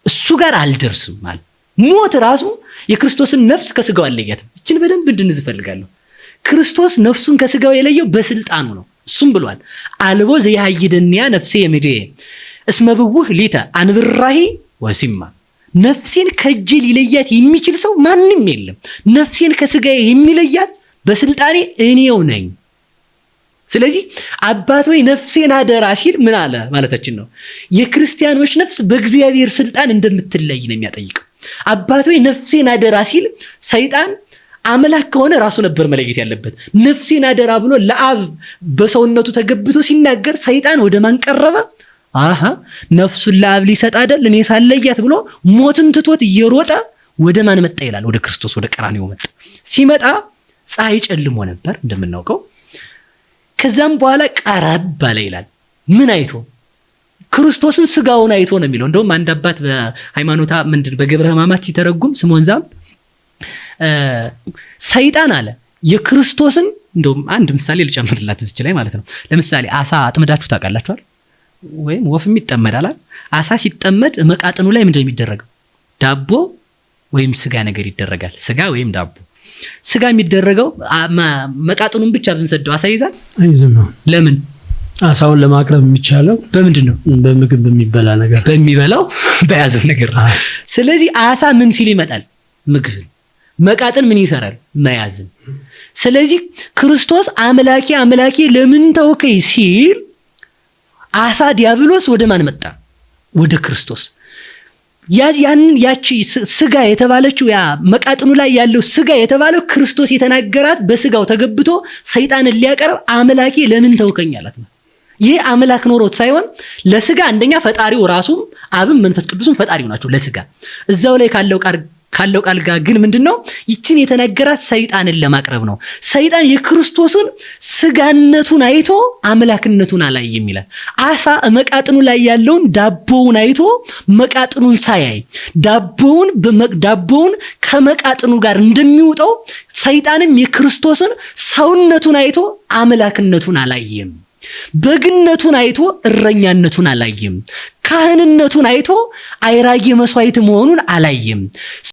እሱ ጋር አልደርስም ማለት ሞት ራሱ የክርስቶስን ነፍስ ከስጋው አለያት። እችን በደንብ እንድንይዝ እፈልጋለሁ። ክርስቶስ ነፍሱን ከስጋው የለየው በስልጣኑ ነው። እሱም ብሏል፣ አልቦ ዘያሃይደንያ ነፍሴ የምድሬ እስመ ብውህ ሊተ አንብራሂ ወሲማ። ነፍሴን ከእጄ ሊለያት የሚችል ሰው ማንም የለም። ነፍሴን ከስጋዬ የሚለያት በስልጣኔ እኔው ነኝ። ስለዚህ አባት ሆይ ነፍሴን አደራ ሲል ምን አለ ማለታችን ነው። የክርስቲያኖች ነፍስ በእግዚአብሔር ስልጣን እንደምትለይ ነው የሚያጠይቀው። አባት ሆይ ነፍሴን አደራ ሲል ሰይጣን አምላክ ከሆነ ራሱ ነበር መለየት ያለበት። ነፍሴን አደራ ብሎ ለአብ በሰውነቱ ተገብቶ ሲናገር ሰይጣን ወደ ማን ቀረበ? አሃ ነፍሱን ለአብ ሊሰጥ አይደል እኔ ሳለያት ብሎ ሞትን ትቶት እየሮጠ ወደ ማን መጣ ይላል? ወደ ክርስቶስ ወደ ቀራንዮ መጣ። ሲመጣ ፀሐይ ጨልሞ ነበር እንደምናውቀው። ከዛም በኋላ ቀረብ አለ ይላል። ምን አይቶ? ክርስቶስን ስጋውን አይቶ ነው የሚለው። እንደውም አንድ አባት በሃይማኖታ በገብረ ሕማማት ሲተረጉም ስምዖን ዛም ሰይጣን አለ የክርስቶስን እንደውም አንድ ምሳሌ ልጨምርላት እዚህ ላይ ማለት ነው። ለምሳሌ አሳ አጥምዳችሁ ታውቃላችኋል? ወይም ወፍም ይጠመዳል። አሳ ሲጠመድ መቃጥኑ ላይ ምንድነው የሚደረገው? ዳቦ ወይም ስጋ ነገር ይደረጋል። ስጋ ወይም ዳቦ። ስጋ የሚደረገው መቃጥኑን ብቻ ብንሰደው አሳ ይዛል? አይዝም ነው። ለምን? አሳውን ለማቅረብ የሚቻለው በምንድን ነው? በምግብ በሚበላ ነገር፣ በሚበላው በያዘው ነገር። ስለዚህ አሳ ምን ሲል ይመጣል? ምግብ። መቃጥን ምን ይሰራል? መያዝን። ስለዚህ ክርስቶስ አምላኬ አምላኬ ለምን ተውከኝ ሲል አሳ ዲያብሎስ ወደ ማን መጣ? ወደ ክርስቶስ። ያቺ ስጋ የተባለችው ያ መቃጥኑ ላይ ያለው ስጋ የተባለው ክርስቶስ የተናገራት በስጋው ተገብቶ ሰይጣንን ሊያቀርብ አምላኬ ለምን ተውከኝ አላት። ይሄ አምላክ ኖሮት ሳይሆን ለስጋ አንደኛ ፈጣሪው ራሱም አብም መንፈስ ቅዱስም ፈጣሪው ናቸው ለስጋ። እዛው ላይ ካለው ቃል ጋር ግን ምንድነው ይችን የተነገራት ሰይጣንን ለማቅረብ ነው። ሰይጣን የክርስቶስን ስጋነቱን አይቶ አምላክነቱን አላየም ይላል። አሳ መቃጥኑ ላይ ያለውን ዳቦውን አይቶ መቃጥኑን ሳያይ ዳቦውን ከመቃጥኑ ጋር እንደሚውጠው ሰይጣንም የክርስቶስን ሰውነቱን አይቶ አምላክነቱን አላየም። በግነቱን አይቶ እረኛነቱን አላየም። ካህንነቱን አይቶ አይራጌ መስዋዕት መሆኑን አላየም።